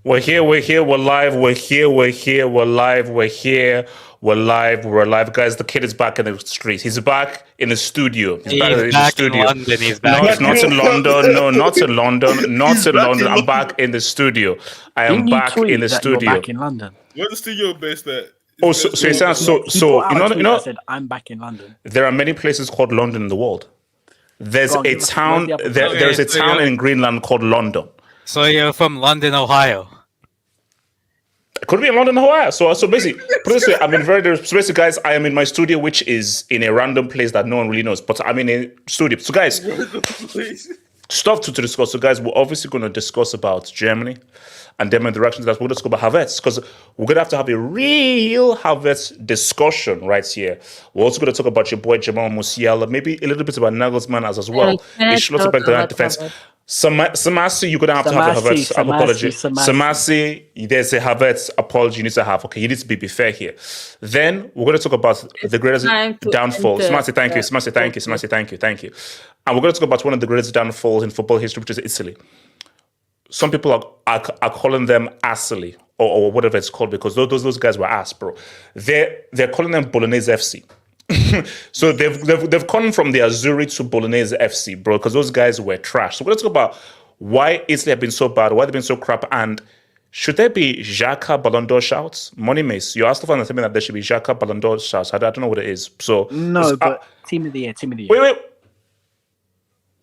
We're here, we're live, we're live. Guys, the kid is back in the streets. He's back in the studio. He's back in the studio. In London. He's back. Not in London. No, not in London. Not in London. I'm London. back in the studio. I am Didn't you back tweet in the that studio. You're back in London. Where's the studio based at? Oh, so you're saying He put out a tweet you know that said, "I'm back in London." there are many places called London in the world. There's Go on, a give us- town. where's the other There's a place? town in Greenland called London. So you're from London, Ohio. Could be in London, Hawaii. So basically, put it this way, I'm in so basically, guys, I am in my studio, which is in a random place that no one really knows, but I'm in a studio. So guys, stuff to discuss. So guys, we're obviously going to discuss about Germany and them interactions. We're going to talk about Havertz because we're going to have a real Havertz discussion right here. We're also going to talk about your boy Jamal Musiala, maybe a little bit about Nagelsmann as well. It should also back the defense. Samasi, you're going to have a Havertz apology. Samasi, there's a Havertz apology you need to have. Okay, you need to be fair here. Then we're going to talk about the greatest downfall. Samasi, thank you. Samasi, thank you. Samasi, thank you. And we're going to talk about one of the greatest downfalls in football history, which is Italy. Some people are calling them Asili or whatever it's called because those guys were ass, bro. They're calling them Bolognese FC. So they've come from the Azzurri to Bolognese FC, bro, because those guys were trash. So we're going to talk about why Italy have been so bad, why they've been so crap, and should there be Xhaka Ballon d'Or shouts? Money Mace, you asked for something that there should be Xhaka Ballon d'Or shouts. I don't know what it is. So No, but team of the year. Wait.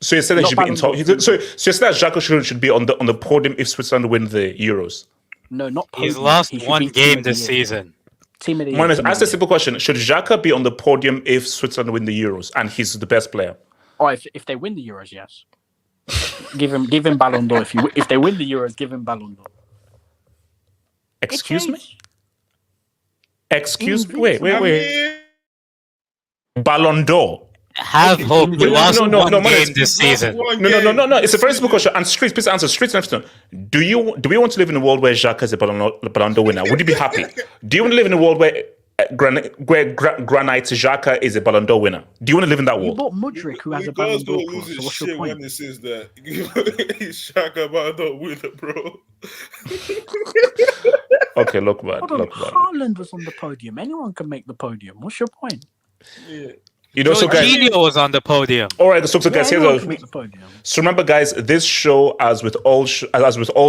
So you said that he should be in top. So you said that Xhaka should be on the podium if Switzerland win the Euros. No, not He's podium. lost He should one be team game of the this year. season. Team of the year. Money Mace, team of ask the a simple question: should Xhaka be on the podium if Switzerland win the Euros and he's the best player? year. Oh, if they win the Euros, yes. give him Ballon d'Or. If they win the Euros, give him Ballon d'Or. Excuse me. Excuse me. Wait. Ballon d'Or. Have hope. We lost one game this season. No. It's a very simple question. And Streets, please answer. Streets, do we want to live in a world where Xhaka is a Ballon d'Or winner? Would you be happy? Do you want to live in a world where Granite Xhaka is a Ballon d'Or winner? Do you want to live in that You world? bought Mudryk, who has a Ballon d'Or clause. So what's your point? When it says that he's Xhaka Ballon d'Or winner, bro. Okay, look, man. Hold on, Haaland was on the podium. Anyone can make the podium. What's your point? Yeah. You know, so guys. Jorginho was on the podium. All right, so guys, anyone here's can make the podium. So remember, guys, this show, as with all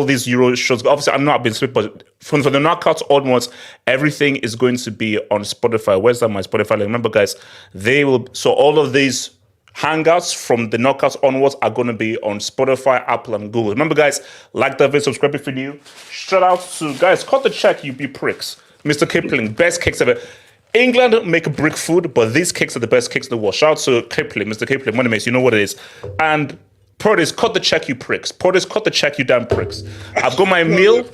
these Euro shows, obviously I'm not being split, but from the knockouts onwards, everything is going to be on Spotify. Where's that my Spotify link? Remember, guys, so all of these hangouts from the knockouts onwards are going to be on Spotify, Apple, and Google. Remember, guys, like that video, subscribe if you're new. Shout out to guys, cut the check, you pricks. Mr. Kipling, best cakes ever. England make brick food, but these cakes are the best cakes in the world. Shout out to Kipling, Mr. Kipling, Money Mace, you know what it is. And Portis, cut the check, you pricks. Portis, cut the check, you damn pricks. I've got my meal.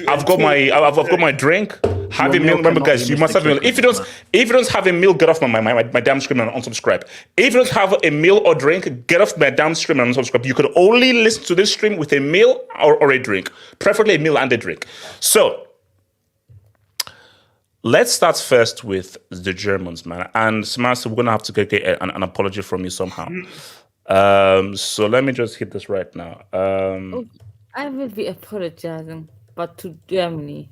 I've got my drink. Have a meal. Remember, guys, you must have a meal. If you don't have a meal, get off my damn screen and unsubscribe. If you don't have a meal or drink, get off my damn screen and unsubscribe. You could only listen to this stream with a meal or a drink, preferably a meal and a drink. So let's start first with the Germans, man. And Samasa, we're gonna have to get an apology from you somehow. So let me just hit this right now. I will be apologizing, but to Germany.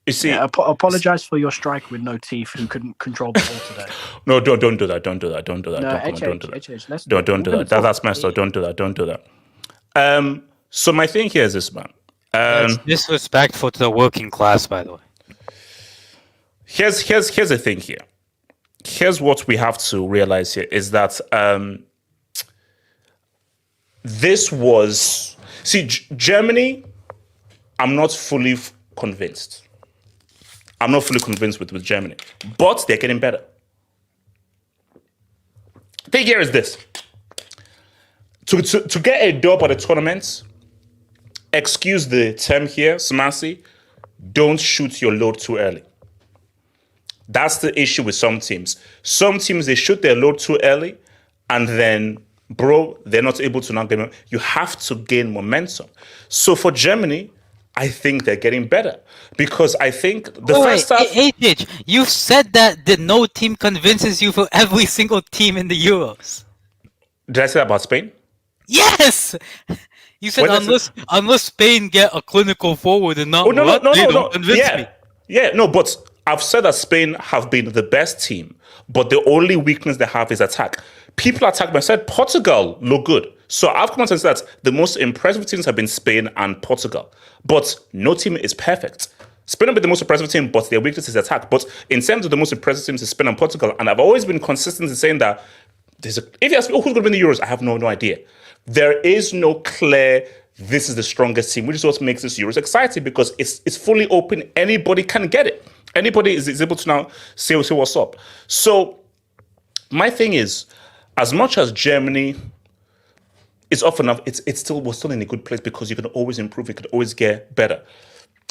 You see, apologize for your strike with no teeth who couldn't control the ball today. No, don't do that. Don't do that. No, Don't do that. Don't do that. That's messed up. Don't do that. So my thing here is this, man. It's disrespectful to the working class, by the way. Here's the thing here. Here's what we have to realize here is that Germany. I'm not fully convinced. I'm not fully convinced with Germany, but they're getting better. The thing here is this: to get a dub at the tournament. Excuse the term here, Samasi, don't shoot your load too early. That's the issue with some teams. Some teams, they shoot their load too early, and then, bro, they're not able to now gain. You have to gain momentum. So for Germany, I think they're getting better. Because I think the first half... H, you said that the no team convinces you for every single team in the Euros. Did I say that about Spain? Yes! You said Whether it's- unless Spain get a clinical forward and not Oh, no, run, they don't convince me. Yeah, no, but I've said that Spain have been the best team, but the only weakness they have is attack. People attack me. I said Portugal look good. So I've come out and said that the most impressive teams have been Spain and Portugal. But no team is perfect. Spain will be the most impressive team, but their weakness is attack. But in terms of the most impressive teams is Spain and Portugal. And I've always been consistent in saying that if you ask me, who's going to win the Euros, I have no idea. There is no clear, this is the strongest team, which is what makes this Euros exciting because it's fully open. Anybody can get it. Anybody is able to now say what's up. So my thing is, as much as Germany is off enough, we're still in a good place because you can always improve, you can always get better.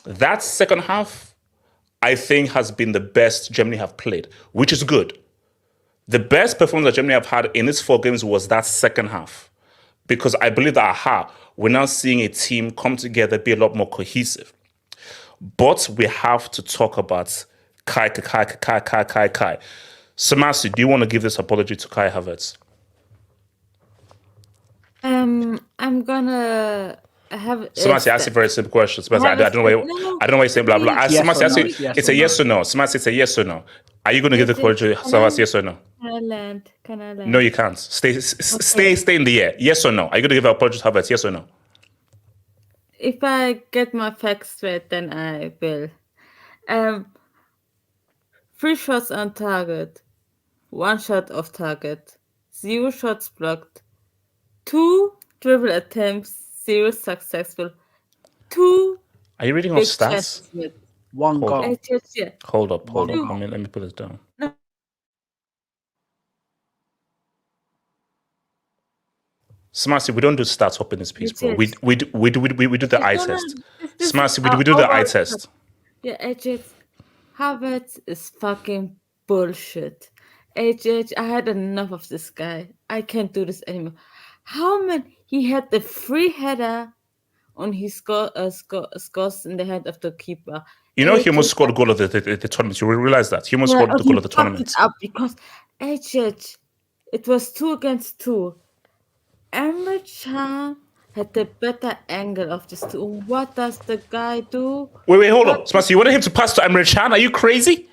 That second half, I think, has been the best Germany have played, which is good. The best performance that Germany have had in its 4 games was that second half. Because I believe that, we're now seeing a team come together, be a lot more cohesive. But we have to talk about Kai. Samasi, do you want to give this apology to Kai Havertz? I'm gonna have. Samasi, ask you a very simple question. Samasi, I don't know why you're saying blah blah. Yes or Samasi, no, ask you, yes it's or a yes or no. Samasi, it's a yes or no. Are you going to give the apology to Samasi? Yes or no? Can I land? No, you can't. Stay in the air. Yes or no? Are you going to give an apology to Havertz? Yes or no? If I get my facts straight, then I will. 3 shots on target, 1 shot off target, 0 shots blocked, 2 dribble attempts, 0 successful, 2 Are you reading off big stats? chances with. 1 Hold goal. on. Yeah. Hold up. One Let goal. me put this down. Samasi, we don't do stats up in this piece, bro. We do the eye test. Samasi, we do the eye test. Yeah, Havertz is fucking bullshit. I had enough of this guy. I can't do this anymore. How many? He had the free header on his scores in the hand of the keeper. You know, he almost scored a goal of the tournament. You realize that? He almost scored the goal of the tournament. Up because it was 2 against 2. Emre Can had the better angle of this 2. What does the guy do? Wait, hold on. Samasi, you wanted him to pass to Emre Can? Are you crazy?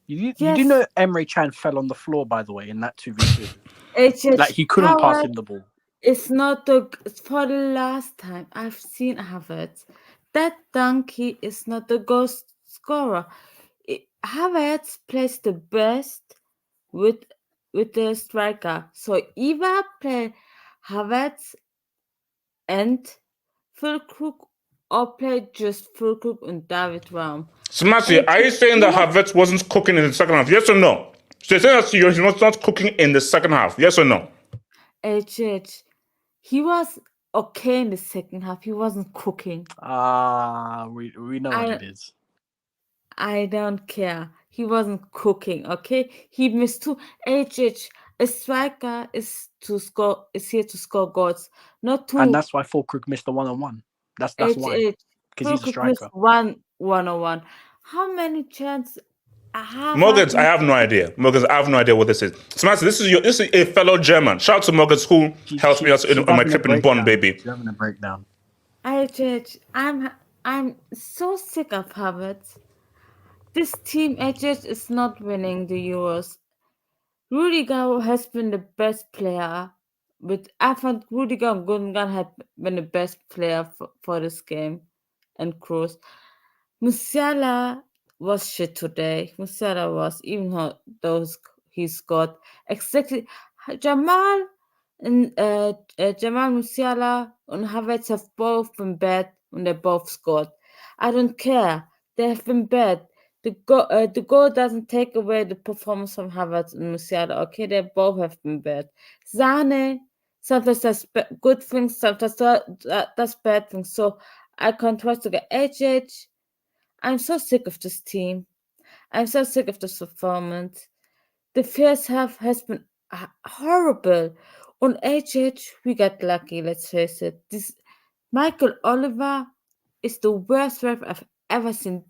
You Yes. do know Emre Can fell on the floor, by the way, in that 2v2. Like, he couldn't pass him the ball. It's not for the last time I've seen Havertz. That donkey is not the goal scorer. Havertz plays the best with the striker. So either play Havertz and Füllkrug or play just Füllkrug and David Raum. Samasi, are you saying that Havertz wasn't cooking in the second half? Yes or no? So you're saying that he was not cooking in the second half? Yes or no? He was okay in the second half. He wasn't cooking. We know what it is. I don't care. He wasn't cooking, okay? He missed 2. A striker is here to score goals, not 2. And that's why Füllkrug missed the 1-on-1. That's why. Because he's a striker. 1-on-1. How many chances? Morgans, I have no idea. Morgans, I have no idea what this is. Samantha, this is a fellow German. Shout out to Morgans who helped me out on my trip in Bonn, baby. She's having a breakdown. I'm so sick of Havertz. This team is not winning the Euros. Rudiger has been the best player, but I thought Rudiger and Gundogan had been the best player for this game, and Kroos. Musiala was shit today. Musiala was, even though he scored exactly. Jamal Musiala and Havertz have both been bad when they both scored. I don't care. They have been bad. The goal doesn't take away the performance from Havertz and Musiala. Okay, they both have been bad. Sane sometimes does good things, sometimes does bad things. So I contrast to get I'm so sick of this team. I'm so sick of this performance. The first half has been horrible. On we got lucky, let's face it. This Michael Oliver is the worst ref I've ever seen.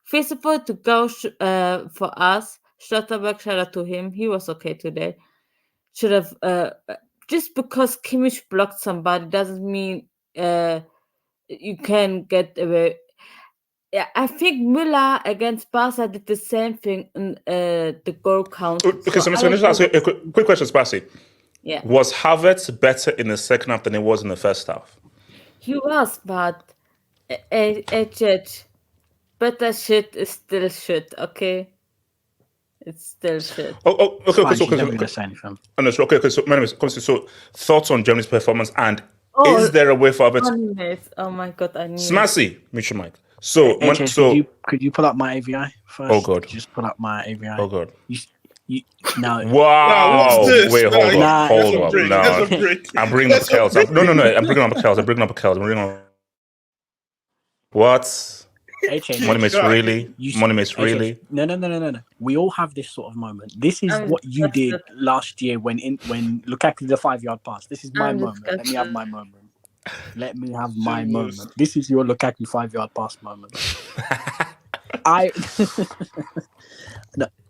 First of all, to go for us, Stotterberg, shout out to him. He was okay today. Should have just because Kimmich blocked somebody doesn't mean you can get away. Yeah, I think Müller against Barca did the same thing in the goal count. Okay, so I Mr. don't Just ask know you a quick question, Spassi. Yeah, Was Havertz better in the second half than he was in the first half? he was, but better shit is still shit. Okay, it's still shit. Okay, Fine, so she's never gonna say anything. okay, so anyways, so thoughts on Germany's performance, and Oh, is there a way for Havertz? Anyways, oh my god, I knew. Smassy, mute your mic. So, AJ, could you pull up my AVI first? Oh, God. Just pull up my AVI. Oh god. No. Wow! what's this? Wait, hold Nah, on, hold that's a on. break, No, that's a break. I'm bringing up That's a Kels. break. No, I'm bringing up Kels. I'm bringing up Kels. What? AJ, Money makes God. really? Money makes AJ, really? No. We all have this sort of moment. This is I'm what you did disgusted. last year when Lukaku did the 5-yard pass. This is my I'm moment. Let me have disgusted. my moment. Let me have my Jesus. moment. This is your Lukaku 5-yard pass moment.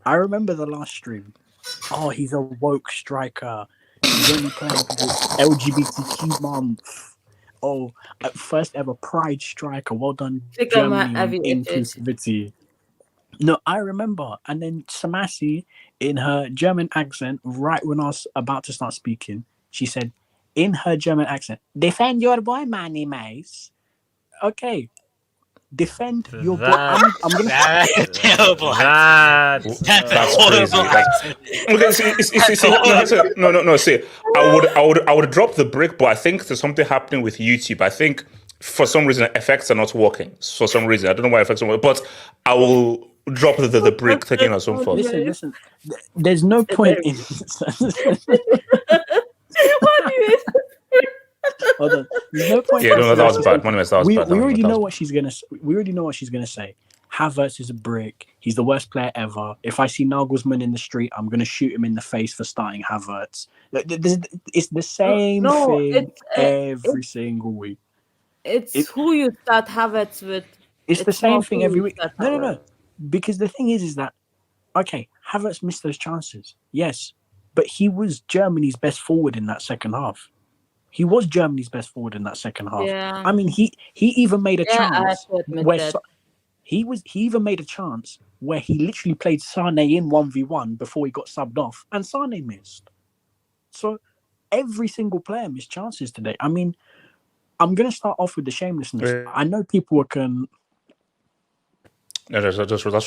I remember the last stream. Oh, he's a woke striker. He's only playing because it's LGBTQ month. Oh, first ever Pride striker. Well done, Think I might Germany have on it, inclusivity. No, I remember. And then Samasi, in her German accent, right when I was about to start speaking, she said, in her German accent, defend your boy, Manny Mace. Okay. Defend your boy. I'm gonna That's terrible. That's crazy. No. See, I would drop the brick, but I think there's something happening with YouTube. I think for some reason effects are not working. For some reason, I don't know why effects are working, but I will drop the brick, taking us home for. listen. There's no point in. What do you Hold on. There's no point. Yeah, in no, that was saying- bad. Money that was we bad. we already That know was what she's gonna. We already know what she's gonna say. Havertz is a brick. He's the worst player ever. If I see Nagelsmann in the street, I'm gonna shoot him in the face for starting Havertz. It's the same No, thing it's every single week. It's who you start Havertz with. It's the same not thing who every you week. start No. Havertz. Because the thing is that okay, Havertz missed those chances. Yes, but he was Germany's best forward in that second half. He was Germany's best forward in that second half. Yeah. I mean, he even made a Yeah, I have chance to admit where that. he even made a chance where he literally played Sane in 1v1 before he got subbed off, and Sane missed. So every single player missed chances today. I mean, I'm gonna start off with the shamelessness. Yeah. I know people can. No, that's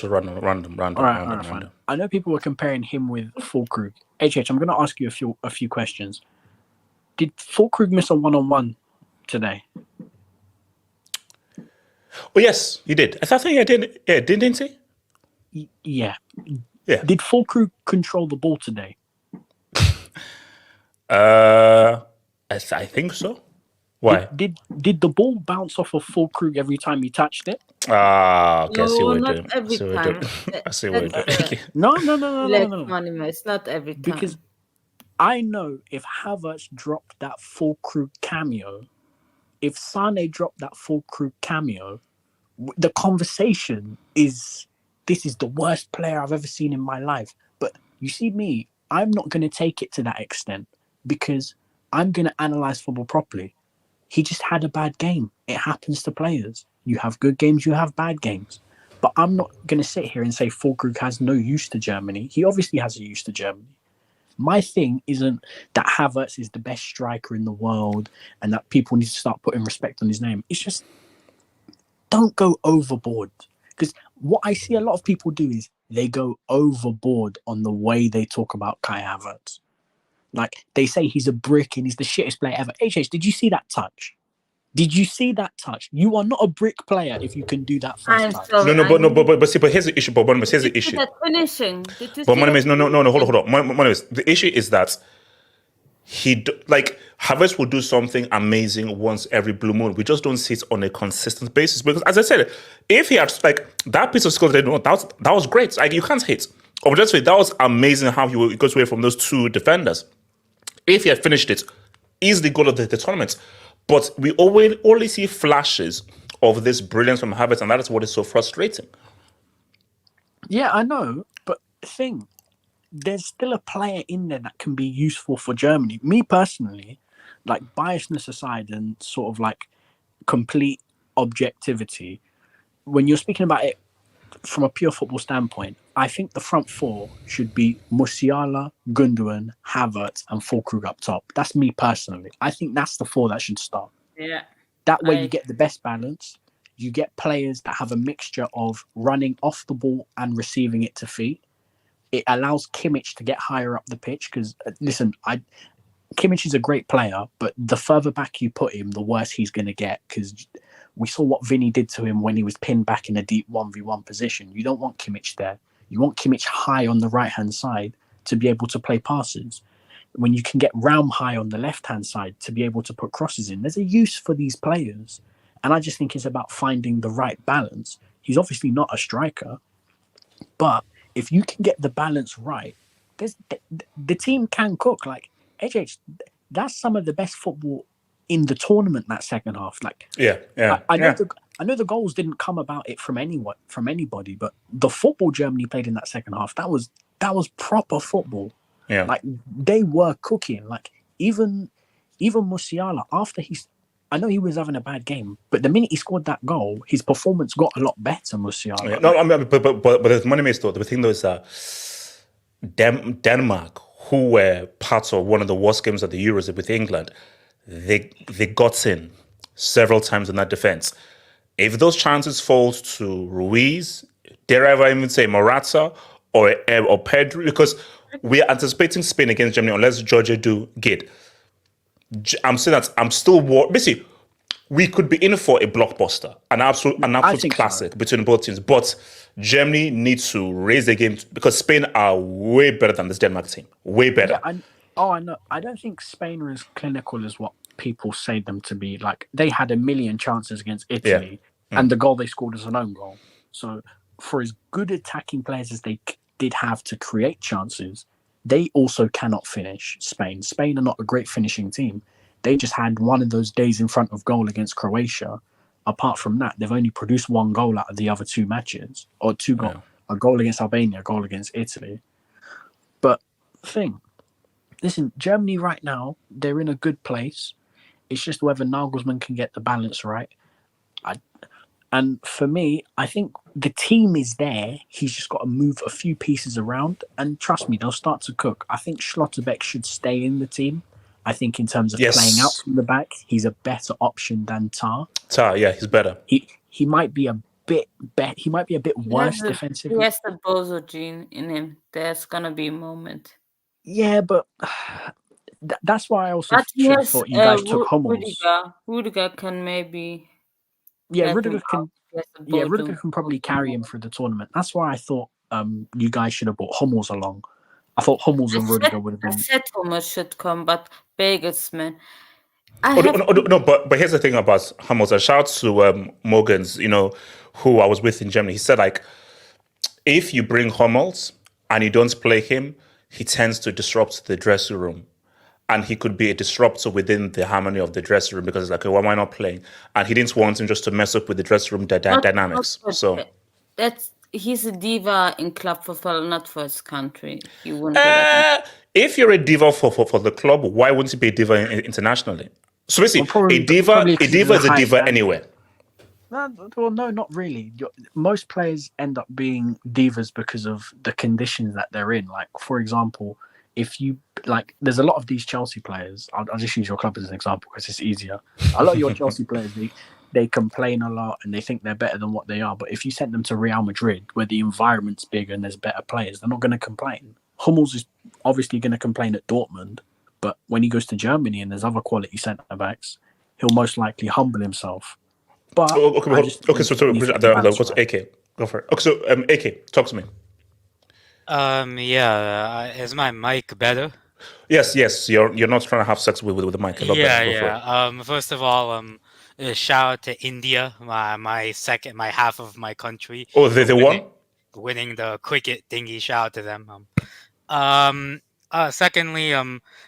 random. All right, fine. I know people were comparing him with Fulkrug. I'm going to ask you a few questions. Did Fulkrug miss a 1-on-1 today? Oh yes, he did. I think I did. Yeah, didn't he? Yeah. Yeah. Did Fulkrug control the ball today? I think so. Why? Did the ball bounce off of Fulkrug every time he touched it? Ah, okay. I see No, what not you're doing. every time. I see what you're doing. No. It's not every time. Because I know if Havertz dropped that Fulkrug cameo, if Sane dropped that Fulkrug cameo, the conversation is, this is the worst player I've ever seen in my life. But you see me, I'm not going to take it to that extent because I'm going to analyze football properly. He just had a bad game. It happens to players. You have good games, you have bad games. But I'm not going to sit here and say Fulkrug has no use to Germany. He obviously has a use to Germany. My thing isn't that Havertz is the best striker in the world and that people need to start putting respect on his name. It's just, don't go overboard. Because what I see a lot of people do is they go overboard on the way they talk about Kai Havertz. Like, they say he's a brick and he's the shittest player ever. HH, did you see that touch? Did you see that touch? You are not a brick player if you can do that first touch. sorry, But here's the issue. But here's the issue. That finishing. Did you But see my name that is no. Hold on. My name is, the issue is that Havertz will do something amazing once every blue moon. We just don't see it on a consistent basis because, as I said, if he had that piece of skill that was great. Like, you can't hit. Objectively, that was amazing how he goes away from those two defenders. If he had finished it, easily goal of the tournament. But we only see flashes of this brilliance from Havertz, and that is what is so frustrating. Yeah, I know. But there's still a player in there that can be useful for Germany. Me personally, like biasness aside and sort of like complete objectivity, when you're speaking about it from a pure football standpoint, I think the front four should be Musiala, Gundogan, Havertz, and Füllkrug up top. That's me personally. I think that's the four that should start. Yeah. That way you get the best balance. You get players that have a mixture of running off the ball and receiving it to feet. It allows Kimmich to get higher up the pitch because, listen, Kimmich is a great player, but the further back you put him, the worse he's going to get because we saw what Vinny did to him when he was pinned back in a deep 1v1 position. You don't want Kimmich there. You want Kimmich high on the right-hand side to be able to play passes. When you can get Raum high on the left-hand side to be able to put crosses in, there's a use for these players. And I just think it's about finding the right balance. He's obviously not a striker, but if you can get the balance right, the team can cook. Like, HH, that's some of the best football in the tournament, that second half. Like, I know the goals didn't come about it from anybody, but the football Germany played in that second half, that was proper football. Yeah. Like, they were cooking. Like, even Musiala, I know he was having a bad game, but the minute he scored that goal, his performance got a lot better, Musiala. Yeah. No, I mean, but there's money made though. The thing though is that Denmark, who were part of one of the worst games of the Euros with England, they got in several times in that defense. If those chances fall to Ruiz, dare I even say Morata or Pedro, because we are anticipating Spain against Germany unless Georgia do good. I'm saying that I'm still basically we could be in for a blockbuster, an absolute classic between both teams. But Germany needs to raise their game because Spain are way better than this Denmark team. Way better. Yeah, I know. I don't think Spain are as clinical as what people say them to be. Like, they had a million chances against Italy, and the goal they scored was an own goal. So for as good attacking players as they did have to create chances, they also cannot finish Spain. Spain are not a great finishing team. They just had one of those days in front of goal against Croatia. Apart from that, they've only produced one goal out of the other two matches, or two goals. A goal against Albania, a goal against Italy. But listen, Germany right now, they're in a good place. It's just whether Nagelsmann can get the balance right. And for me, I think the team is there. He's just got to move a few pieces around. And trust me, they'll start to cook. I think Schlotterbeck should stay in the team. I think in terms of playing out from the back, he's a better option than Tar. Yeah, he's better. He might be a bit he might be a bit worse defensively. He has the Bozo gene in him. There's gonna be a moment. Yeah, but that's why I also thought you guys took Hummels. Rudiger can maybe. Yeah, Rudiger can probably carry him through the tournament. That's why I thought you guys should have brought Hummels along. I thought Hummels and Rudiger would have been. I said Hummels should come, but Bagelsman. No, but here's the thing about Hummels. A shout to Morgans, who I was with in Germany. He said, like, if you bring Hummels and you don't play him, he tends to disrupt the dressing room. And he could be a disruptor within the harmony of the dressing room because it's like, why am I not playing? And he didn't want him just to mess up with the dressing room dynamics. He's a diva in club football, not for his country. He wouldn't. If you're a diva for the club, why wouldn't you be a diva internationally? So basically, a diva is a diva anywhere. Well, no, not really. Most players end up being divas because of the conditions that they're in. Like, for example, if you there's a lot of these Chelsea players. I'll just use your club as an example because it's easier. A lot of your Chelsea players, they complain a lot and they think they're better than what they are. But if you sent them to Real Madrid, where the environment's bigger and there's better players, they're not going to complain. Hummels is obviously going to complain at Dortmund, but when he goes to Germany and there's other quality centre backs, he'll most likely humble himself. But so go to AK. Go for it. Okay, so AK, talk to me. Is my mic better? Yes. You're not trying to have sex with the mic. First of all, shout out to India, my half of my country. Oh, they won? Winning the cricket thingy. Shout out to them. Secondly,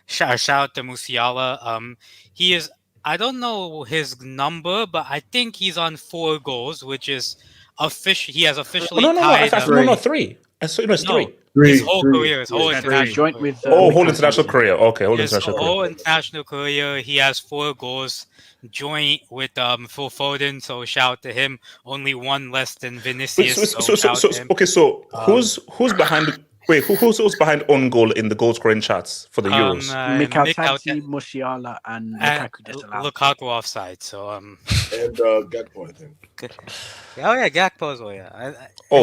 shout out to Musiala. He is. I don't know his number, but I think he's on 4 goals, which is official. He has officially tied. No, 3. I saw it's 3. his whole career, his whole international joint career. with whole international career. Okay, whole His international whole career. international career, he has 4 goals, joint with Phil Foden. So shout out to him. Only one less than Vinicius. So shout out to him. Okay, so who's behind? Wait, who's behind own goal in the goal scoring charts for the Euros? Mikhail Musiala and Lukaku disallowed. Lukaku offside. So And Gakpo, I think. oh yeah, Gakpo's well, yeah.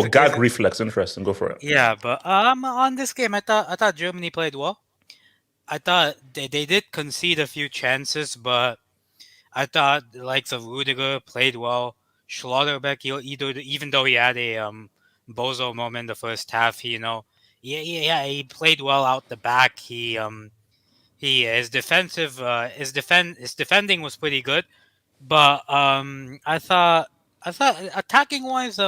Gag reflex, interesting. Go for it. Yeah, but on this game, I thought Germany played well. I thought they did concede a few chances, but I thought the likes of Rudiger played well. Schlotterbeck, even though he had a bozo moment in the first half, he played well out the back. His defending was pretty good, but I thought attacking wise,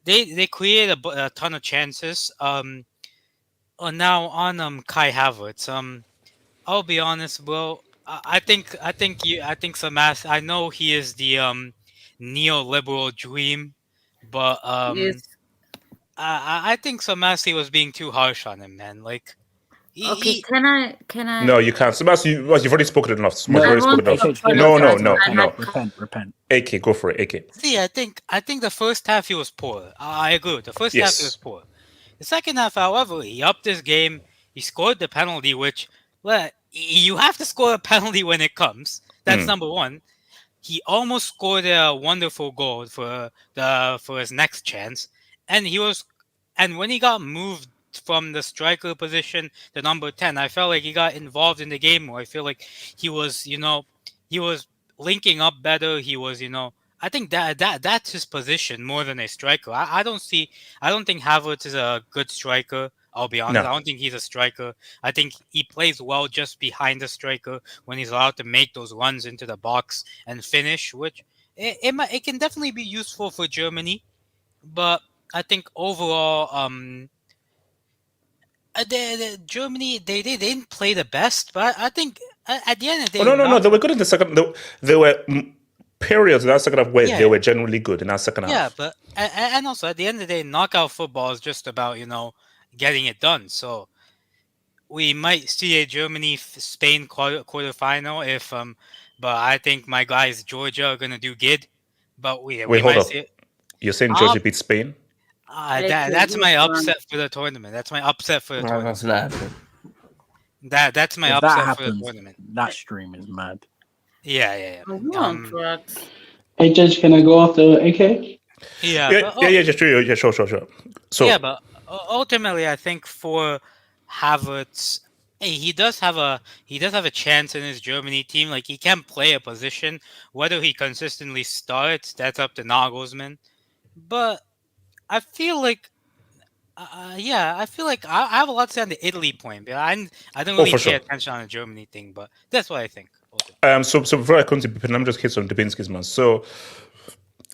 they created a ton of chances. Now on Kai Havertz, I'll be honest, bro. I think Samas. I know he is the neoliberal dream, but Yes. I think Samasi was being too harsh on him, man. Like, Okay, can I? No, you can't. Sebastian, you've already spoken enough. You've already spoken enough. No. AK, go for it. AK. See, I think the first half he was poor. I agree. The first half he was poor. The second half, however, he upped his game. He scored the penalty, which, well, you have to score a penalty when it comes. That's number one. He almost scored a wonderful goal for his next chance, and when he got moved from the striker position to number 10, I felt like he got involved in the game more. I feel like he was linking up better. He was, I think that's his position more than a striker. I don't think Havertz is a good striker. I'll be honest. No. I don't think he's a striker. I think he plays well just behind the striker when he's allowed to make those runs into the box and finish, which it can definitely be useful for Germany. But I think overall, Germany they didn't play the best, but I think at the end of the day, No, they were good in the second. There were periods in that second half where they were generally good in that second half. Yeah, but and also at the end of the day, knockout football is just about getting it done. So we might see a Germany-Spain quarterfinal if but I think my guys Georgia are gonna do good. But we hold might up. see it. You're saying Georgia beat Spain? That's my upset for the tournament. That's my upset for the tournament. That's not happening. That's my If upset that for happens, the tournament. that stream is mad. Yeah. Hey, Judge, can I go after AK? Yeah, Sure. So yeah, but ultimately, I think for Havertz, he does have a chance in his Germany team. Like, he can play a position. Whether he consistently starts, that's up to Nagelsmann. But I feel like, I have a lot to say on the Italy point. But I don't really pay attention on the Germany thing. But that's what I think. So before I come to Pippin, let me just hit some Dubinsky's, man. So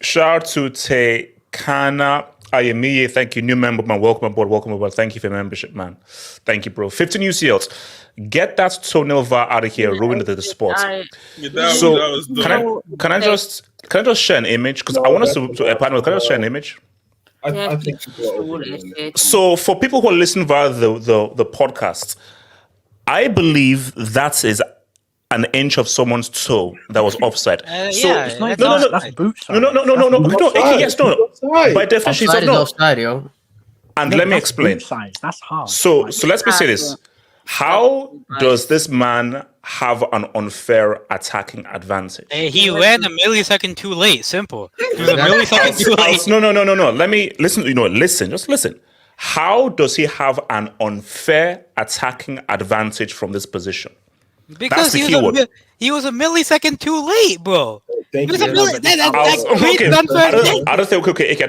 shout out to Tekana Ayemiye. Thank you, new member, man. Welcome aboard. Thank you for your membership, man. Thank you, bro. 15 UCLs. Get that toenail VAR out of here, ruined the sport. Can I just share an image? Because I want us to partner. Can I just share an image? I think So for people who are listening via the podcast, I believe that is an inch of someone's toe that was offside. That's boot size. No. By definition, Offside is offside, yo. And let me explain. Boot size. That's hard. So let me say this. How does this man have an unfair attacking advantage? He ran a millisecond too late. Simple. He was a millisecond too late. No. Let me listen. Just listen. How does he have an unfair attacking advantage from this position? Because he was a millisecond too late, bro. Thank you. I don't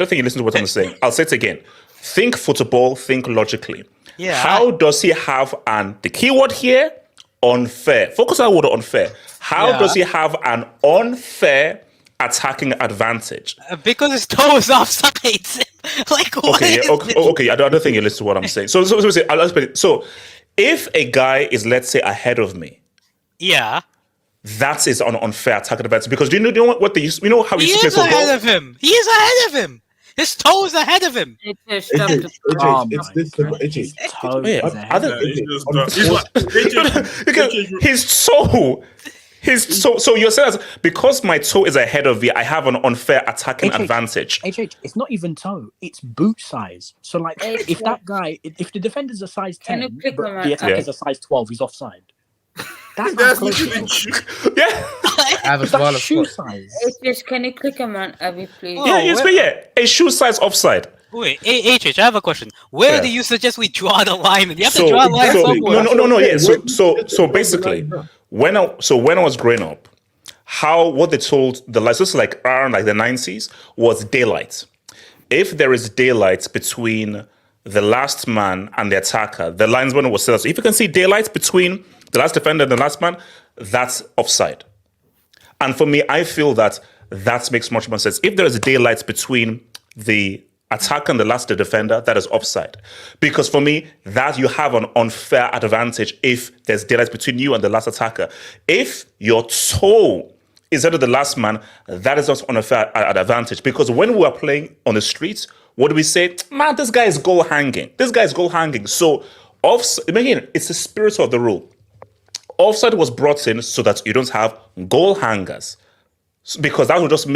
think you listen to what I'm saying. I'll say it again. Think football, think logically. Yeah. How does he have the keyword here? Unfair. Focus on the word unfair. How does he have an unfair attacking advantage? Because his toe is offside. Like, what? Okay. I don't think you listen to what I'm saying. So I'll explain it. So if a guy is, let's say, ahead of me, that is an unfair attacking advantage, because you know what how he used to play football. He is ahead of him. His toe is ahead of him. AJ, stop AJ, it. Oh it's my this simple. God. AJ, His toe Yeah, is I ahead. don't- it's just dumb. It's like Because his toe. So you're saying that because my toe is ahead of you, I have an unfair attacking AJ. advantage. It's not even toe, it's boot size. So like AJ. if that guy if the defender's a size Can you 10, click but on the that? attacker's Yeah. a size 12, he's offside. That's how That's close literally it is. true. Yeah, Have a That's smaller shoe foot. size. AJ, can you click on that, Abby, please? Oh, yeah, yes, well- but yeah, a shoe size offside. Wait, HH, I have a question. Where Yeah. do you suggest we draw the line? You have to So, draw a line so somewhere. no, yeah. Where do So you get the basically, line when I was growing up, what they told the lights, this is like around like the 90s, was daylight. If there is daylight between the last man and the attacker, the linesman was set. So if you can see daylight between the last defender and the last man, that's offside. And for me, I feel that makes much more sense. If there is daylight between the attacker and the last defender, that is offside. Because for me, that you have an unfair advantage if there's daylight between you and the last attacker. If your toe is under the last man, that is not an unfair advantage. Because when we are playing on the streets, what do we say? Man, this guy is goal hanging. This guy is goal hanging. So, again, it's the spirit of the rule. Offside was brought in so that you don't have goal hangers, because that will just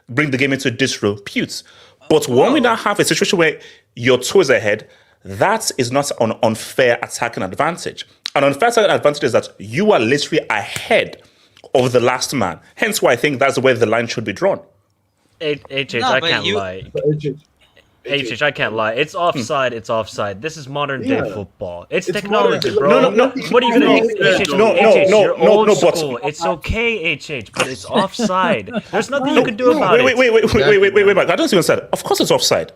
bring the game into disrepute. But when we now have a situation where your toe is ahead, that is not an unfair attacking advantage. An unfair attacking advantage is that you are literally ahead of the last man. Hence why I think that's where the line should be drawn. HH, No, I but can't you- lie. But AJ, HH, I can't lie. It's offside. It's offside. This is modern day Yeah. football. It's It's technology, modern- bro. No. What are you gonna do? No, HH, no, HH, no, you're no, old no, but- school. It's okay, HH, but it's offside. There's nothing you can do about it. Wait, Mike. I don't see what I said. Of course it's offside.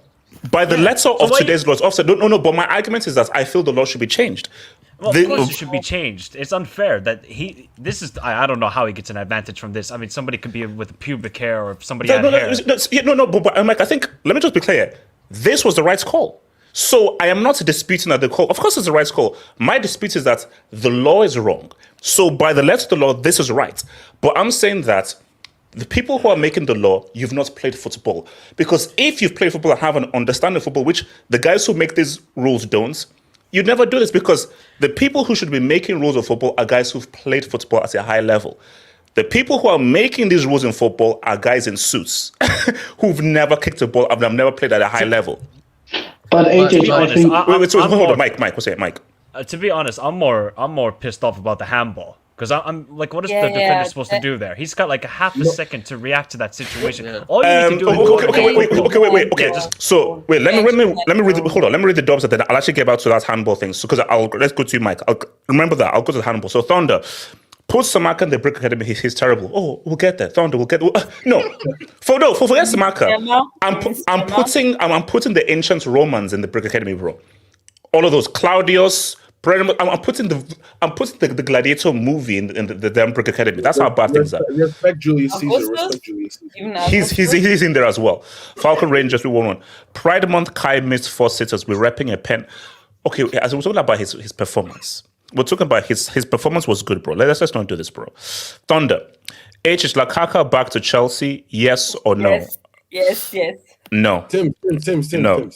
By the letter of why- today's law, it's offside. No, but my argument is that I feel the law should be changed. Well, The- of course it should be changed. It's unfair that I don't know how he gets an advantage from this. I mean, somebody could be with pubic hair or if somebody had hair. But Mike, I think, let me just be clear. This was the right call. So I am not disputing that the call, of course it's the right call. My dispute is that the law is wrong. So by the letter of the law, this is right. But I'm saying that the people who are making the law, you've not played football. Because if you've played football and have an understanding of football, which the guys who make these rules don't, you'd never do this, because the people who should be making rules of football are guys who've played football at a high level. The people who are making these rules in football are guys in suits who've never kicked a ball and have never played at a high level. But AJ, be I honest, think Hold more- on, Mike. What's it, Mike? To be honest, I'm more pissed off about the handball. Because I'm like, what is the defender supposed to do there? He's got like a half a second to react to that situation. All you need to do is Okay. So wait, let me read. Hold on, let me read the dubs, and then I'll actually get back to that handball thing. So because let's go to you, Mike. Remember that. I'll go to the handball. So Thunder. Put Samaka in the Brick Academy. He's terrible. Oh, we'll get there. Thunder, we'll get. No, forget Samaka. I'm putting the ancient Romans in the Brick Academy, bro. All of those Claudius. I'm putting the Gladiator movie in the damn Brick Academy. That's how bad things are. Respect Julius Caesar. Augustus? Respect Julius Caesar. He's in there as well. Falcon Rangers, we won one. Pride Month, Kai missed 4 sitters. We're repping a pen. Okay, as we're talking about his performance. We're talking about his performance was good, bro. Let's not do this, bro. Thunder. H, is Lukaku back to Chelsea? Yes or no? Yes. No. Tim. No.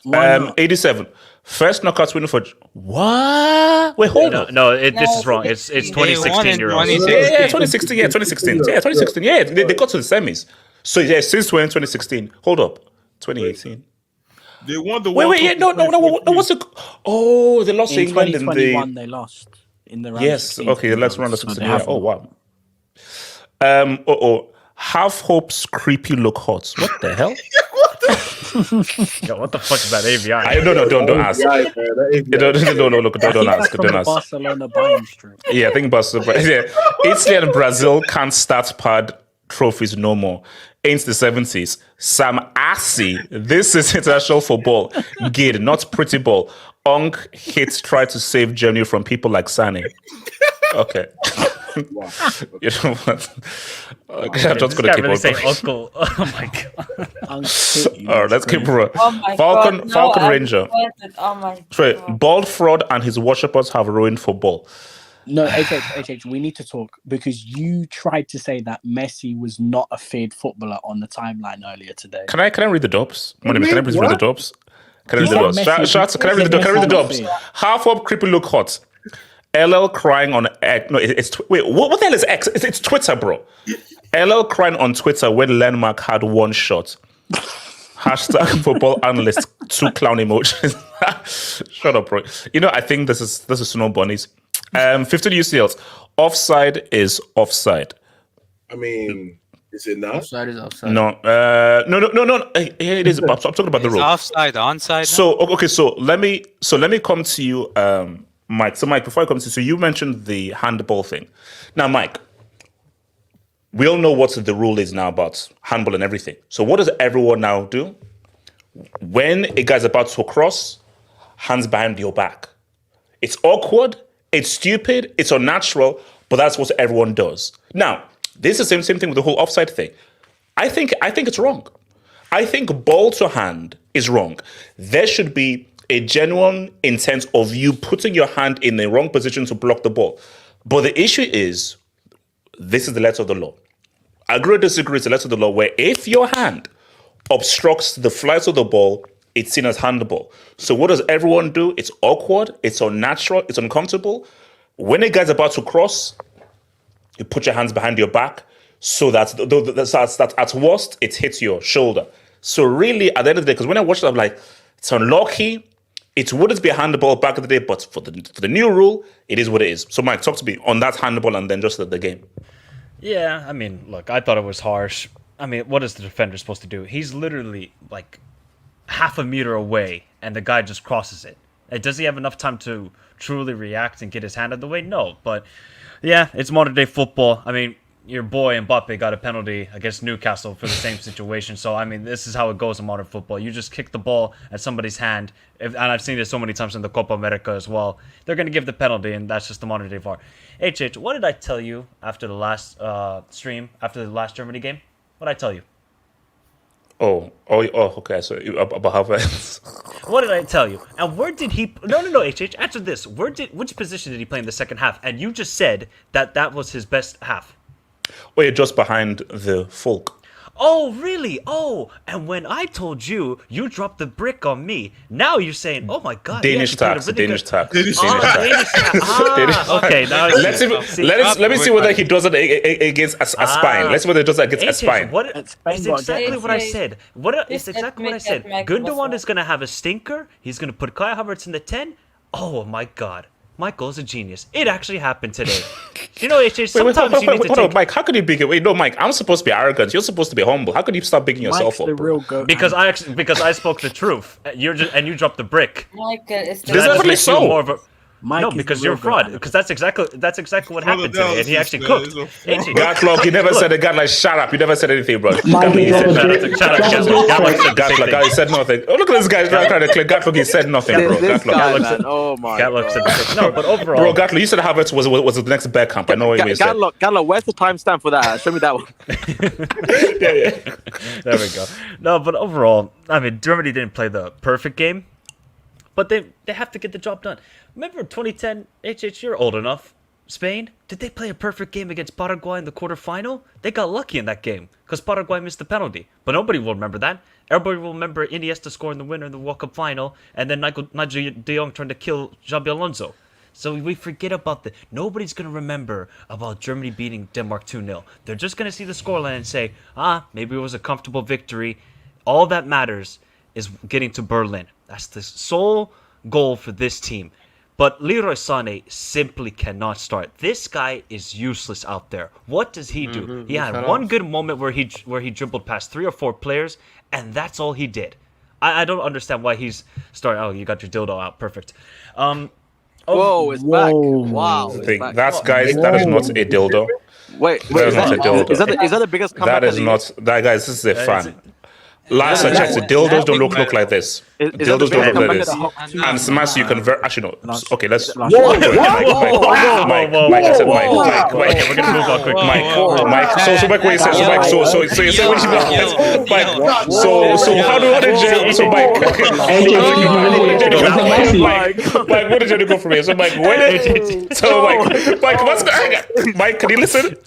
Why not? 87. First knockout winner for what? Wait, hold on. No, this is wrong. It's 2016 Euros. 2016. Yeah, 2016. Yeah, they got to the semis. So yeah, since 2016. Hold up. 2018. They won the World Wait, yeah, Cup. no. What's it? Oh, they lost to In England in 2021, the. they lost in the round. Yes, 16. okay, let's run the So 16. they Yeah. have- Oh wow. Half Hope's creepy look hot. What the hell? Yo, what the fuck is that AVI? Don't ask. Yeah, man, that AVI. Don't ask. From Don't the ask. Barcelona buying stream. Yeah, I think Barcelona. Yeah. Italy and Brazil can't start pad trophies no more. Ain't the 70s. Sam Assi. This is international football. Gid, not pretty ball. Ong hits try to save Germany from people like Sane. Okay. Wow. You know what? Okay, I'm just This gonna guy keep really on say going. uncle. Oh my god. All right, let's keep rolling. Oh my Falcon God. Ranger. Oh my Trey, God. bald fraud and his worshippers have ruined football. No, HH, we need to talk because you tried to say that Messi was not a feared footballer on the timeline earlier today. Can I read the dubs? Can I please read the dubs? Can I read the dubs? Can I read the dubs? Half up, creepy look hot. LL crying on X. No, wait. What the hell is X? It's Twitter, bro. LL crying on Twitter when Landmark had one shot. Hashtag football analyst 2 clown emojis. Shut up, bro. You know, I think this is Snow Bunnies. 15 UCLs. Offside is offside. I mean, is it not? Offside is offside. No. No. It is. I'm talking about the rule. Offside, onside. So okay. So let me come to you, Mike. So Mike, before I come to you, so you mentioned the handball thing. Now, Mike, we all know what the rule is now about handball and everything. So what does everyone now do? When a guy's about to cross, hands behind your back. It's awkward, it's stupid, it's unnatural, but that's what everyone does. Now, this is the same thing with the whole offside thing. I think it's wrong. I think ball to hand is wrong. There should be a genuine intent of you putting your hand in the wrong position to block the ball. But the issue is, this is the letter of the law. Agree or disagree, it's the letter of the law where if your hand obstructs the flight of the ball, it's seen as handball. So what does everyone do? It's awkward, it's unnatural, it's uncomfortable. When a guy's about to cross, you put your hands behind your back so that at worst, it hits your shoulder. So really, at the end of the day, because when I watched it, I'm like, it's unlucky. It wouldn't be a handball back in the day, but for the new rule, it is what it is. So Mike, talk to me on that handball and then just the game. Yeah, I mean, look, I thought it was harsh. I mean, what is the defender supposed to do? He's literally like half a meter away, and the guy just crosses it. Does he have enough time to truly react and get his hand out of the way? No, but yeah, it's modern day football. I mean, your boy Mbappe got a penalty against Newcastle for the same situation. So, I mean, this is how it goes in modern football. You just kick the ball at somebody's hand, and I've seen this so many times in the Copa America as well. They're going to give the penalty, and that's just the modern day VAR. HH, what did I tell you after the last stream, after the last Germany game? What did I tell you? Oh, okay. So about Havertz. What did I tell you? And where did he? No, HH. Answer this. Which position did he play in the second half? And you just said that was his best half. Oh, yeah, just behind the folk. Oh, really? Oh, and when I told you, you dropped the brick on me. Now you're saying, oh my God. Danish tax. Danish tax. Ah, okay, now let me see whether he does it against a spine. Let's see whether he does it against a spine. It's exactly what I said. It's exactly what I said. Gundogan is going to have a stinker. He's going to put Kai Havertz in the 10. Oh my God. Michael's a genius. It actually happened today. You know, HH, sometimes you need to take... Mike, how could you be... Wait, no, Mike, I'm supposed to be arrogant. You're supposed to be humble. How could you stop bigging yourself up? Real goat. Because I spoke the truth. And you dropped the brick. Michael is the definitely so. No, because you're a fraud. Because that's exactly what happened today, and he actually cooked. Gatlock, you never said a guy like shut up. You never said anything, bro. Mike, he said nothing. Oh, look at this guy trying to click. Gatlock, he said nothing, bro. Oh my. Gatlock said no, but overall, bro, Gatlock, you said Havertz was the next Bergkamp. I know what you said. Gatlock, where's the timestamp for that? Show me that one. Yeah. There we go. No, but overall, I mean, Germany didn't play the perfect game, but they have to get the job done. Remember 2010, HH, you're old enough. Spain, did they play a perfect game against Paraguay in the quarterfinal? They got lucky in that game because Paraguay missed the penalty. But nobody will remember that. Everybody will remember Iniesta scoring the winner in the World Cup final and then Nigel de Jong trying to kill Xabi Alonso. So we forget about that. Nobody's going to remember about Germany beating Denmark 2-0. They're just going to see the scoreline and say, maybe it was a comfortable victory. All that matters is getting to Berlin. That's the sole goal for this team. But Leroy Sané simply cannot start. This guy is useless out there. What does he do? He had one good moment where he dribbled past 3 or 4 players, and that's all he did. I don't understand why he's starting. Oh, you got your dildo out. Perfect. Whoa, it's back. Wow. That's guys. That is not a dildo. Wait, that is not a dildo. Is that the biggest comeback? That is not. That guys. This is a fan. Last I checked, the dildos don't look like this. Is that the Dildos don't bit look like that this. come back at the And Smash, you can actually no. Okay, let's. Whoa, Mike, I said Mike. Okay, we're gonna move on quickly. Mike. So Mike, what you say? So Mike, so you say what you Mike. So how did you? So Mike. Mike, what did you go for me? So Mike, what's Mike? Can you listen?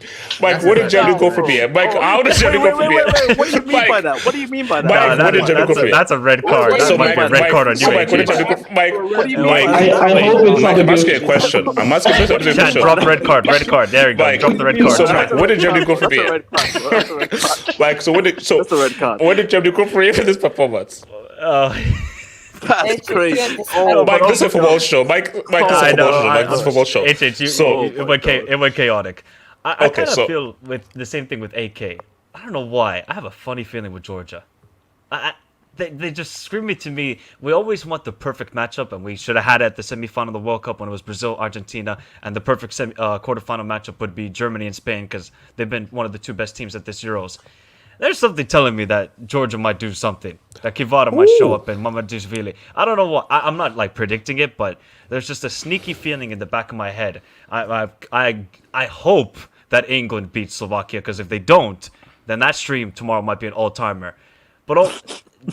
Mike, what did Jelly go for me? Mike, how did Jelly go for me? What do you mean by that? What do you mean by that? Mike, what did Jelly go for me? That's a red card. That might be a red card on you, Mike, what did Jelly go for Mike? What do you mean? I hope it's not I'm asking a question. I'm asking a Chat, question. drop red card. There you go. Mike, Drop the red card. So Mike, what did Jelly go for me? That's a red card. Like, so what did That's a red card. what did Jelly go for you for this performance? That's crazy. Mike, this is a football show. Mike, this is a football show. Mike, this is a football show. It went chaotic. I Okay, kind of so- feel with the same thing with AK. I don't know why. I have a funny feeling with Georgia. They just scream to me. We always want the perfect matchup, and we should have had it at the semifinal of the World Cup when it was Brazil, Argentina, and the perfect quarterfinal matchup would be Germany and Spain because they've been one of the two best teams at this Euros. There's something telling me that Georgia might do something. That Kivara might show up and Mamadishvili. I don't know what. I'm not like predicting it, but there's just a sneaky feeling in the back of my head. I hope that England beats Slovakia because if they don't, then that stream tomorrow might be an all-timer. But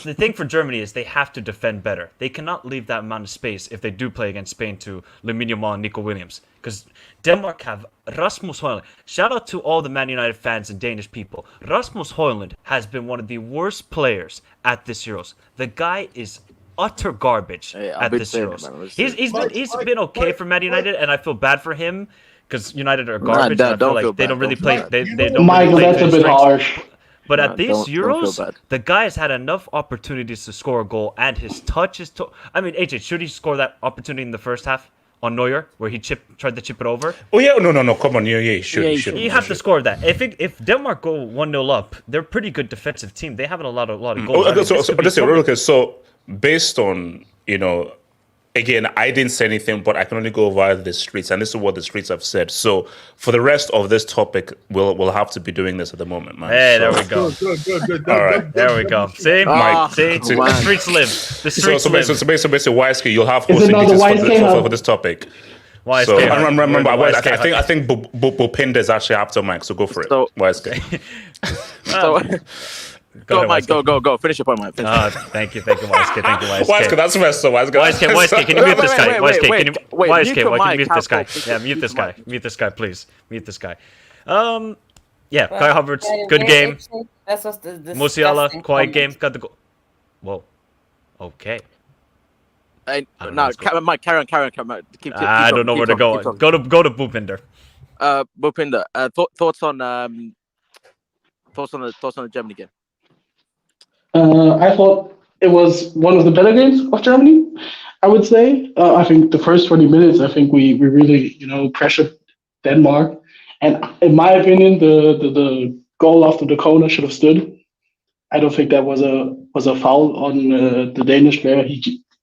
the thing for Germany is they have to defend better. They cannot leave that amount of space if they do play against Spain to Lamine Yamal and Nico Williams. Because Denmark have Rasmus Højlund. Shout out to all the Man United fans and Danish people. Rasmus Højlund has been one of the worst players at this Euros. The guy is utter garbage at this Euros. He's been okay for Man United, and I feel bad for him because United are garbage. And I feel like they don't really play. They don't Michael, really play that's to a his bit strengths. harsh. But at these don't feel Euros, bad. the guy has had enough opportunities to score a goal, and his touch is. I mean, AJ, should he score that opportunity in the first half on Neuer, where he tried to chip it over? Oh yeah, no, come on, yeah, you should. You have to score that. If Denmark go 1-0 up, they're a pretty good defensive team. They have a lot of goals. So based on again, I didn't say anything, but I can only go via the streets, and this is what the streets have said. So for the rest of this topic, we'll have to be doing this at the moment, man. Hey, so, there we go. Good. All right, there we go. See, Mike, the streets live. The streets live. So basically, YSK, you'll have Is it hosting not the duties YSK for this topic. YSK. So I remember, YSK. I think Bupinda is actually after Mike, so go for it. So- YSK. So, go, Mike. YSK. Go. Finish your point, Mike. Thank you, YSK. Thank you, YSK. YSK, that's messed up. YSK, can you mute this guy? Wait, YSK, wait, can you wait, YSK, mute your can you mic, mute this guy? Hasbro, Yeah, please, mute this guy. mic. Mute this guy, please. Mute this guy. Yeah, Kai Havertz, good game. That's what's the Musiala, quiet game. Got the goal. Whoa. Okay. No, Mike, carry on. Mike. Keep I don't know where to go. Go to Bhupinder. Bhupinder, thoughts on the Germany game? I thought it was one of the better games of Germany, I would say. I think the first 20 minutes, I think we really, pressured Denmark. And in my opinion, the goal after the corner should have stood. I don't think that was a foul on the Danish player.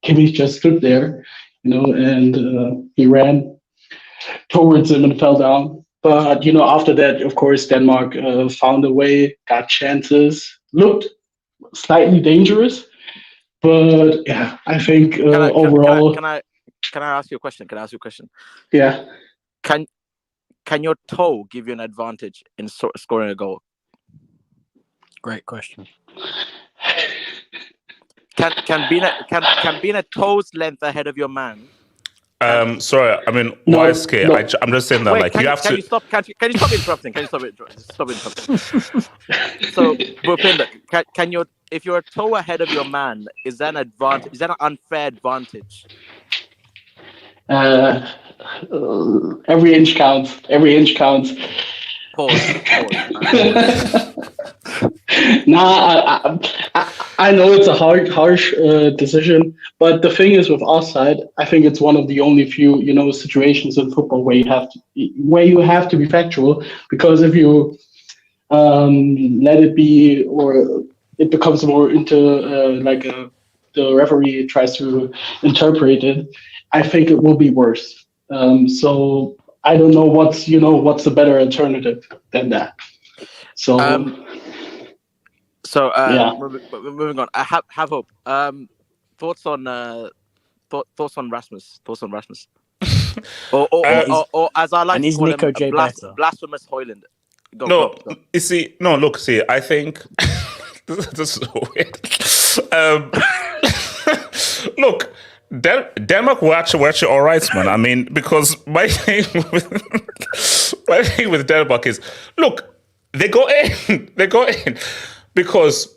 Kimmich just stood there, and he ran towards him and fell down. But, after that, of course, Denmark found a way, got chances, looked slightly dangerous. But, yeah, I think overall... Can I ask you a question? Yeah. Can your toe give you an advantage in scoring a goal? Great question. Can being a toe's length ahead of your man? Sorry, I mean, No, YSK, no. I'm just saying that, Wait, you have to... you stop interrupting? Stop interrupting. So, Bhupinder, if you're a toe ahead of your man, is that an advantage? Is that an unfair advantage? Every inch counts. Pause. I know it's a harsh decision, but the thing is with offside, I think it's one of the only few situations in football where you have to be factual, because if you let it be, or it becomes more into the referee tries to interpret it, I think it will be worse. So I don't know what's the better alternative than that. So So Yeah. moving on. I have hope. Thoughts on Rasmus? Thoughts on Rasmus? Or as I like and to is call Nico him, J better? blasphemous Hoyland. No, Go. you see, no, look, see, I think this is so weird. Look, Denmark were actually all right, man. I mean, because my thing with Denmark is, look, they go in because,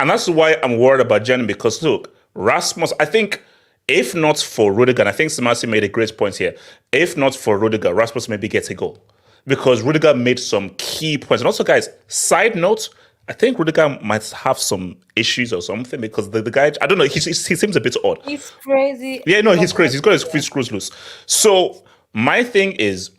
and that's why I'm worried about Germany, because look, Rasmus, I think, if not for Rudiger, and I think Samasi made a great point here, if not for Rudiger, Rasmus maybe gets a goal. Because Rudiger made some key points. And also, guys, side note, I think Rudiger might have some issues or something, because the guy, I don't know, he seems a bit odd. He's crazy. Yeah, no, he's crazy. He's got his screws loose. So my thing is,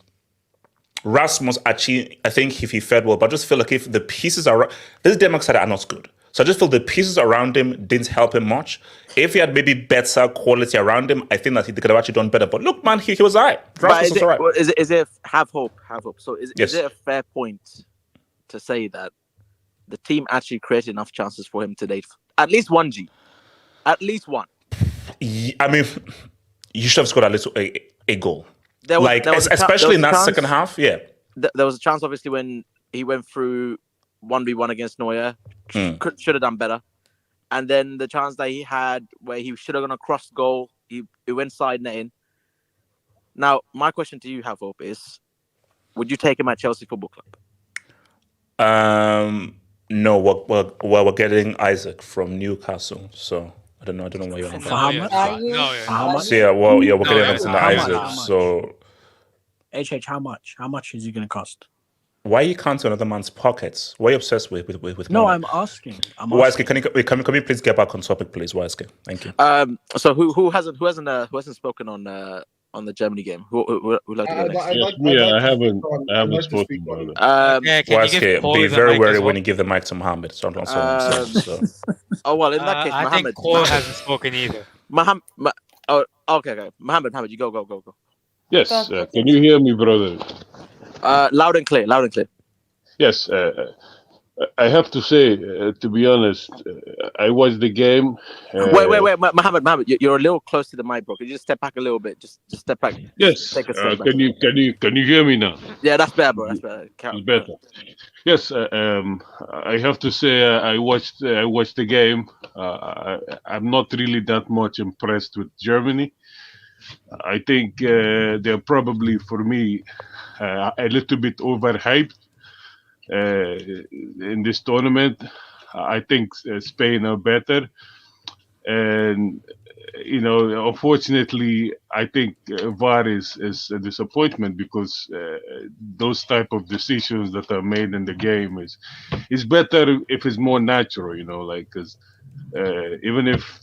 Rasmus actually, I think if he fared well, but I just feel like if the pieces are, this Denmark side are not good. So I just feel the pieces around him didn't help him much. If he had maybe better quality around him, I think that he could have actually done better. But look, man, he was all right. Rasmus was all right. Is it have hope? Have hope. So is Yes. it a fair point to say that the team actually created enough chances for him today? At least one G. At least one. I mean, you should have scored at least a goal. there Especially in was a that chance. second half, yeah. There was a chance, obviously, when he went through 1v1 against Neuer. Should have done better. And then the chance that he had where he should have gone across goal, he went side netting. Now, my question to you, Hope, is: would you take him at Chelsea Football Club? No, we're getting Isaac from Newcastle, so I don't know why you're on For about. how yeah. much? Are you? No, yeah. How much? So yeah, we're No, getting yeah, Alexander how Isaac. much? So HH, how much? How much is he going to cost? why are you counting another man's pockets? Why are you obsessed with No, money? I'm asking. YSK, can we please get back on topic, please, YSK? Thank you. So who hasn't spoken on the Germany game? Who would like to go next? I haven't spoken about it. Okay, can you give YSK, Cole be the very mic wary as when well? you give the mic to Mohammed. So that's what I'm saying. So. Oh well, in that case, I Mohammed. think Cole hasn't spoken either. Okay. Mohammed, you go. Yes, can you hear me, brother? Loud and clear. Yes, I have to say, to be honest, I watched the game. Wait, Mohammed, you're a little close to the mic, bro. Could you just step back a little bit? Just step back. Yes, Take a step back. can you hear me now? Yeah, that's better, bro. That's better. It's better. Yes, I have to say I watched the game. I'm not really that much impressed with Germany. I think they're probably, for me, a little bit overhyped in this tournament. I think Spain are better, and unfortunately, I think VAR is a disappointment, because those type of decisions that are made in the game is better if it's more natural. Because even if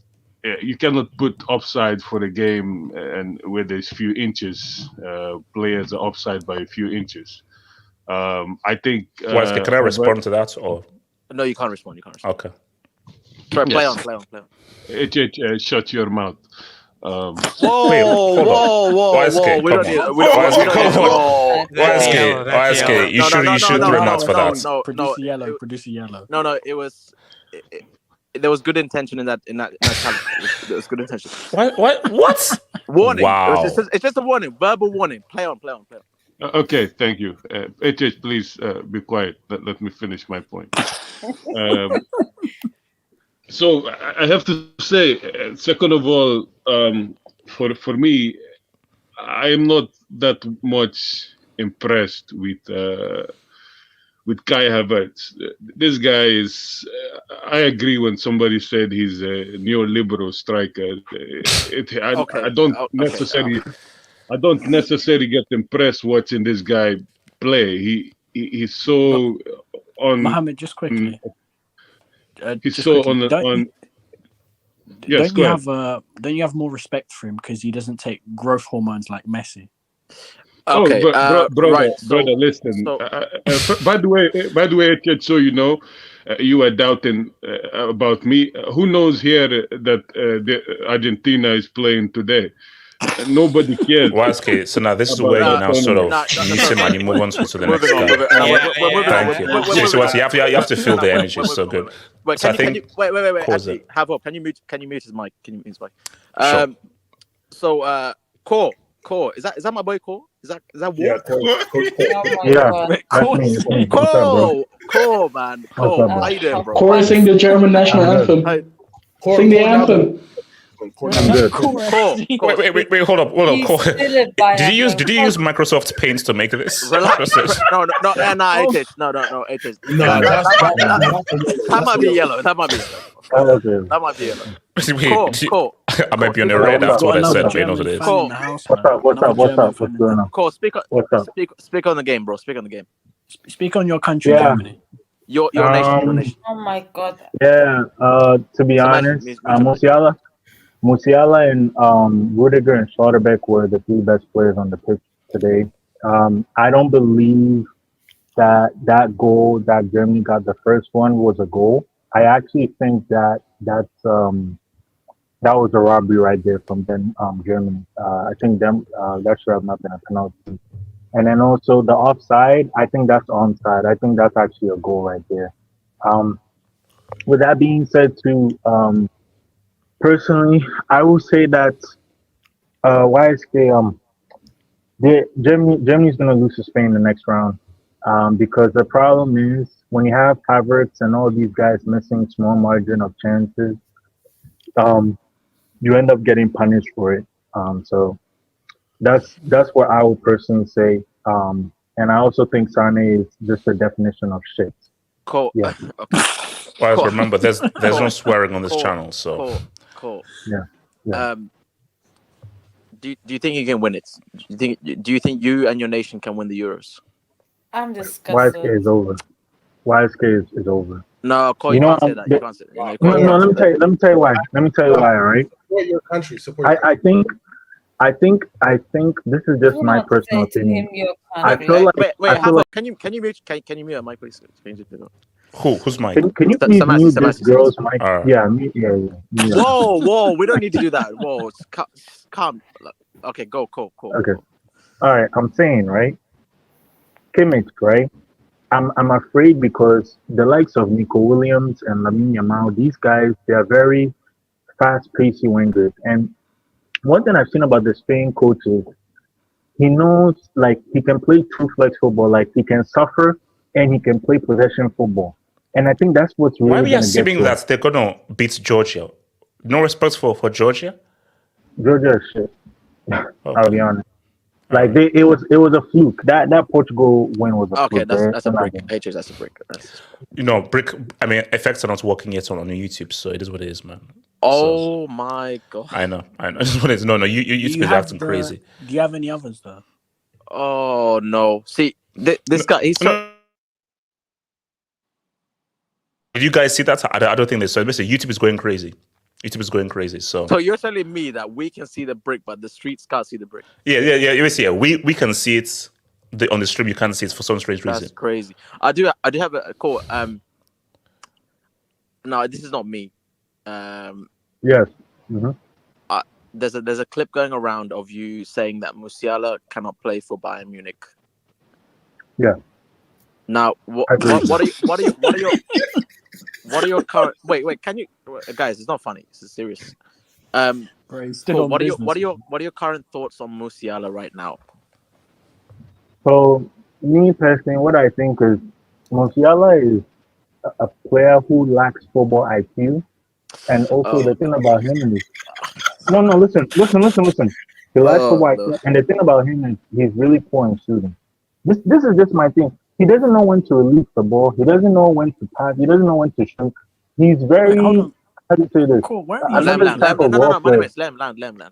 you cannot put offside for a game and where there's few inches, players are offside by a few inches. I think. YSK, can I respond to that? Or No, you can't respond. okay. Sorry, play Yes. on. Shut your mouth. Whoa, YSK, we come don't need. on. We don't YSK, need. come on. That's YSK, yellow, that's YSK, yellow. you should No, bring nuts for that. No, Produce a yellow. No, it was. There was good intention in that challenge. There was good intention. What? Warning. Wow. It's just a warning. Verbal warning. Play on. Okay, thank you. HH, please be quiet. Let me finish my point. So I have to say, second of all, for me, I am not that much impressed with Kai Havertz. This guy is. I agree when somebody said he's a neoliberal striker. I don't necessarily get impressed watching this guy play. He's so on. Mohammed, just quickly. He's so on. Yes, don't you have more respect for him because he doesn't take growth hormones like Messi? Okay, brother, listen. By the way, so you know, you are doubting about me. Who knows here that Argentina is playing today? Nobody cares. YSK, so now this is About where you that now sort of tournament. mute him and you move on to the next Moving on. guy. We're moving on. Thank you. So you have to feel the energy. It's so good. Wait, So I can you think wait. pause Actually, it. have up. Can you mute his mic? Can you mute his mic? Sure. So Core, is that my boy Core? Is that War? Yeah, Oh my yeah. god. Wait, That's cool. me. It's me. What's up, bro? Core, man. What's Core, up, bro? how you doing, bro? Corey, sing the German national I'm good. anthem. Sing the anthem. I'm good. Wait, hold up. You still it by Did you yourself. use Microsoft Paint to make this? Relax. No, HH. No, HH. No, That might be yellow. That might be yellow. Core. I might be on the red after what I said, but you know what it is. Cool. What's up? What's going on? Core, speak What's up? on the game, bro. Speak on the game. Speak on your country, Yeah. Germany. Your nation. Your nation. Oh my god. Yeah. To be honest, Musiala and Rudiger and Schlotterbeck were the three best players on the pitch today. I don't believe that goal that Germany got, the first one, was a goal. I actually think that was a robbery right there from them, Germany. I think that should have not been a penalty. And then also the offside, I think that's onside. I think that's actually a goal right there. With that being said, too, personally, I will say that YSK, Germany's going to lose to Spain the next round, because the problem is when you have Havertz and all these guys missing small margin of chances, you end up getting punished for it. So that's what I would personally say. And I also think Sane is just a definition of shit. Cool. Yeah. Okay. Well, remember, there's no swearing on this channel, so. Cool. Yeah. Do you think you can win it? Do you think you and your nation can win the Euros? I'm disgusted. YSK is over. YSK is over. No, Cole, you can't say that. You can't say that. No, let me tell you why. Let me tell you why, all right? Support your country. Support your country. I think this is just Do my not personal say to opinion. him your I country. feel like Wait, I feel like can you mute your mic, please? Who's Mike? can you please mute this girl's mic? Alright. Yeah. Whoa, we don't need to do that. Whoa, calm. Okay, go, cool. Okay. All right, I'm saying, right? Kimmich, right? I'm afraid because the likes of Nico Williams and Lamine Yamal, these guys, they are very fast-paced wingers. And one thing I've seen about the Spain coach is he knows, like, he can play true flex football. Like, he can suffer and he can play possession football. And I think that's what's really Why are we going to get assuming to that they're going to beat Georgia? No respect for Georgia? Georgia is shit. Okay. I'll be honest. Like it was a fluke. That Portugal win was a Okay, fluke. that's a break. HH, that's a break. Effects are not working yet on YouTube, so it is what it is, man. Oh my god. I know. This is what it is. No, YouTube is acting crazy. Do you have any others though? Oh no. See, this guy, he's so... Did you guys see that? I don't think they saw it. Basically, YouTube is going crazy. So you're telling me that we can see the brick, but the streets can't see the brick? Yeah. We can see it on the stream. You can't see it for some strange reason. That's crazy. I do have a call. No, this is not me. Yes. Mm-hmm. There's a clip going around of you saying that Musiala cannot play for Bayern Munich. Yeah. Now, what are your current? Wait, can you guys? It's not funny. This is serious. Cool. What are your current thoughts on Musiala right now? So me personally, what I think is Musiala is a player who lacks football IQ, and also the thing about him is listen. He lacks football IQ, and the thing about him is he's really poor in shooting. This is just my thing. He doesn't know when to release the ball. He doesn't know when to pass. He doesn't know when to shoot. He's very. How do you say this? Cool. Where No, my name is Lem.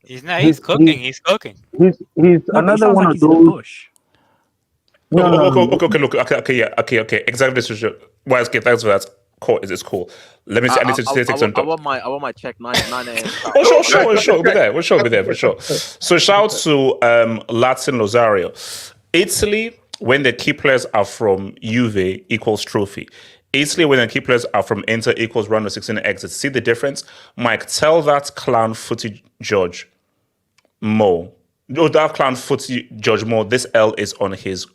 He's cooking. He's another one of in the those. bush. Okay. Exactly. This is why it's thanks for that. Cool. It's cool. Let me see. I need to take some. I want my check 9 a.m. Oh, sure. We'll be there for sure. So shout out to Latin Lozario. Italy, when the key players are from Juve equals trophy. Italy, when the key players are from Inter equals round of 16 exits. See the difference? Mike, tell that clown footy George. Mo. Oh, that clown footy George Moore. This L is on his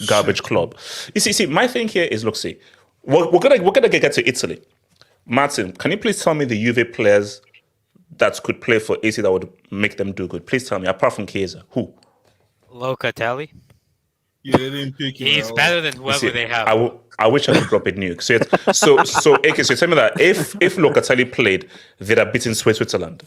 garbage club. You see, my thing here is, look, see, we're gonna get to Italy. Martin, can you please tell me the Juve players that could play for AC that would make them do good? Please tell me, apart from Chiesa, who? Locatelli. Yeah, they didn't pick him. He's better than whoever they have. I wish I could drop a nuke. So AK, so tell me that if Locatelli played, they'd have beaten Switzerland.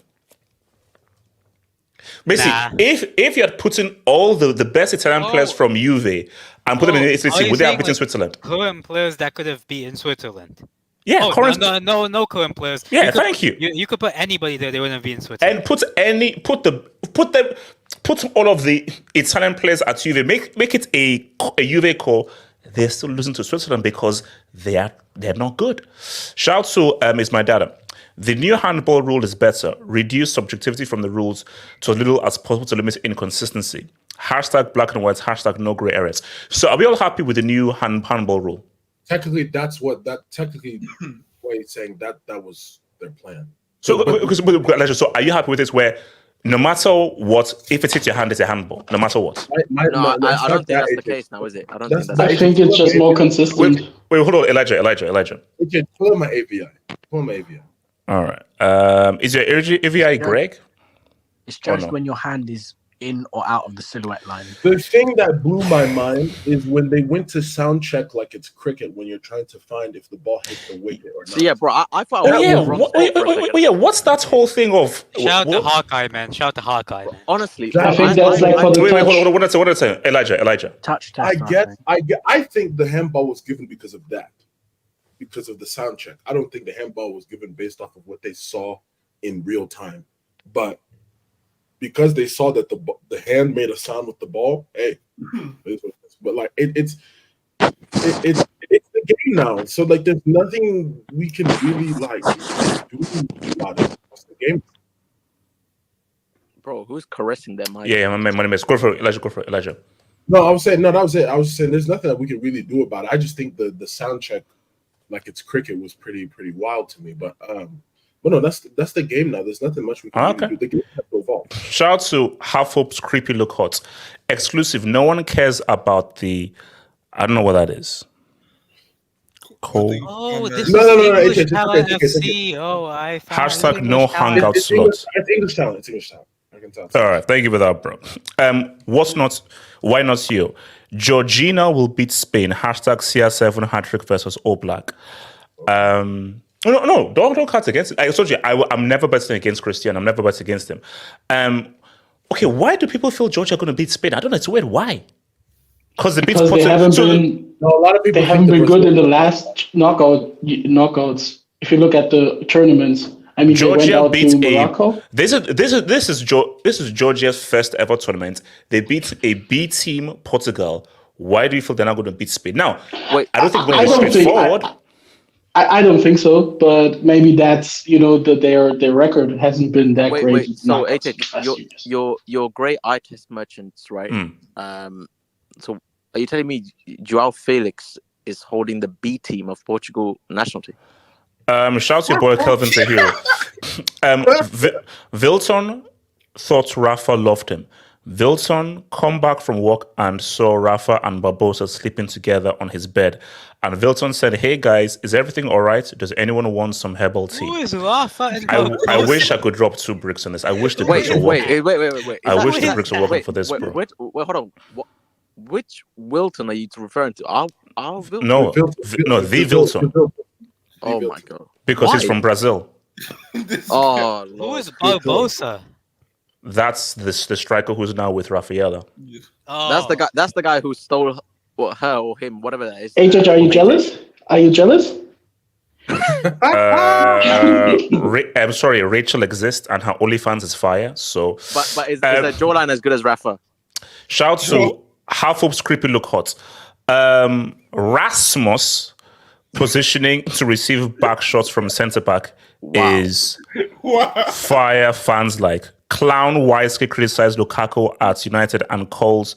Basically, if you had put in all the best Italian players from Juve and put them in the Italy, would they have beaten Switzerland? Current players that could have beaten Switzerland. Yeah, no current players. Yeah, thank you. You could put anybody there; they wouldn't have beaten Switzerland. And put all of the Italian players at Juve. Make it a Juve core. They're still losing to Switzerland because they're not good. Shout to is my data. The new handball rule is better. Reduce subjectivity from the rules to as little as possible to limit inconsistency. # black and white, # no gray areas. So are we all happy with the new handball rule? Technically, that's what he's saying that was their plan. So are you happy with this where no matter what, if it hits your hand, it's a handball, no matter what? I don't think that's the case now, is it? I think it's just more consistent. Wait, hold on, Elijah. Okay, pull my AVI. All right. Is your AVI Greg? It's just when your hand is in or out of the silhouette line. The thing that blew my mind is when they went to sound check like it's cricket when you're trying to find if the ball hits the wicket or not. So yeah, bro, I thought. What's that whole thing of? Shout to Hawkeye, man. Honestly, I think that's like for the wait, hold on. What did I say? Elijah. Touch. I think the handball was given because of that. Because of the sound check. I don't think the handball was given based off of what they saw in real time. But because they saw that the hand made a sound with the ball, hey, but like it's the game now. So like there's nothing we can really like do about it. It's the game. Bro, who's caressing them? Yeah, my name is go for Elijah. No, I was saying that was it. I was just saying there's nothing that we can really do about it. I just think the sound check, like it's cricket, was pretty wild to me. But no, that's the game now. There's nothing much we can really do. The game has to evolve. Shout out to Half Hope's Creepy Look Hot. Exclusive. No one cares about the. I don't know what that is. Cool. Oh, this no, is English Talent FC. Oh, I found # no hangout slots. It's English talent. I can tell. All right, thank you for that, bro. Why not you? Georgina will beat Spain. # CR7 hat-trick versus All Black. No, don't cut against it. I told you, I'm never betting against Christian. I'm never betting against him. Okay, why do people feel Georgia are going to beat Spain? I don't know. It's weird. Why? Because they haven't been. No, a lot of people they haven't been good in the last knockouts. If you look at the tournaments, I mean, Georgia beat Morocco. This is Georgia's first ever tournament. They beat a B team, Portugal. Why do you feel they're not going to beat Spain? Now, I don't think we're going to be straightforward. I don't think so, but maybe that's their record hasn't been that great. Wait. So you're great eye test merchants, right? So are you telling me João Felix is holding the B team of Portugal national team? Shout out to your boy Kelvin Tahiro. Vilton thought Rafa loved him. Vilton come back from work and saw Rafa and Barbosa sleeping together on his bed. And Vilton said, "Hey guys, is everything all right? Does anyone want some herbal tea?" Who is Rafa and I wish I could drop 2 bricks on this. I wish the bricks were working. Wait. I wish the bricks were working for this, bro. Wait, hold on. Which Wilton are you referring to? Our Wilton? No, the Vilton. Oh my god! Because he's from Brazil. Oh, Lord. Who is Barbosa? That's the striker who's now with Rafaela. Oh. That's the guy who stole her or him, whatever that is. HH, are you jealous? Are you jealous? I'm sorry, Rachel exists and her OnlyFans is fire. So, but is that jawline as good as Rafa? Shout to Half Hope's Creepy Look Hot. Rasmus positioning to receive back shots from centre back is fire. Fans like Clown wisely criticized Lukaku at United and calls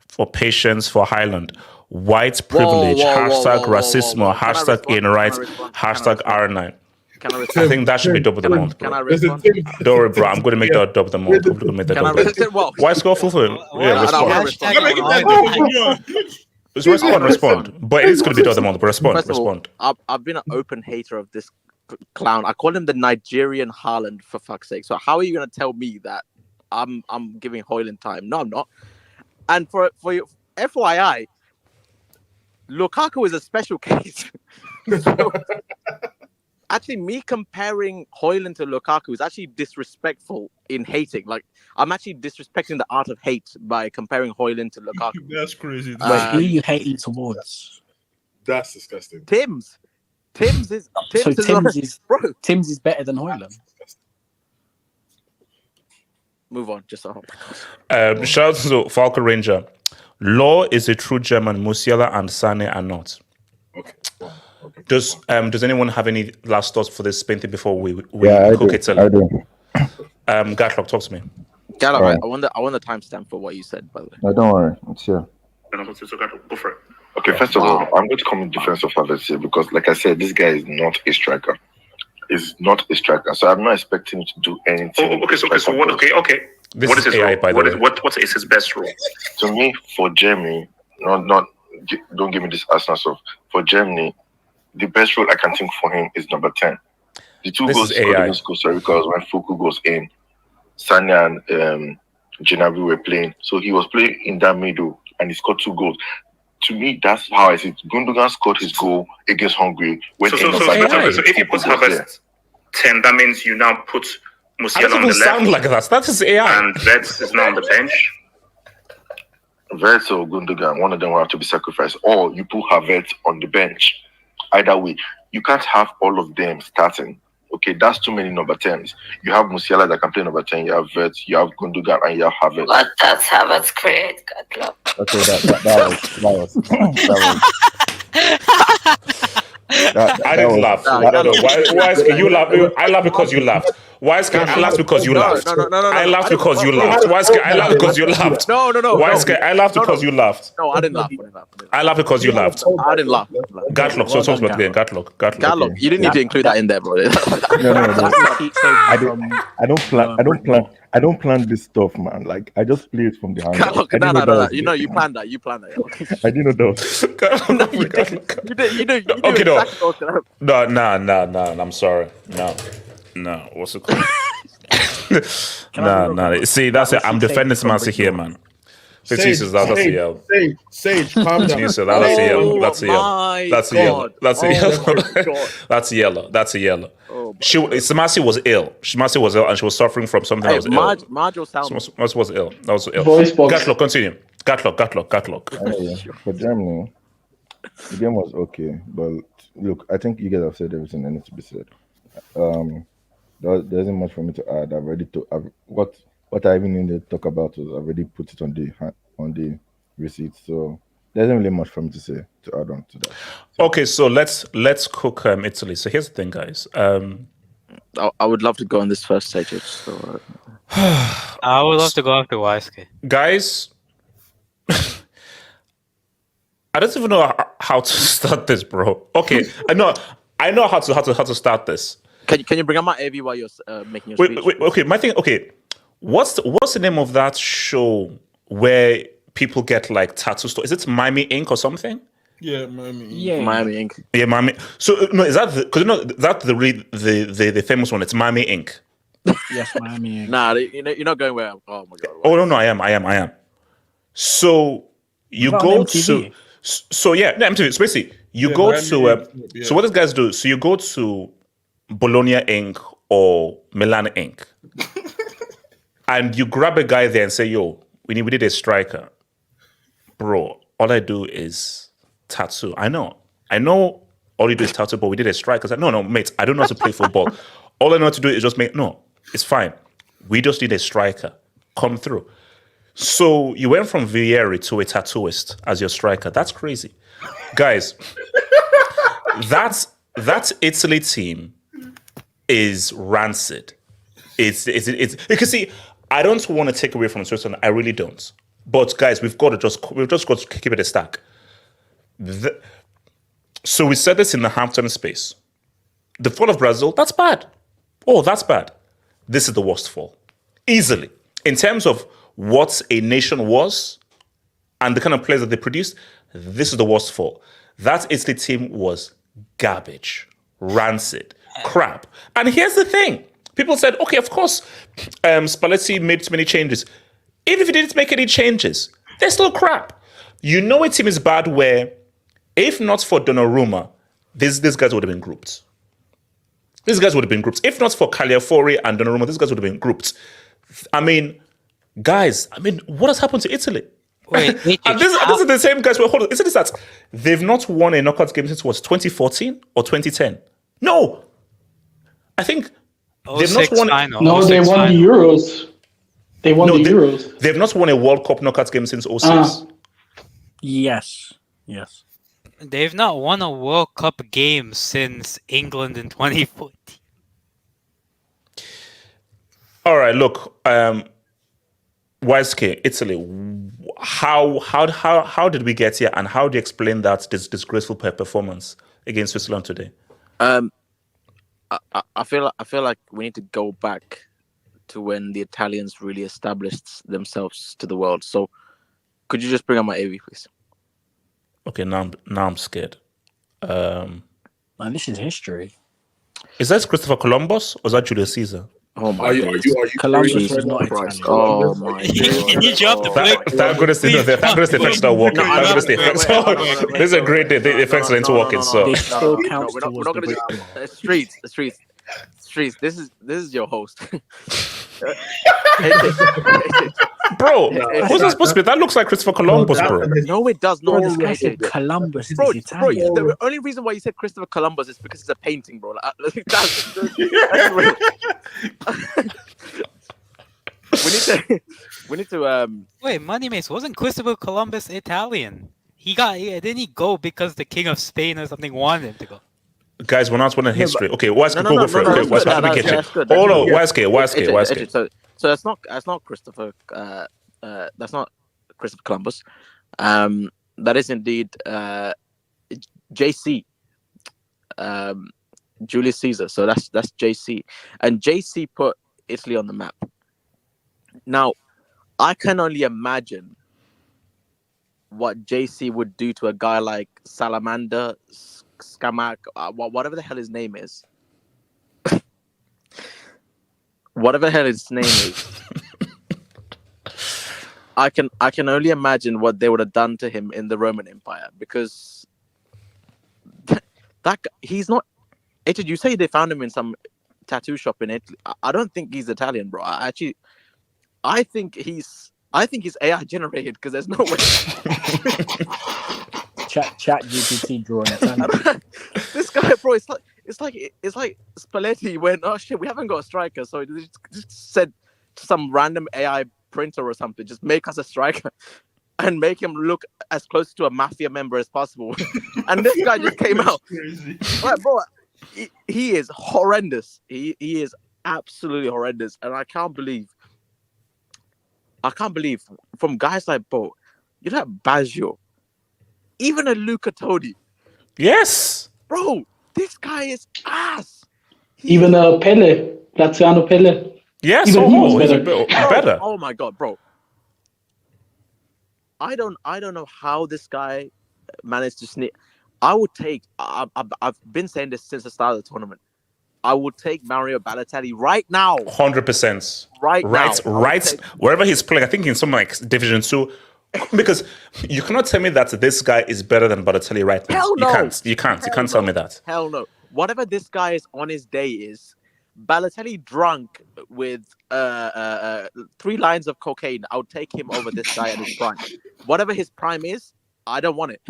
for patience for Highland. White privilege, #racismo, #inright, #R9. Can I I respond? think that should be double the amount, Can bro. I Listen, respond? Tim, Don't worry, bro. I'm going to make that double the amount. I'm going to make that Can I double the amount. respond? Well, Why score full for him? Why Yeah, is I he wanna respond. respond. I'm hashtagging making on that Ivan? double one. Just respond, wanna respond. But it is going to be double the amount. But respond, First of all, respond. I've been an open hater of this clown. I call him the Nigerian Haaland, for fuck's sake. So how are you gonna tell me that I'm giving Højlund time? No, I'm not. And for you, FYI, Lukaku is a special case. So, actually, me comparing Højlund to Lukaku is actually disrespectful in hating. Like, I'm actually disrespecting the art of hate by comparing Højlund to Lukaku. That's crazy. Wait, who are you hating towards? that's disgusting. Tim's is So Tim's is bro. Tim's is better than Højlund. Move on. Just Shout out to Falcon Ranger. Law is a true German. Musiala and Sane are not. Okay. Wow. Okay. Does anyone have any last thoughts for this Spain thing before we Yeah, I cook do. Italy? I do. Gatlock, talk to me. Gallop, Alright. I want the timestamp for what you said, by the way. No, don't worry. It's here. Go for it. Okay, first of all, I'm going to come in defense of Havertz here because, like I said, this guy is not a striker. He's not a striker, so I'm not expecting him to do anything. So what? Okay. This What is is his AI, role? by the way. What is his best role? To me, for Germany, don't give me this Arsenal stuff. For Germany, the best role I can think for him is number 10. The two This goals is he scored AI. against Costa Rica was when Fuku goes in. Sanya and Gnabry were playing, so he was playing in that middle, and he scored 2 goals. To me, that's how I see it. Gundogan scored his goal against Hungary. So if you put Havertz 10, that means you now put Musiala on the left. Sound like that. That is AI. And Vets is now on the bench. Havertz or Gundogan, one of them will have to be sacrificed, or you put Havertz on the bench. Either way, you can't have all of them starting. Okay, that's too many number 10s. You have Musiala that can play number 10, you have Vets, you have Gundogan, and you have Havertz. What does Havertz create? God love. Okay, I didn't laugh. Why is you laugh? I laugh because you laughed. Why is I laughed because you laughed? I laughed because you laughed. Why is I laughed because you laughed? No. Why is I laughed because you laughed? No, I didn't laugh. I laughed because you laughed. I didn't laugh. Gatlock. So talk about again. Gatlock. Gallo, you didn't need to include that in there, bro. No. I don't plan this stuff, man. Like I just play it from the hand. Gallo, no. You know, you planned that. I didn't know that. No, you did. Okay, no. I'm sorry. No. What's it called? No. See, that's it. I'm defending Semansi here, man. Jesus, that's a yell. Sage, calm down. Jesus, that's a yellow. That's a yellow. That's a yellow. Semansi was ill. Semansi was ill, and she was suffering from something that was ill. Marge was sound. Semansi was ill. That was ill. Voice box. Gatlock, continue. Gatlock. Anyway, for Germany, the game was okay, but look, I think you guys have said everything that needs to be said. There isn't much for me to add. What I even need to talk about was I've already put it on the receipt, so there isn't really much for me to say to add on to that. Okay, so let's cook Italy. So here's the thing, guys. I would love to go on this first stage. So, I would love to go after Weiske. Guys, I don't even know how to start this, bro. Okay, I know how to start this. Can you bring up my AV while you're making your speech? Wait. Okay, my thing. Okay, what's the name of that show where people get like tattoo stores? Is it Miami Ink or something? Yeah, Miami. Yeah. Miami Ink. Yeah, Miami. So no, is that because that's the famous one? It's Miami Ink. Yes, Miami. Nah, you're not going where. Oh my god. Oh no, I am. So you Is that go on MTV? to. So yeah, no, MTV. So basically, you go Miami to. Ink, yeah. So what these guys do? So you go to Bologna Ink or Milan Ink, and you grab a guy there and say, "Yo, we need a striker, bro." All I do is tattoo. I know. All you do is tattoo, but we did a striker. I said, no, mate. I don't know how to play football. All I know how to do is just make. No, it's fine. We just need a striker. Come through. So you went from Vieri to a tattooist as your striker. That's crazy, guys. That Italy team is rancid. It's because see, I don't want to take away from Switzerland. I really don't. But guys, we've just got to keep it a stack. So we said this in the halftime space. The fall of Brazil, that's bad. Oh, that's bad. This is the worst fall. Easily. In terms of what a nation was and the kind of players that they produced, this is the worst fall. That Italy team was garbage, rancid, crap. And here's the thing. People said, okay, of course, Spalletti made too many changes. Even if he didn't make any changes, they're still crap. You know a team is bad where, if not for Donnarumma, these guys would have been grouped. These guys would have been grouped. If not for Cagliari and Donnarumma, these guys would have been grouped. I mean, guys, what has happened to Italy? Wait, and these are the same guys. Hold on. Isn't this that they've not won a knockout game since 2014 or 2010? No. I think they've not won. No, they won the Euros. They won the Euros. They've not won a World Cup knockout game since 06. Yes. They've not won a World Cup game since England in 2014. All right, look, YSK, Italy. How did we get here, and how do you explain that disgraceful performance against Switzerland today? I feel like we need to go back to when the Italians really established themselves to the world. So, could you just bring up my AV, please? Okay, now I'm scared. Man, this is history. Is that Christopher Columbus or is that Julius Caesar? Oh my God! Columbus is not Italian. Oh my God! You dropped the flick. Thank goodness the effects not working. Thank goodness the effects. This is a great day. The effects are into working. So They still count we're not towards gonna the do break. Streets. This is your host. bro, who's that supposed to be? That looks like Christopher Columbus, bro. No, it does not. This guy said Columbus is Bro, Italian. the only reason why you said Christopher Columbus is because it's a painting, bro. That's we need to Wait, Moneymates, wasn't Christopher Columbus Italian? Didn't he go because the King of Spain or something wanted him to go? Guys, we're not winning history. Okay, YSK, No, go for it. that's Okay, good. YSK, hold on, YSK. So that's not Christopher. That's not Christopher Columbus. That is indeed JC. Julius Caesar. So that's JC, and JC put Italy on the map. Now, I can only imagine what JC would do to a guy like Salamander, Skamak, whatever the hell his name is. Whatever the hell his name is. I can only imagine what they would have done to him in the Roman Empire, because he's not. You say they found him in some tattoo shop in Italy. I don't think he's Italian, bro. I think he's AI generated, because there's no way. Chat GPT drawing Italian. This guy, bro, it's like Spalletti went, oh shit, we haven't got a striker, so he just said to some random AI printer or something, just make us a striker and make him look as close to a mafia member as possible. And this guy just came out. Like, bro, he is horrendous. He is absolutely horrendous, and I can't believe from guys like Bo, you know, Baggio, even a Luca Todi. Yes, bro, this guy is ass. Even Pele, Graziano Pele. Yes, even he was better. Oh my God, bro. I don't know how this guy managed to sneak. I've been saying this since the start of the tournament. I would take Mario Balotelli right now. 100%. Right. Wherever he's playing, I think in some like Division 2. Because you cannot tell me that this guy is better than Balotelli right now. Hell no. You can't tell me that. Hell no. Whatever this guy is on his day is, Balotelli drunk with 3 lines of cocaine, I would take him over this guy at his prime. Whatever his prime is, I don't want it.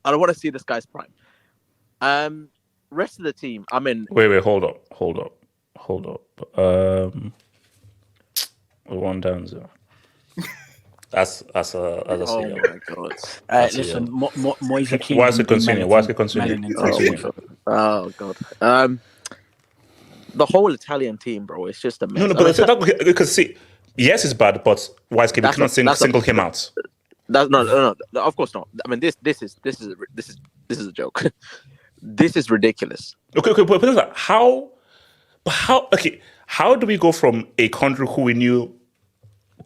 I don't want to see this guy's prime. Rest of the team, I mean... Wait, hold up. One down 0. That's a oh my God. Listen, Moise Kean. Why is it continue? Oh God. The whole Italian team, bro, it's just a mess. No, but because see, yes, it's bad, but why is we cannot single him out? That's no, of course not. I mean, this is a joke. this is ridiculous. Okay, but how do we go from a country who we knew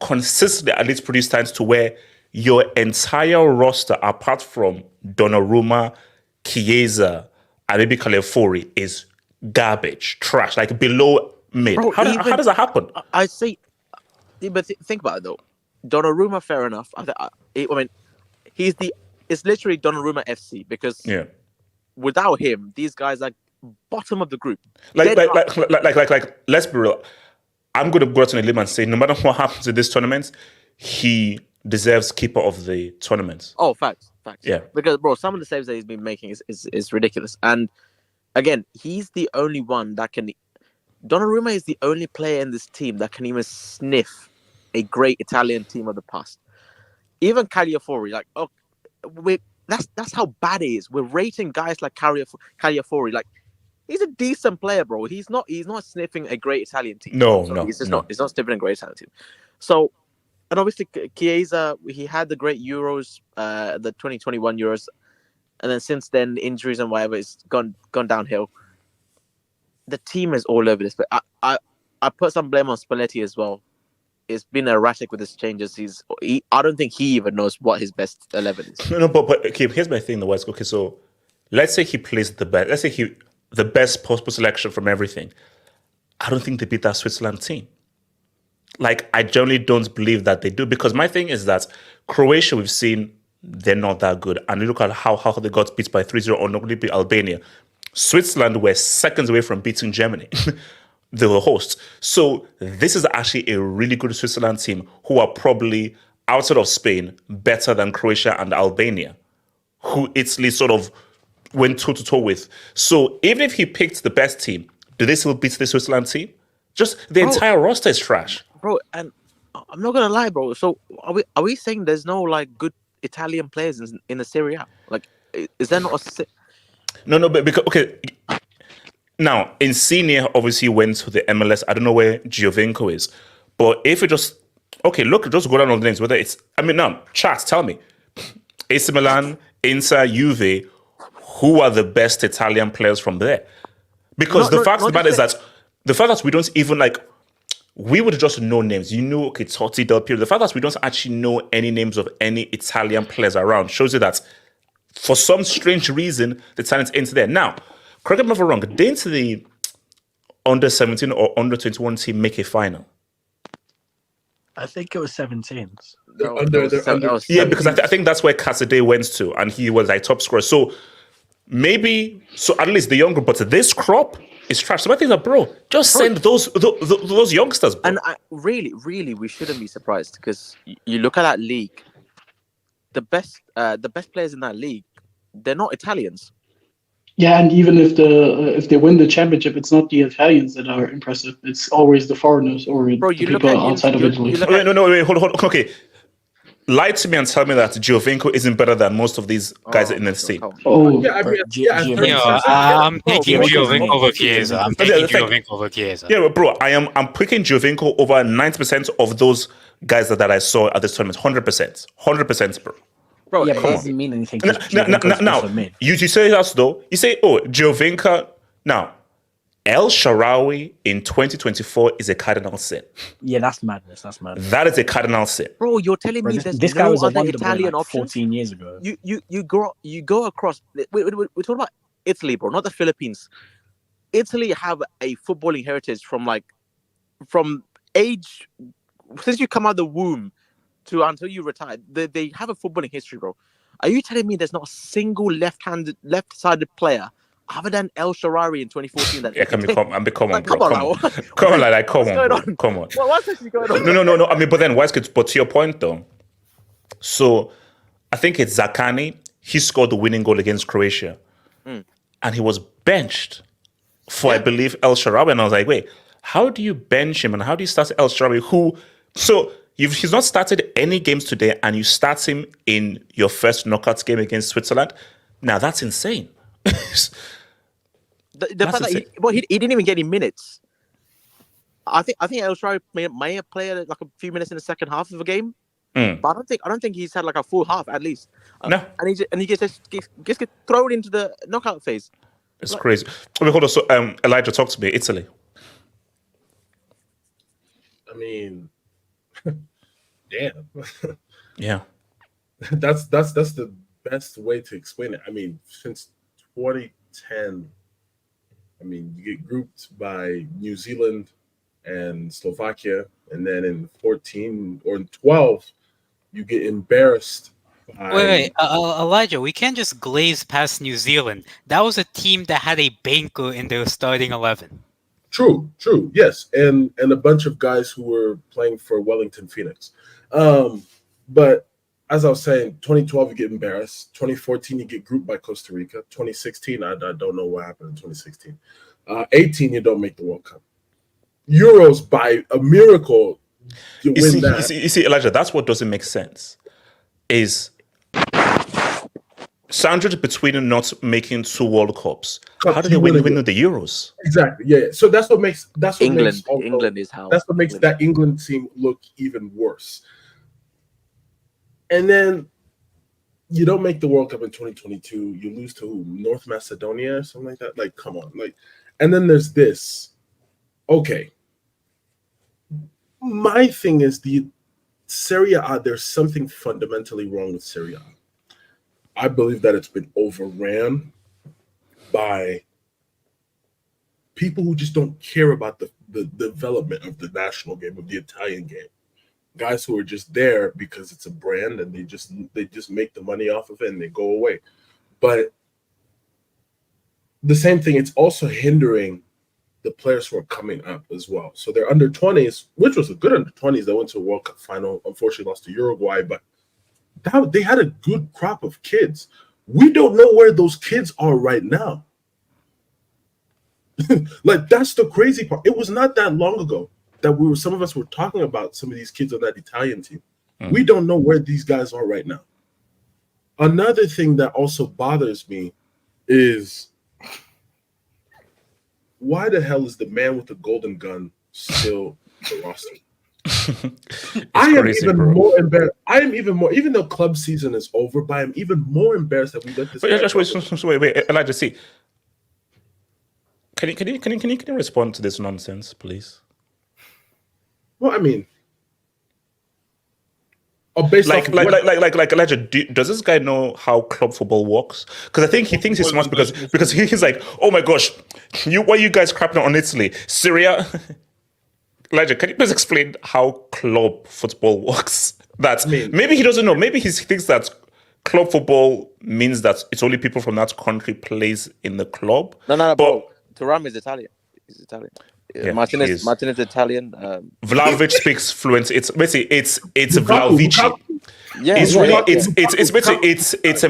consistently at least produce times to where your entire roster, apart from Donnarumma, Chiesa, and maybe Calafori, is garbage, trash, like below mid? Bro, How does that happen? I say, but think about it though. Donnarumma, fair enough. I mean, it's literally Donnarumma FC because without him, these guys are bottom of the group. Like, let's be real. I'm going to go out on a limb and say, no matter what happens in this tournament, he deserves keeper of the tournament. Oh, facts. Yeah. Because, bro, some of the saves that he's been making is ridiculous. And again, he's the only one that can. Donnarumma is the only player in this team that can even sniff a great Italian team of the past. Even Calafori, like, that's how bad it is. We're rating guys like Calafori, like. He's a decent player, bro. He's not sniffing a great Italian team. He's not sniffing a great Italian team. So, and obviously Chiesa, he had the great Euros, the 2021 Euros, and then since then injuries and whatever, it's gone downhill. The team is all over this, but I put some blame on Spalletti as well. It's been erratic with his changes. I don't think he even knows what his best 11 is. No, but okay, here's my thing. Okay, so let's say he plays the best. Let's say the best possible selection from everything. I don't think they beat that Switzerland team. Like, I generally don't believe that they do, because my thing is that Croatia, we've seen, they're not that good. And you look at how they got beat by 3-0 or not beat Albania. Switzerland were seconds away from beating Germany. They were hosts. So this is actually a really good Switzerland team who are probably, outside of Spain, better than Croatia and Albania, who Italy sort of went toe-to-toe with. So even if he picked the best team, do they still beat the Switzerland team? Just the entire roster is trash. Bro, and I'm not going to lie, bro. So are we saying there's no, like, good Italian players in the Serie A? Like, is there not a... No, but because... Okay, now, Insigne obviously went to the MLS. I don't know where Giovinco is. But if it just... Okay, look, just go down all the names. Whether it's... I mean, now, chat, tell me. AC Milan, Inter, Juve... Who are the best Italian players from there? Because the fact of the matter is that the fact that we don't even we would just know names. You know, okay, Totti, Del Piero. The fact that we don't actually know any names of any Italian players around shows you that for some strange reason, the talent's into there. Now, correct me if I'm wrong, didn't the under 17 or under 21 team make a final? I think it was 17s. Yeah, because I think that's where Casadei went to, and he was like top scorer. So maybe, at least the younger, but this crop is trash. So my thing is, bro, just send those youngsters, bro. And really, we shouldn't be surprised, because you look at that league, the best players in that league, they're not Italians. Yeah, and even if they win the championship, it's not the Italians that are impressive. It's always the foreigners or the people outside of Italy. Wait, hold on. Okay. Lie to me and tell me that Giovinco isn't better than most of these guys in the team. I'm picking Giovinco over Chiesa. Yeah, but bro, I'm picking Giovinco over 90% of those guys that I saw at this tournament. 100%, bro. Bro, yeah, but it doesn't mean anything. Now, you say that though. You say, Giovinco. Now, El Shaarawy in 2024 is a cardinal sin. Yeah, that's madness. That is a cardinal sin. Bro, you're telling me this no guy was other a Italian like options? 14 years ago. You go across. We're talking about Italy, bro, not the Philippines. Italy have a footballing heritage from age since you come out of the womb to until you retire. They have a footballing history, bro. Are you telling me there's not a single left-sided player other than El Shaarawy in 2014? That come on, bro. Come on. What's actually going on? No. I mean, but then, but to your point, though. So, I think it's Zakani. He scored the winning goal against Croatia. And he was benched for, I believe, El Shaarawy. And I was like, wait, how do you bench him? And how do you start El Shaarawy? He's not started any games today, and you start him in your first knockout game against Switzerland? Now, that's insane. The fact that he didn't even get any minutes. I think El Shaarawy may have played like a few minutes in the second half of the game, but I don't think he's had like a full half at least. No, and he just gets thrown into the knockout phase. It's crazy. Wait, hold on. So, Elijah, talk to me. Italy. I mean, damn. Yeah. That's the best way to explain it. I mean, since 2010, I mean, you get grouped by New Zealand and Slovakia, and then in 14 or in 12, you get embarrassed by. Wait, Elijah, we can't just glaze past New Zealand. That was a team that had a banker in their starting 11. True, yes, and a bunch of guys who were playing for Wellington Phoenix. But as I was saying, 2012 you get embarrassed. 2014 you get grouped by Costa Rica. 2016 I don't know what happened in 2016. 18 you don't make the World Cup. Euros by a miracle you win that. You see, Elijah, that's what doesn't make sense. Is Sandra between not making 2 World Cups? How do they win the Euros? Exactly. Yeah. So that's what makes England is how. That's what makes that England team look even worse. And then you don't make the World Cup in 2022. You lose to who? North Macedonia or something like that. Like, come on. Like, and then there's this. Okay. My thing is the Serie A. There's something fundamentally wrong with Serie A. I believe that it's been overran by people who just don't care about the development of the national game, of the Italian game. Guys who are just there because it's a brand and they just make the money off of it and they go away. But the same thing, it's also hindering the players who are coming up as well. So they're under 20s, which was a good under 20s that went to a World Cup final. Unfortunately, lost to Uruguay, but they had a good crop of kids. We don't know where those kids are right now. Like, that's the crazy part. It was not that long ago that some of us were talking about some of these kids on that Italian team. We don't know where these guys are right now. Another thing that also bothers me is, why the hell is the man with the golden gun still the roster? I am even more embarrassed. I am even more, even though club season is over, but I'm even more embarrassed that we let this. Wait, Elijah, see. Can you respond to this nonsense, please? Well, I mean, Elijah, does this guy know how club football works? Because I think he thinks he's smart because he's like, oh my gosh, why are you guys crapping on Italy? Syria? Elijah, can you please explain how club football works? Maybe he doesn't know. Maybe he thinks that club football means that it's only people from that country plays in the club. No, but Thuram is Italian. He's Italian. Yeah, Martinez is Italian. Vlahovic speaks fluent. It's Vlahovici. Yeah, it's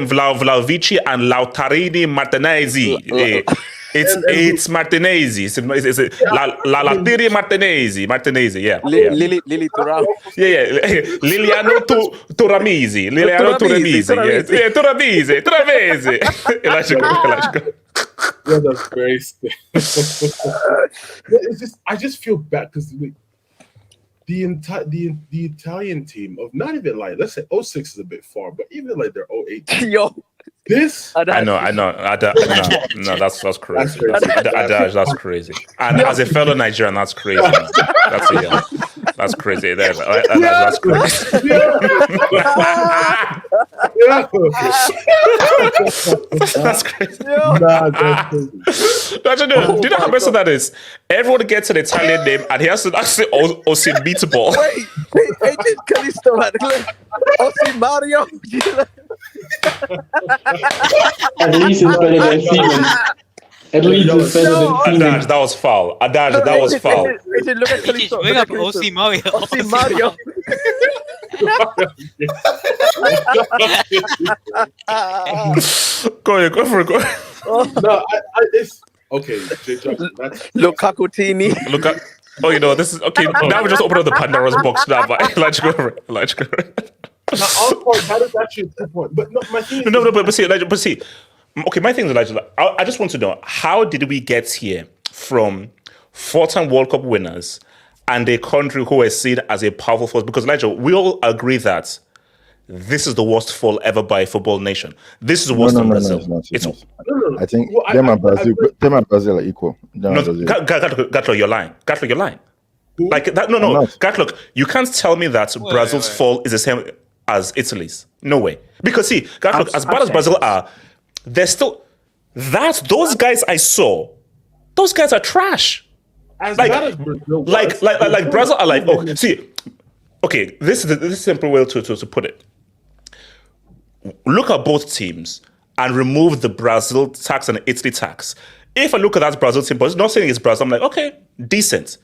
Vlahovici and Lautarini Martinezzi. It's Martinezzi. It's Lautari Martinezzi. Yeah. Lily Thuram. Yeah. Liliano Turamisi. Yeah. Turamisi. Elijah go. Yeah, that's great. I just feel bad because the Italian team of not even like, let's say 06 is a bit far, but even like their 08 team, yo. This I know. No, that's crazy. That's crazy. And as a fellow Nigerian, that's crazy. That's crazy. That's crazy. That's crazy. Do you know how messed that is? Everyone gets an Italian name, and he has to actually Osin Meatball. Wait, Agent Callisto had Osin Mario. At least it's better than Siemens. At least it's better than Siemens. That was foul. That was foul. Look at Callisto. Bring up OC Mario. Osin Mario. Go for it. No, it's okay. Lukaku Tini. This is okay. Now we just open up the Pandora's box now. But let's go for it. Now, that is actually a good point. But no, my thing is... But see, okay, my thing is, Elijah, I just want to know, how did we get here from 4-time World Cup winners and a country who is seen as a powerful force? Because, Elijah, we all agree that this is the worst fall ever by a football nation. This is worse than Brazil. It's not. I think them and Brazil are equal. No, Gatlo, you're lying. Gatlo, you're lying. Like that? No. Gatlo, you can't tell me that Brazil's fall is the same as Italy's. No way. Because see, Gatlo, as bad as Brazil are, they're still those guys I saw. Those guys are trash. As bad as Brazil like Brazil are like, oh, see, okay, this is a simple way to put it. Look at both teams and remove the Brazil tax and the Italy tax. If I look at that Brazil team, but it's not saying it's Brazil, I'm like, okay, decent.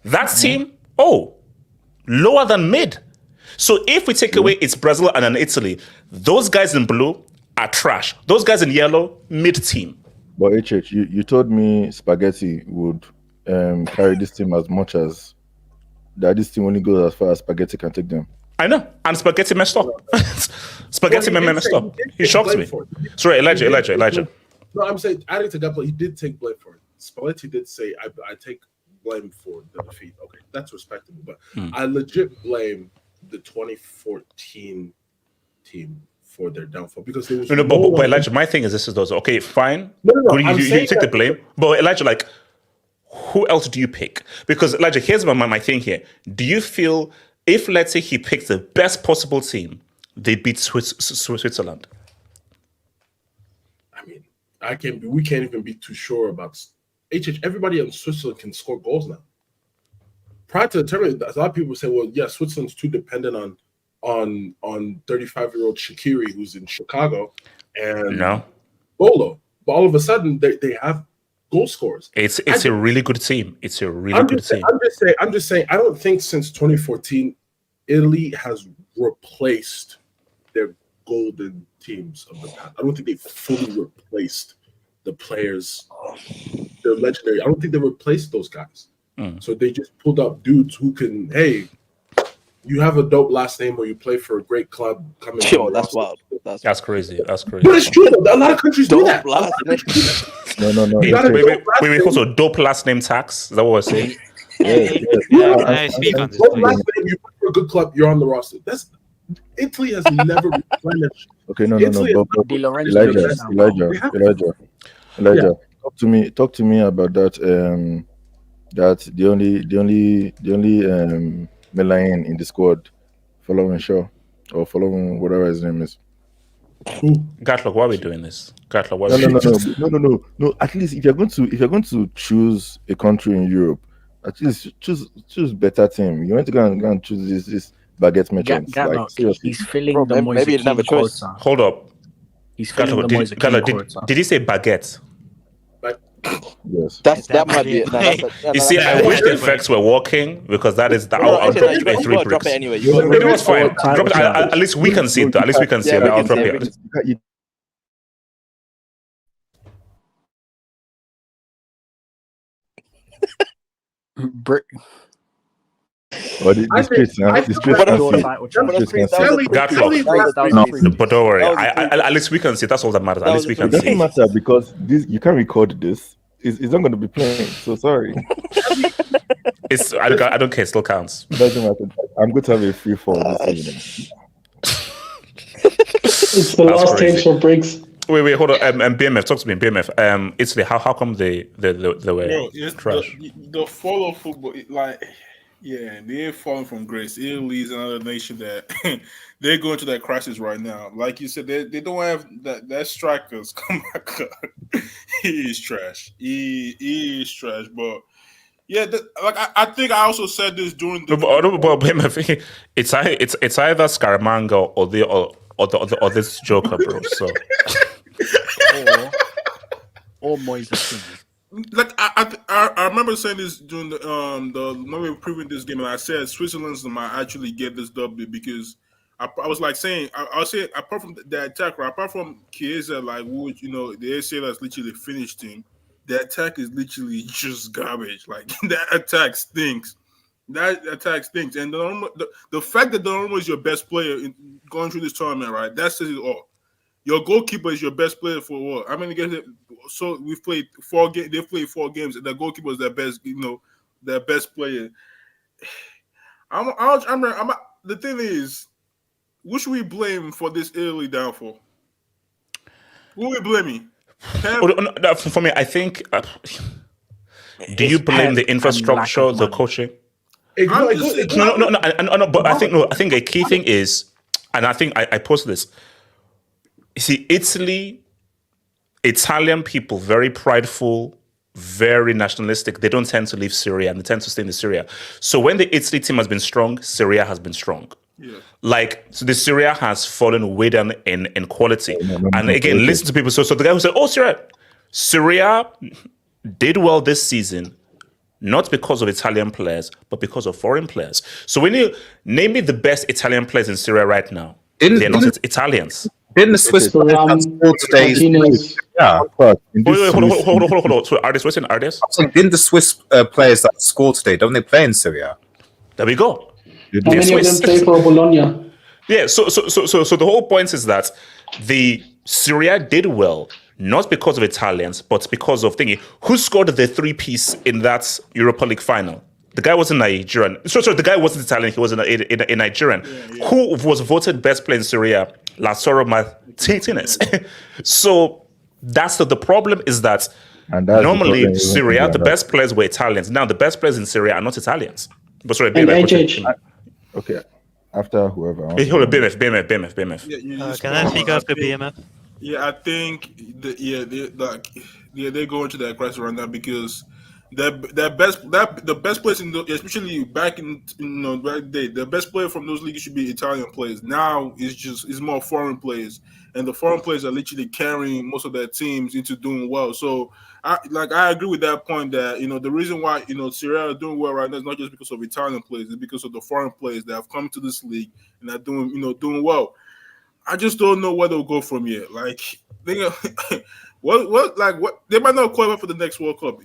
That team, lower than mid. So if we take away it's Brazil and an Italy, those guys in blue are trash. Those guys in yellow, mid team. But HH, you told me Spaghetti would carry this team as much as that this team only goes as far as Spaghetti can take them. I know, and Spaghetti messed up. Spaghetti messed up. He shocked me. Sorry, Elijah. No, I'm saying, adding to that, but he did take blame for it. Spalletti did say, I take blame for the defeat. Okay, that's respectable. But I legit blame the 2014 team for their downfall because there was but Elijah, my thing is this is those. Okay, fine. No. You take the blame. But Elijah, like, who else do you pick? Because Elijah, here's my thing here. Do you feel if, let's say, he picks the best possible team, they beat Switzerland? I mean, we can't even be too sure about everybody in Switzerland can score goals now. Prior to the tournament, a lot of people say, well, yeah, Switzerland's too dependent on 35-year-old Shaqiri, who's in Chicago, and Bolo. But all of a sudden, they have goal scorers. It's a really good team. It's a really good team. I'm just saying, I don't think since 2014, Italy has replaced their golden teams of the past. I don't think they fully replaced the players. They're legendary. I don't think they replaced those guys. So they just pulled up dudes who can, hey, you have a dope last name or you play for a great club. That's wild. That's crazy. But it's true though. A lot of countries do that. No. Wait. Also, dope last name tax. Is that what we're saying? I speak on this. Dope last name, you play for a good club, you're on the roster. Italy has never replenished. Okay, no. Elijah. Talk to me about that. That the only Milan in the squad following Shaw or following whatever his name is. Gatlock, why are we doing this? Gatlock, why are we doing this? No. At least if you're going to choose a country in Europe, at least choose better team. You want to go and choose this baguette merchant. He's filling the Moise quota. Hold up. He's filling the Moise quota. Did he say baguette? Yes. That might be it. You see, I wish the effects were working because that is the. I'll drop it in 3 bricks. Drop it anyway. You know what's fine? Drop it. At least we can see it. At least we can see it. I'll drop it. But don't worry. At least we can see. That's all that matters. At least we can see. It doesn't matter because you can't record this. It's not going to be playing. So sorry. I don't care. It still counts. It doesn't matter. I'm going to have a free fall this evening. It's the last stage for breaks. Wait, hold on. BMF, talk to me. BMF. Italy. How come they were trash? The fall of football, they ain't falling from grace. Italy is another nation that they're going through that crisis right now. Like you said, they don't have that strikers. Come on, he is trash. He is trash. But yeah, I think I also said this during the. But it's either Scaramanga or this Joker, bro. So. or Moise. Like I remember saying this during the when we were previewing this game, and I said Switzerland might actually get this W because I was like saying I'll say apart from the attacker, apart from Chiesa, like they say that's literally finished him. The attack is literally just garbage. Like that attack stinks. And the fact that Donnarumma is your best player in going through this tournament, right? That says it all. Your goalkeeper is your best player for what? I mean, so we've played 4 games. They've played 4 games, and the goalkeeper is their best. Their best player. The thing is, Who should we blame for this Italy downfall? Who are we blaming? For me, I think. Do you blame the infrastructure, the coaching? No. But I think a key thing is, and I think I posted this. You see, Italian people, very prideful, very nationalistic. They don't tend to leave Syria, and they tend to stay in Syria. So when the Italy team has been strong, Syria has been strong. Yeah. So the Syria has fallen way down in quality. And again, listen to people. So the guy who said, Syria did well this season, not because of Italian players, but because of foreign players. So when you name me the best Italian players in Syria right now, they're not Italians. Didn't the Swiss players score today? Yeah. Hold on. So Ardis, what's in Ardis? Didn't the Swiss players that score today, don't they play in Syria? There we go. How many of them play for Bologna? Yeah, so the whole point is that the Syria did well, not because of Italians, but because of thingy. Who scored the 3-piece in that Europa League final? The guy wasn't Nigerian. Sorry, the guy wasn't Italian. He was a Nigerian. Yeah. Who was voted best player in Syria? Lazzaro Martinez. So that's the problem is that normally Syria, the best players were Italians. Now the best players in Syria are not Italians. But sorry, okay. After whoever. Hold on, BMF. Yeah, can I speak after BMF? Yeah, I think they're going to that crisis right now because the best players especially back in back day, the best player from those leagues should be Italian players. Now it's more foreign players, and the foreign players are literally carrying most of their teams into doing well. So I agree with that point that the reason why Serie are doing well right now is not just because of Italian players, it's because of the foreign players that have come to this league and are doing well. I just don't know where they'll go from here. Like what they might not qualify for the next World Cup.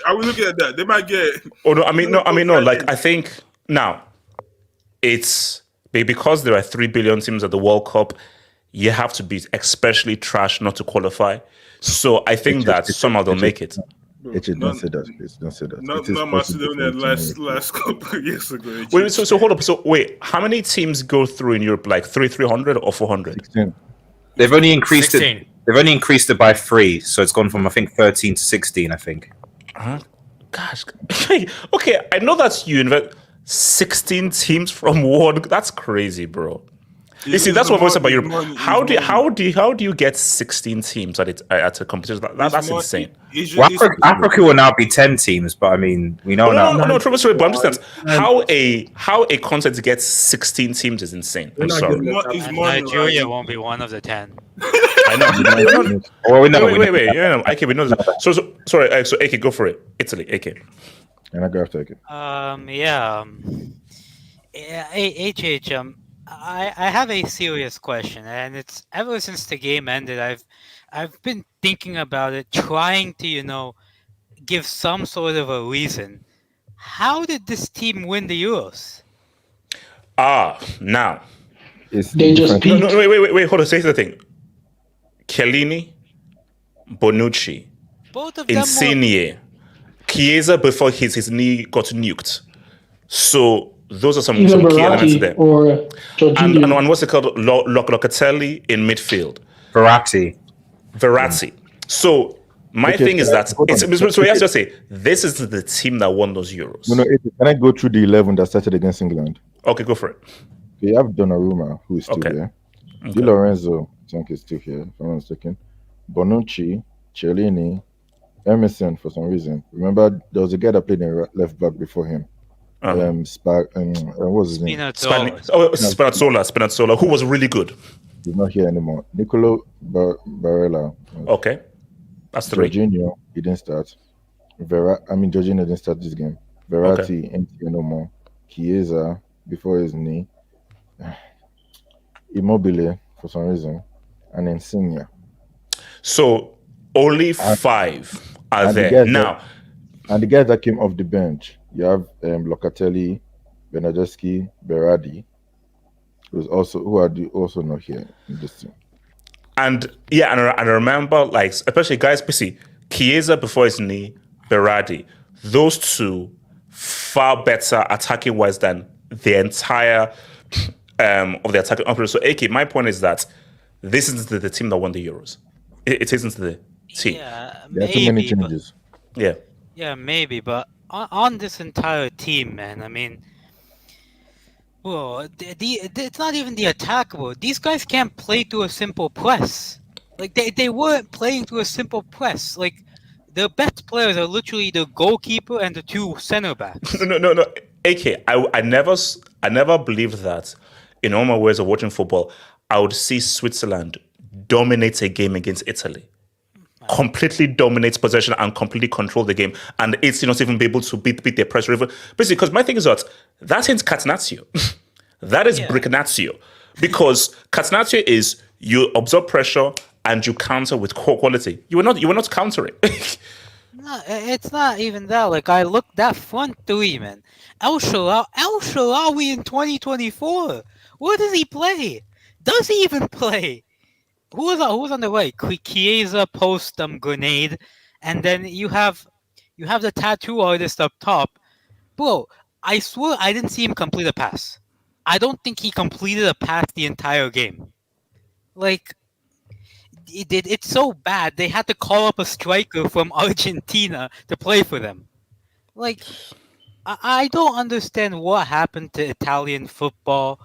Are we looking at that? They might get. Oh no! No. Like I think now it's because there are 3 billion teams at the World Cup. You have to be especially trash not to qualify. So I think that somehow they'll make it. Don't say that, please. Don't say that. Not Macedonia last couple of years ago. Wait, so hold up. So wait, how many teams go through in Europe? Like 300 or 400? 16. They've only increased 16. it. They've only increased it by 3, so it's gone from I think 13 to 16. I think. Gosh. Okay, I know that you invent 16 teams from one. That's crazy, bro. You see, that's what I'm saying about Europe. How do you get 16 teams at a competition? That's insane. Well, Africa will now be 10 teams, but I mean, we know now. No, but I'm just how a continent gets 16 teams is insane. I'm sorry. Nigeria won't be one of the 10. I know. Well, we know. Wait. AK, we know this. So sorry. So AK, go for it. Italy, AK. And I go after AK. HH. I have a serious question, and it's ever since the game ended, I've been thinking about it, trying to give some sort of a reason. How did this team win the Euros? Now They just peaked. No, wait, hold on. Say the thing. Chiellini, Bonucci, Both of them Insigne, Chiesa before his knee got nuked. So those are some key elements there. Or and what's it called? Locatelli in midfield. Verratti. So my thing is that so we have to say this is the team that won those Euros. No, can I go through the 11 that started against England? Okay, go for it. You have Donnarumma, who is still there. Di Lorenzo, I think, is still here, if I'm not mistaken. Bonucci, Chiellini, Emerson, for some reason. Remember, there was a guy that played in left back before him. What was his name? Spinazzola, who was really good. He's not here anymore. Nicolo Barella. Okay. That's 3. Jorginho, he didn't start. Jorginho didn't start this game. Verratti, ain't here no more. Chiesa, before his knee. Immobile, for some reason. And Insigne. So, only 5 are there. Now. And the guys that came off the bench, you have Locatelli, Bernardeschi, Berardi, who are also not here in this team. And I remember, like, especially guys, Chiesa before his knee, Berardi, those two far better attacking wise than the entire of the attacking operator. So, AK, my point is that this isn't the team that won the Euros. It isn't the team. Yeah, There are too many maybe, but changes. Yeah. yeah, maybe, but on this entire team, man, I mean, well, it's not even the attack, bro. These guys can't play through a simple press. Like they weren't playing through a simple press. Like the best players are literally the goalkeeper and the two center backs. No. AK, I never believed that in all my ways of watching football, I would see Switzerland dominate a game against Italy. Completely dominates possession and completely control the game, and it's not even be able to beat their press river. Basically, because my thing is that ain't Catenaccio. That is Bricanaccio. Because Catenaccio is you absorb pressure and you counter with quality. You were not countering. No, it's not even that. Like I looked that front three, man. El Shaarawy in 2024. Where does he play? Does he even play? Who was on the right? Chiesa post grenade, and then you have the tattoo artist up top. Bro, I swear I didn't see him complete a pass. I don't think he completed a pass the entire game. Like it's so bad they had to call up a striker from Argentina to play for them. Like I don't understand what happened to Italian football.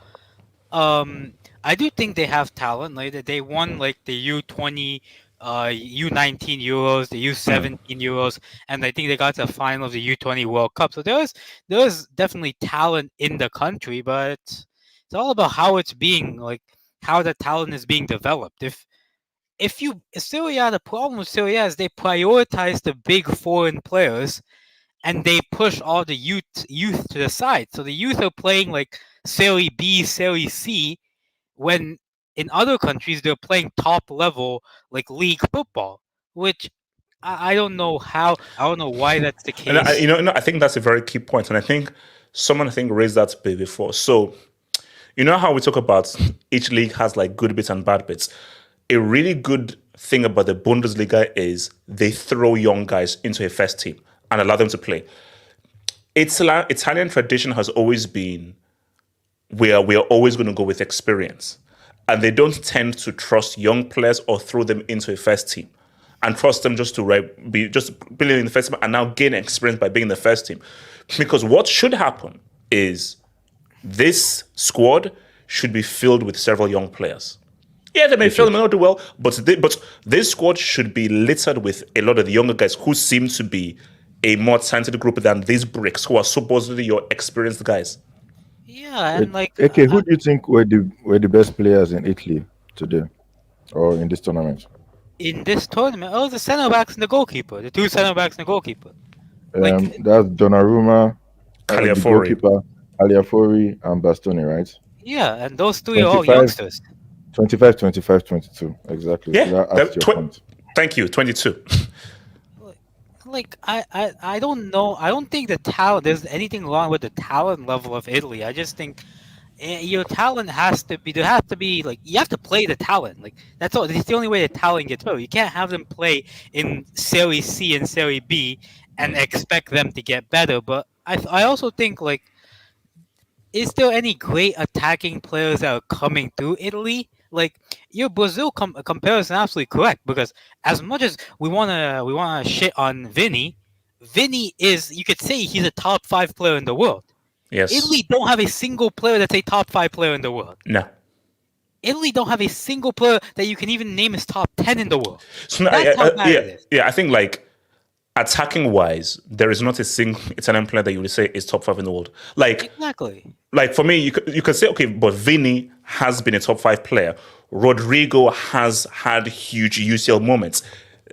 I do think they have talent. Like they won like the U20, U19 Euros, the U17 Euros, and I think they got to the final of the U20 World Cup. So there's definitely talent in the country, but it's all about how it's being how the talent is being developed. If Serie A, the problem with Serie A is they prioritize the big foreign players, and they push all the youth to the side. So the youth are playing like Serie B, Serie C, when in other countries they're playing top level like league football, which I don't know how. I don't know why that's the case. And I think that's a very key point, and I think someone raised that before. So you know how we talk about each league has like good bits and bad bits. A really good thing about the Bundesliga is they throw young guys into a first team and allow them to play. Italian tradition has always been where we are always going to go with experience. And they don't tend to trust young players or throw them into a first team and trust them just to be in the first team and now gain experience by being in the first team. Because what should happen is this squad should be filled with several young players. Yeah, they may fail, they may not do well, but this squad should be littered with a lot of the younger guys who seem to be a more talented group than these bricks who are supposedly your experienced guys. Yeah, and Okay, who do you think were the best players in Italy today, or in this tournament? In this tournament, the center backs and the goalkeeper, the two center backs and the goalkeeper. That's Donnarumma, the Calafiori. goalkeeper, Calafiori, and Bastoni, right? Yeah, and those three are all youngsters. 25, 25, 22. Exactly. Yeah, So that's your point. Thank you, 22. Like I don't know. I don't think there's anything wrong with the talent level of Italy. I just think your talent has to be. There has to be you have to play the talent. Like that's all. It's the only way the talent gets better. You can't have them play in Serie C and Serie B and expect them to get better. But I also think is there any great attacking players that are coming through Italy? Like your Brazil comparison is absolutely correct, because as much as we wanna shit on Vinny is, you could say he's a top 5 player in the world. Yes. Italy don't have a single player that's a top 5 player in the world. No. Italy don't have a single player that you can even name as top 10 in the world. So That's how bad it is. I think attacking wise, there is not a single Italian player that you would say is top 5 in the world. Exactly. For me, you could say, okay, but Vini has been a top 5 player. Rodrigo has had huge UCL moments.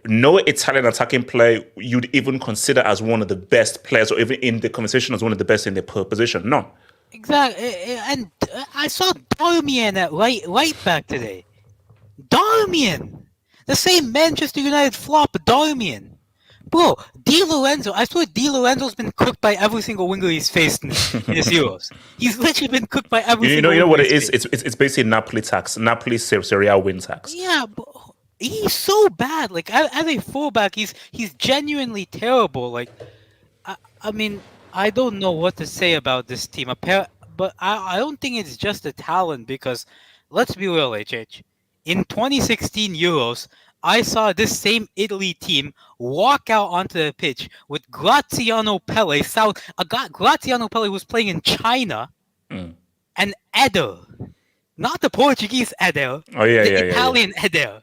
No Italian attacking player you'd even consider as one of the best players, or even in the conversation as one of the best in their position. None. Exactly. And I saw Darmian at right back today. Darmian! The same Manchester United flop, Darmian. Bro, Di Lorenzo, I swear Di Lorenzo's been cooked by every single winger he's faced in his Euros. He's literally been cooked by every single winger. You know what it is? It's basically Napoli tax. Napoli Serie A win tax. Yeah, but he's so bad. As a fullback, he's genuinely terrible. I mean, I don't know what to say about this team. But but I don't think it's just the talent because let's be real, HH. In 2016 Euros, I saw this same Italy team walk out onto the pitch with Graziano Pelle. Graziano Pelle was playing in China, and Eder, not the Portuguese Eder, the Italian Eder.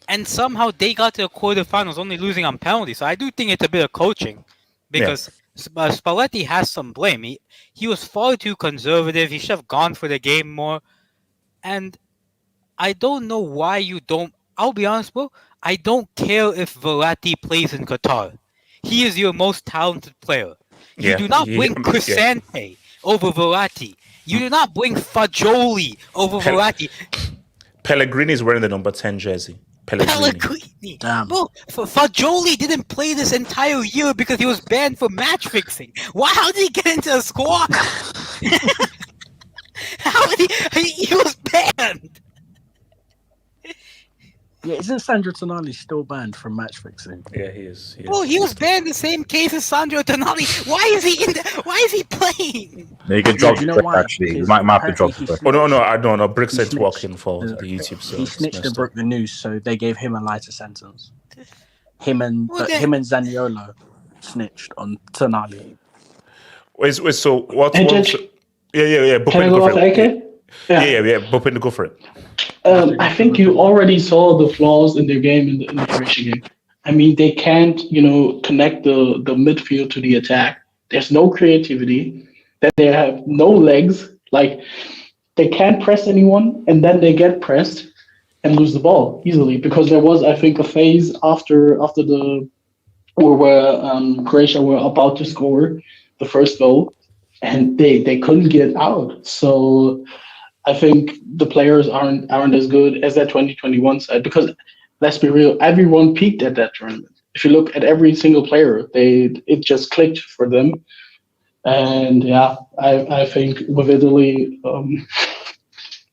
And somehow they got to the quarterfinals, only losing on penalties. So I do think it's a bit of coaching, because Spalletti has some blame. He was far too conservative. He should have gone for the game more. And I don't know why you don't. I'll be honest, bro. I don't care if Verratti plays in Qatar. He is your most talented player. You do not bring Crescente over Verratti. You do not bring Fagioli over Verratti. Pellegrini is wearing the number 10 jersey. Pellegrini. Damn. Bro, Fagioli didn't play this entire year because he was banned for match fixing. How did he get into the squad? How did he was banned? Yeah, isn't Sandro Tonali still banned from match fixing? Yeah, he is. Bro, he was banned the same case as Sandro Tonali. Why is he playing? No, you can drop the brick, actually. You might have to drop the brick. No. Brick said working for the YouTube. So he snitched and broke the news, so they gave him a lighter sentence. Him and Zaniolo snitched on Tonali. Wait, so what? Yeah. Can I go off AK? Yeah. Bopin, go for it. I think you already saw the flaws in their game in the Croatia game. I mean, they can't, connect the midfield to the attack. There's no creativity. Then they have no legs. Like, they can't press anyone, and then they get pressed and lose the ball easily. Because there was, I think, a phase after where Croatia were about to score the first goal, and they couldn't get out. So I think the players aren't as good as that 2021 side, because let's be real, everyone peaked at that tournament. If you look at every single player, it just clicked for them. And yeah, I think with Italy,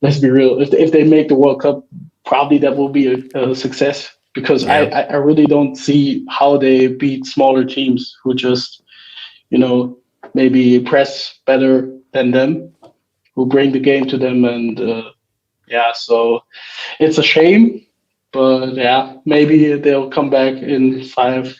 let's be real, if they make the World Cup, probably that will be a success, because I really don't see how they beat smaller teams who just, maybe press better than them, who bring the game to them. And so it's a shame, but maybe they'll come back in 5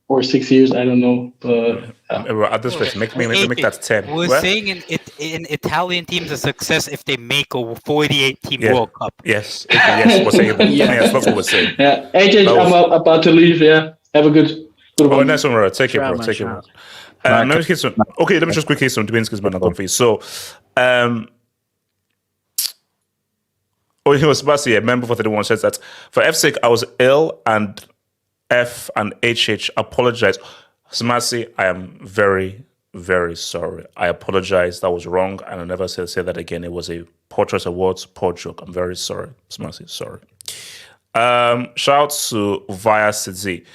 or 6 years. I don't know, but at this rate, make that 10. We're saying in Italian teams a success if they make a 48-team World Cup. Yes, we're saying that. Yes, that's what we're saying. Yeah, AJ, I'm about to leave. Yeah, have a good one. Nice one, bro. Take it, bro. Take it, bro. Let me just quickly some Dwayne's because I'm not for you. So, he was about to say, a member for 31 says that for F's sake, I was ill, and F and HH apologize. Smasi, I am very, very sorry. I apologize. That was wrong, and I'll never say that again. It was a poor choice of words, poor joke. I'm very sorry, Smasi. Sorry. Shout out to Via Sidzi.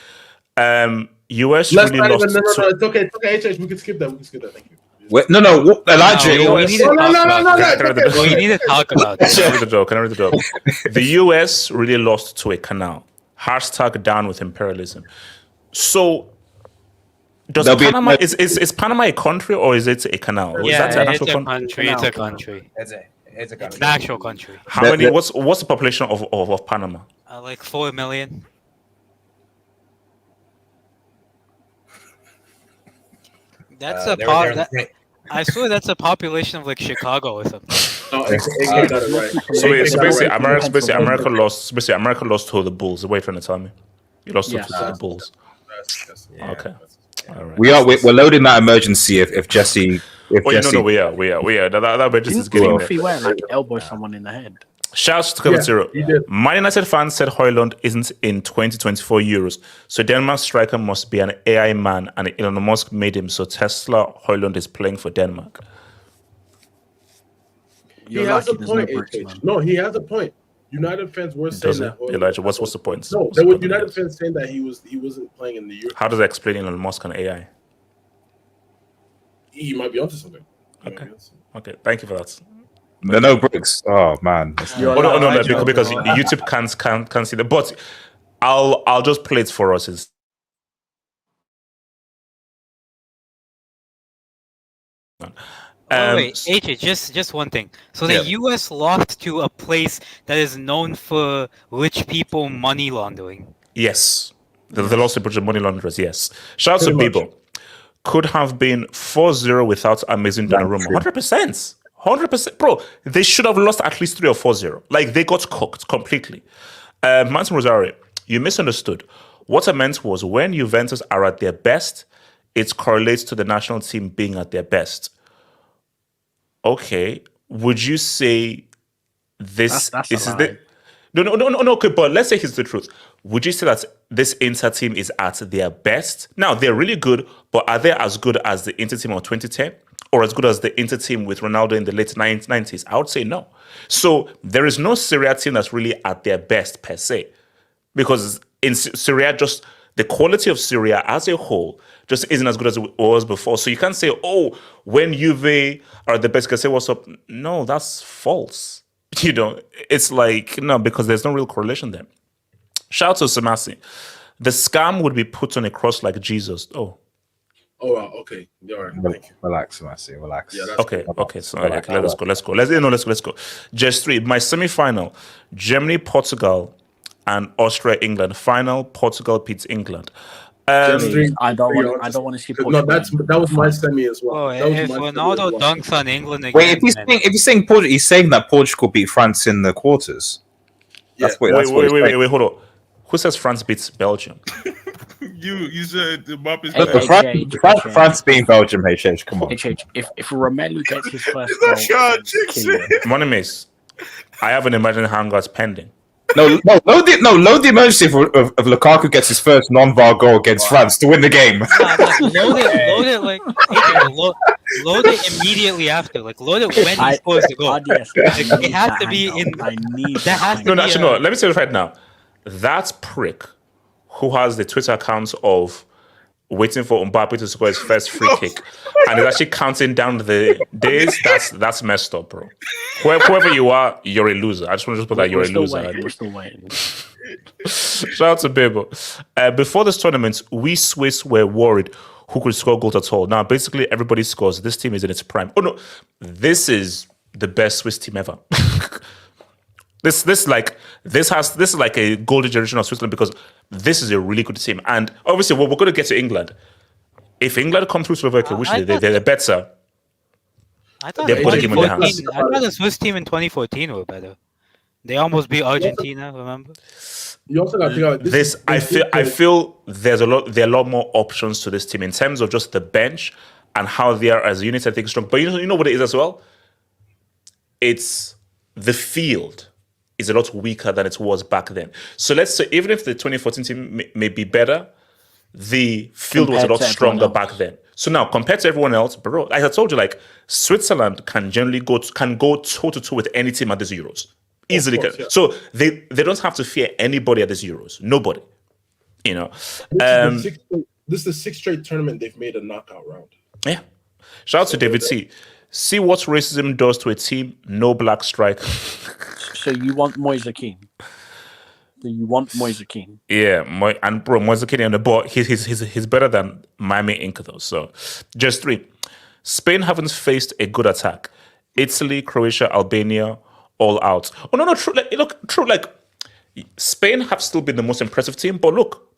US really lost. No, it's okay. HH, we can skip that. Thank you. Wait, no, Elijah. You need to talk about it. Can I read the joke? The US really lost to a canal. # down with imperialism. So, does Panama is Panama a country or is it a canal? Yeah, it's a country. It's a country. It's a country. It's an actual country. How many? What's the population of Panama? Like 4 million. That's I swear that's a population of like Chicago or something. No, got it right. So basically, America lost to the Bulls. Wait for me to tell me. You lost to the Bulls. Okay. All right. We're loading that emergency if Jesse. No, we are. That emergency is getting there. If he went like elbow someone in the head. Shouts to Cover Zero. Man United fans said Højlund isn't in 2024 Euros, so Denmark striker must be an AI man, and Elon Musk made him, so Tesla Højlund is playing for Denmark. He has a point, No, he has a point. United fans were saying that. Elijah, what's the point? No, there were United fans saying that he wasn't playing in the Euro. How does that explain Elon Musk and AI? He might be onto something. Okay. Thank you for that. No bricks. Oh man. No, because YouTube can't see that. But I'll just play it for us. Wait, just one thing. So the U.S. lost to a place that is known for rich people money laundering. Yes. They lost a bunch of money launderers, yes. Shout out to Bibo. Could have been 4-0 without amazing Donnarumma. 100%. 100%. Bro, they should have lost at least 3 or 4-0. Like, they got cooked completely. Martin Rosario, you misunderstood. What I meant was when Juventus are at their best, it correlates to the national team being at their best. Okay. Would you say this is the... No, okay, but let's say here's the truth. Would you say that this Inter team is at their best? Now, they're really good, but are they as good as the Inter team of 2010? Or as good as the Inter team with Ronaldo in the late 90s? I would say no. So there is no Serie team that's really at their best per se. Because in Serie just the quality of Serie as a whole just isn't as good as it was before. So you can't say, oh, when Juve are the best, you can say, what's up? No, that's false. You know, it's like, no, because there's no real correlation there. Shout out to Samasi. The scam would be put on a cross like Jesus. Oh, okay. All right. Thank you. Relax, Samasi. Relax. Yeah, okay. So okay, let's go. Let's go. Just 3. My semi-final: Germany, Portugal, and Austria, England. Final: Portugal beats England. I don't want to see Portugal. No, that was my semi as well. If Ronaldo dunks on England again, wait, if he's saying Portugal, he's saying that Portugal beat France in the quarters. That's what. Wait, hold on. Who says France beats Belgium? You said France beating Belgium. HH, come on. If Romelu gets his first goal, Money Mace, I have an emergency hangouts pending. Load the emergency of Lukaku gets his first non-VAR goal against France to win the game. Load it immediately after. Like, load it when he scores the goal. It has to be in. No. Let me say it right now. That prick who has the Twitter account of waiting for Mbappe to score his first free kick and is actually counting down the days, that's messed up, bro. Whoever you are, you're a loser. I just want to put that you're a loser. We're still waiting. Shout out to Bibo. Before this tournament, we Swiss were worried who could score goals at all. Now, basically, everybody scores. This team is in its prime. Oh, no. This is the best Swiss team ever. This is like a golden generation of Switzerland because this is a really good team. And obviously, we're going to get to England. If England come through Slovakia, which they're better, they've got a game in their hands. I thought the Swiss team in 2014 were better. They almost beat Argentina. Remember? You also got to this. I feel there are a lot more options to this team in terms of just the bench and how they are as a unit. I think strong. But you know what it is as well. It's the field is a lot weaker than it was back then. So let's say even if the 2014 team may be better, the field was a lot stronger back then. So now compared to everyone else, bro, like I told you, like Switzerland can generally go toe to toe with any team at these Euros. Easily. Course, yeah. So they don't have to fear anybody at these Euros. Nobody. You know. This is the sixth straight tournament they've made a knockout round. Yeah. Shout out to David C. See what racism does to a team. No black striker. So you want Moise Kean? Yeah, Moise Kean on the ball. He's better than Miami Inc. though. So just 3. Spain haven't faced a good attack. Italy, Croatia, Albania, all out. Oh no, true. True. Like Spain have still been the most impressive team, but look.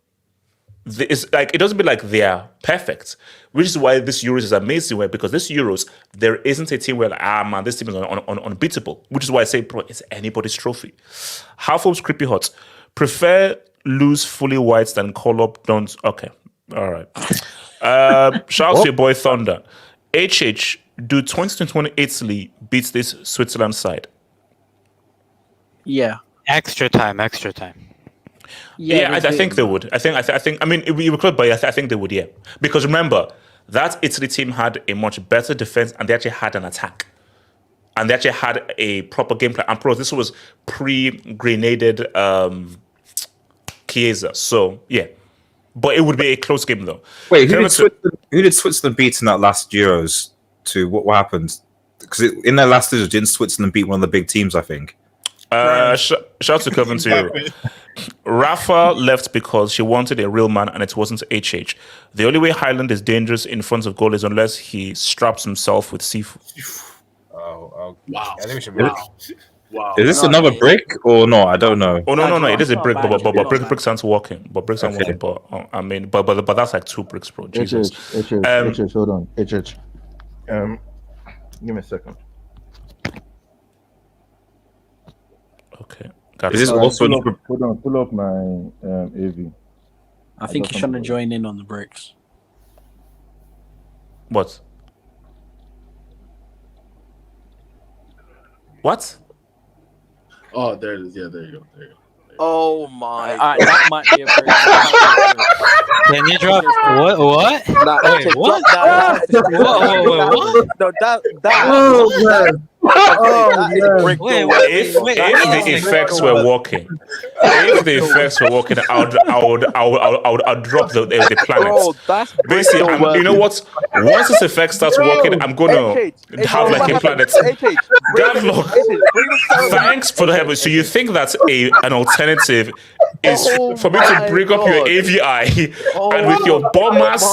It's like it doesn't be like they are perfect, which is why this Euros is amazing. Because this Euros, there isn't a team where like, this team is unbeatable. Which is why I say, bro, it's anybody's trophy. Half of Creepy Hot prefer lose fully whites than call up don't. Okay, all right. Shout out to your boy Thunder. HH, do 2021 Italy beats this Switzerland side? Yeah. Extra time. Yeah, I think they would. I think. I mean, we could, but I think they would. Yeah, because remember that Italy team had a much better defense, and they actually had an attack, and they actually had a proper game plan. And this was pre-grenaded Chiesa. So yeah, but it would be a close game though. Wait, who did Switzerland beat in that last Euros? To what happened? Because in their last Euros, didn't Switzerland beat one of the big teams? I think. Shout out to Kevin to you. Rafa left because she wanted a real man and it wasn't HH. The only way Highland is dangerous in front of goal is unless he straps himself with seafood. Oh, Wow. I think we should Wow. Is this another brick or not? I don't know. Oh no! It is a not brick, bad, but not bad. bricks aren't working. But bricks aren't working. But I mean, but that's like 2 bricks, bro. Jesus. HH, hold on. HH. Give me a second. Okay. Is this also pull up my AV. I think he's trying to join in on the bricks. What? What? Oh, there it is. Yeah, there you go. Oh my! That might be a very. Can you drop what? What? Wait, what? What? No, that. Oh man! Wait, If the effects were working, I would drop the planet. Bro, that's Basically, you know what? Once this effect starts working, I'm gonna have like a planet. Gadlock, thanks for the help. So you think that an alternative is for me to bring up your AVI and with your bomb-ass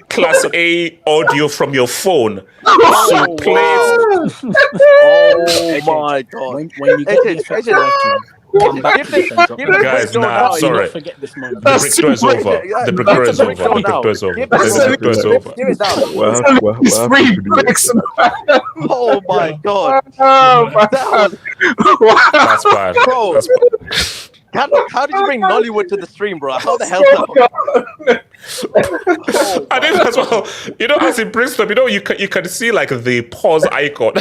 Class A audio from your phone to play it. Oh my god! When you get the effects working, come back to this and drop it. Guys, nah, sorry. Forget this moment. The brick door is over. The brick door is over. The brick door is over. The brick door is over. Give it down. Three bricks. Oh my god! That's bad. Bro, That's bad. how did you bring Nollywood to the stream, bro? How the hell? I think as well. You know, as it brings up, you know, you can see like the pause icon.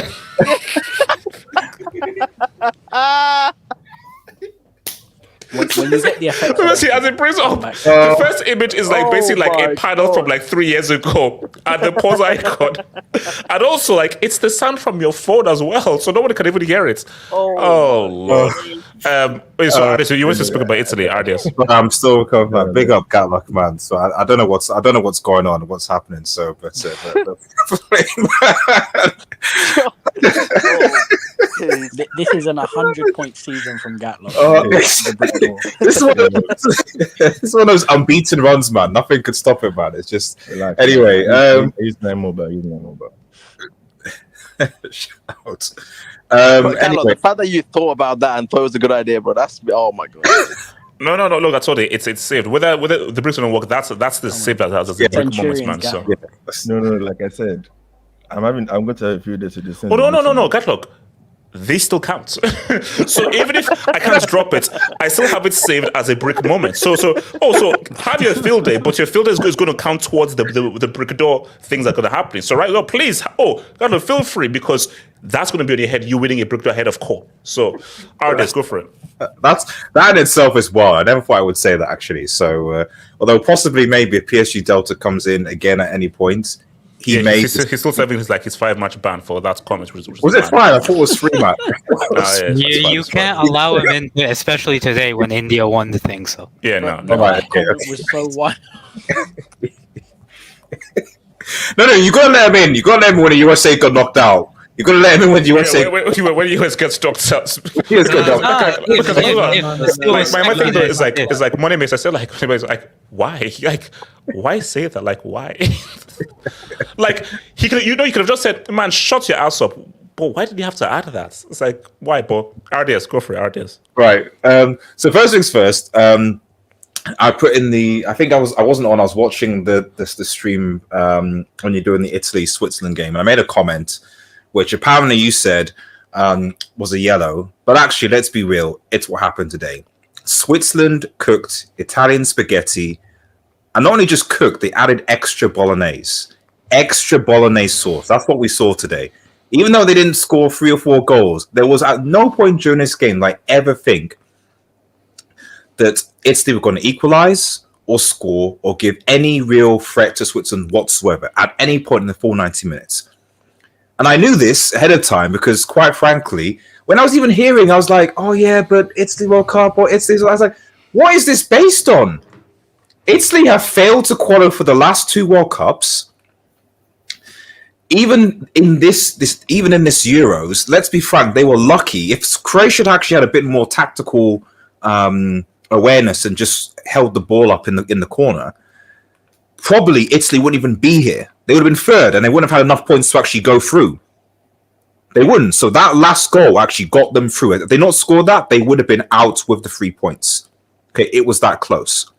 When you get the effects, See, as it brings up, the first image is like basically like a panel from like 3 years ago, and the pause icon, and also like it's the sound from your phone as well, so nobody can even hear it. Oh Lord. So you want to speak about Italy, Ardias? I'm still coming back. Big up Gatlock, man. So I don't know what's going on, what's happening. So, but this is an 100-point season from Gatlock. This is one of those unbeaten runs, man. Nothing could stop it, man. It's just anyway. Use my mobile. Shout. Anyway, the fact that you thought about that and thought it was a good idea, bro, that's oh my god. No. Look, I told you, it's saved. Whether the bricks don't work, that's the save that has the brick moments, man. So No, like I said, I'm going to have a few days to do. Oh no, Gatlock. They still count. So even if I can't drop it, I still have it saved as a brick moment. So have your field day, but your field day is going to count towards the brick door things that are going to happen. So right now, please, Gatlock, feel free because that's going to be on your head. You winning a brick door ahead of core. So, Ardias, go for it. That in itself is wild. I never thought I would say that actually. So although possibly maybe if PSG Delta comes in again at any point. He's still serving his 5-match ban for that comment. Was it 5? I thought it was 3 match. You can't allow him in, especially today when India won the thing. So yeah, no. That comment was so wild. No, you gotta let him in. You gotta let him in when the USA got knocked out. You gotta let him in when the USA. When the US gets knocked out. He got knocked out. My thing is like money makes. I said like why? Why say that? Like why? Like he could have just said, man, shut your ass up. But why did you have to add that? It's like why? But Ardias, go for it, Ardias. Right. So first things first. I put in I think I wasn't on. I was watching the stream when you're doing the Italy-Switzerland game, and I made a comment, which apparently you said was a yellow, but actually, let's be real, it's what happened today. Switzerland cooked Italian spaghetti, and not only just cooked, they added extra bolognese sauce. That's what we saw today. Even though they didn't score 3 or 4 goals, there was at no point during this game that I ever think that Italy were going to equalize or score or give any real threat to Switzerland whatsoever at any point in the full 90 minutes. And I knew this ahead of time because, quite frankly, when I was even hearing, I was like, oh yeah, but Italy World Cup or Italy. I was like, what is this based on? Italy have failed to qualify for the last 2 World Cups. Even in this Euros, let's be frank, they were lucky. If Croatia had actually had a bit more tactical awareness and just held the ball up in the corner, probably Italy wouldn't even be here. They would have been third, and they wouldn't have had enough points to actually go through. They wouldn't. So that last goal actually got them through. If they not scored that, they would have been out with the 3 points. Okay, it was that close.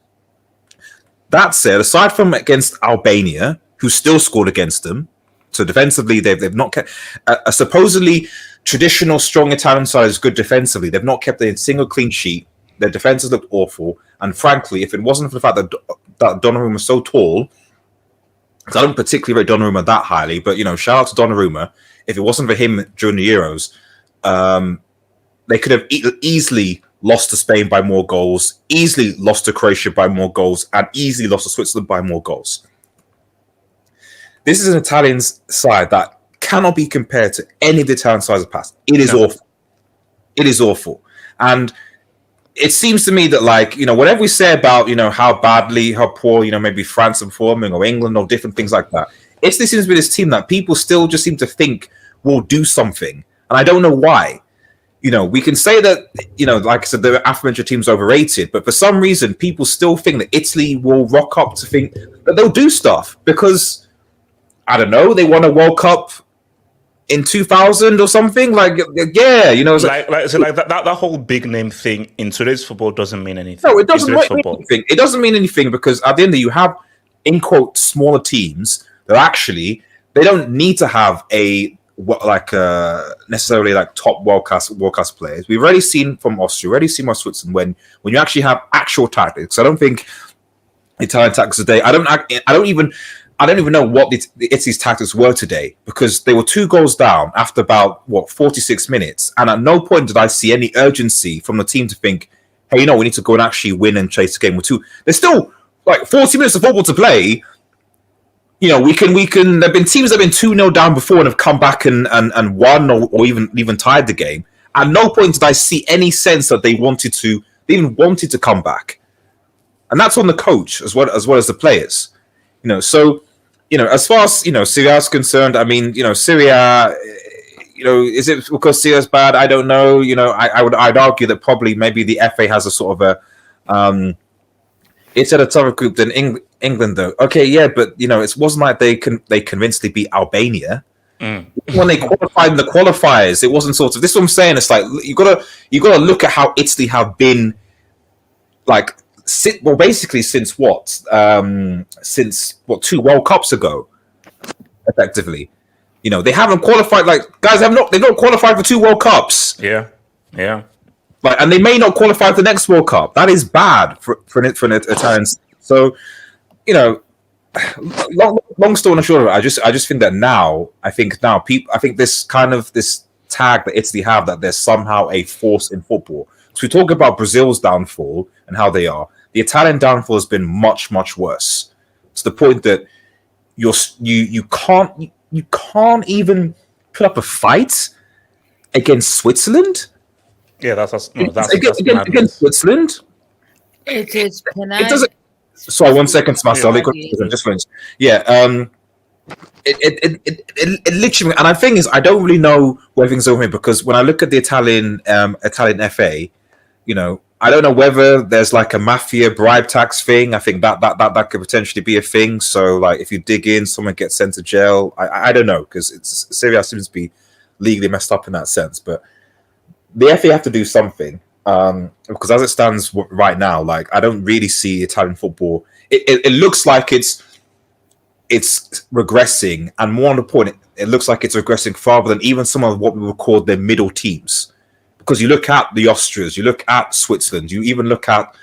That said, aside from against Albania, who still scored against them, so defensively they've not kept a supposedly traditional strong Italian side is good defensively. They've not kept a single clean sheet. Their defenses looked awful, and frankly, if it wasn't for the fact that Donnarumma was so tall, because I don't particularly rate Donnarumma that highly, but shout out to Donnarumma. If it wasn't for him during the Euros, they could have easily lost to Spain by more goals, easily lost to Croatia by more goals, and easily lost to Switzerland by more goals. This is an Italian side that cannot be compared to any of the Italian sides of the past. It is awful. It is awful. And it seems to me that, whatever we say about, how poor, maybe France are performing or England or different things like that, it seems to be this team that people still just seem to think will do something. And I don't know why. We can say that, like I said, the aforementioned team's overrated, but for some reason, people still think that Italy will rock up to think that they'll do stuff because, I don't know, they won a World Cup in 2000 or something. That whole big name thing in today's football doesn't mean anything. No, it doesn't mean anything. It doesn't mean anything because at the end of you have, in quote, smaller teams that actually they don't need to have necessarily top world class players. We've already seen from Austria, already seen from Switzerland when you actually have actual tactics. I don't think Italian tactics today. I don't even know what Italy's tactics were today because they were 2 goals down after about 46 minutes, and at no point did I see any urgency from the team to think, hey, we need to go and actually win and chase the game with 2. There's still 40 minutes of football to play. We can. There've been teams that have been 2-0 down before and have come back and won or even tied the game. At no point did I see any sense that they even wanted to come back, and that's on the coach as well as the players. So as far as Serie A is concerned, I mean, Serie A, is it because Serie A is bad? I don't know. I'd argue that probably maybe the FA has a sort of a it's at a tougher group than England, though. Okay, yeah, but it wasn't like they convincingly beat Albania. When they qualified in the qualifiers, it wasn't sort of. This is what I'm saying. It's like you gotta look at how Italy have been, basically since 2 World Cups ago, effectively. They haven't qualified. They've not qualified for 2 World Cups. Yeah. And they may not qualify for the next World Cup. That is bad for an Italian. So, long story short of it, I just think that now, people, I think this tag that Italy have that they're somehow a force in football. So we talk about Brazil's downfall and how they are. The Italian downfall has been much, much worse to the point that you can't even put up a fight against Switzerland. Yeah, that's against Switzerland. It is penalty. It doesn't. Sorry, 1 second, Marcel. Just finished. Yeah. It literally, and the thing is, I don't really know where things are going because when I look at the Italian FA, I don't know whether there's a mafia bribe tax thing. I think that could potentially be a thing. So if you dig in, someone gets sent to jail. I don't know because Serie A seems to be legally messed up in that sense, but. The FA have to do something because as it stands right now, I don't really see Italian football. It looks like it's regressing, and more on the point, it looks like it's regressing farther than even some of what we would call their middle teams. Because you look at the Austrias, you look at Switzerland, you even look at,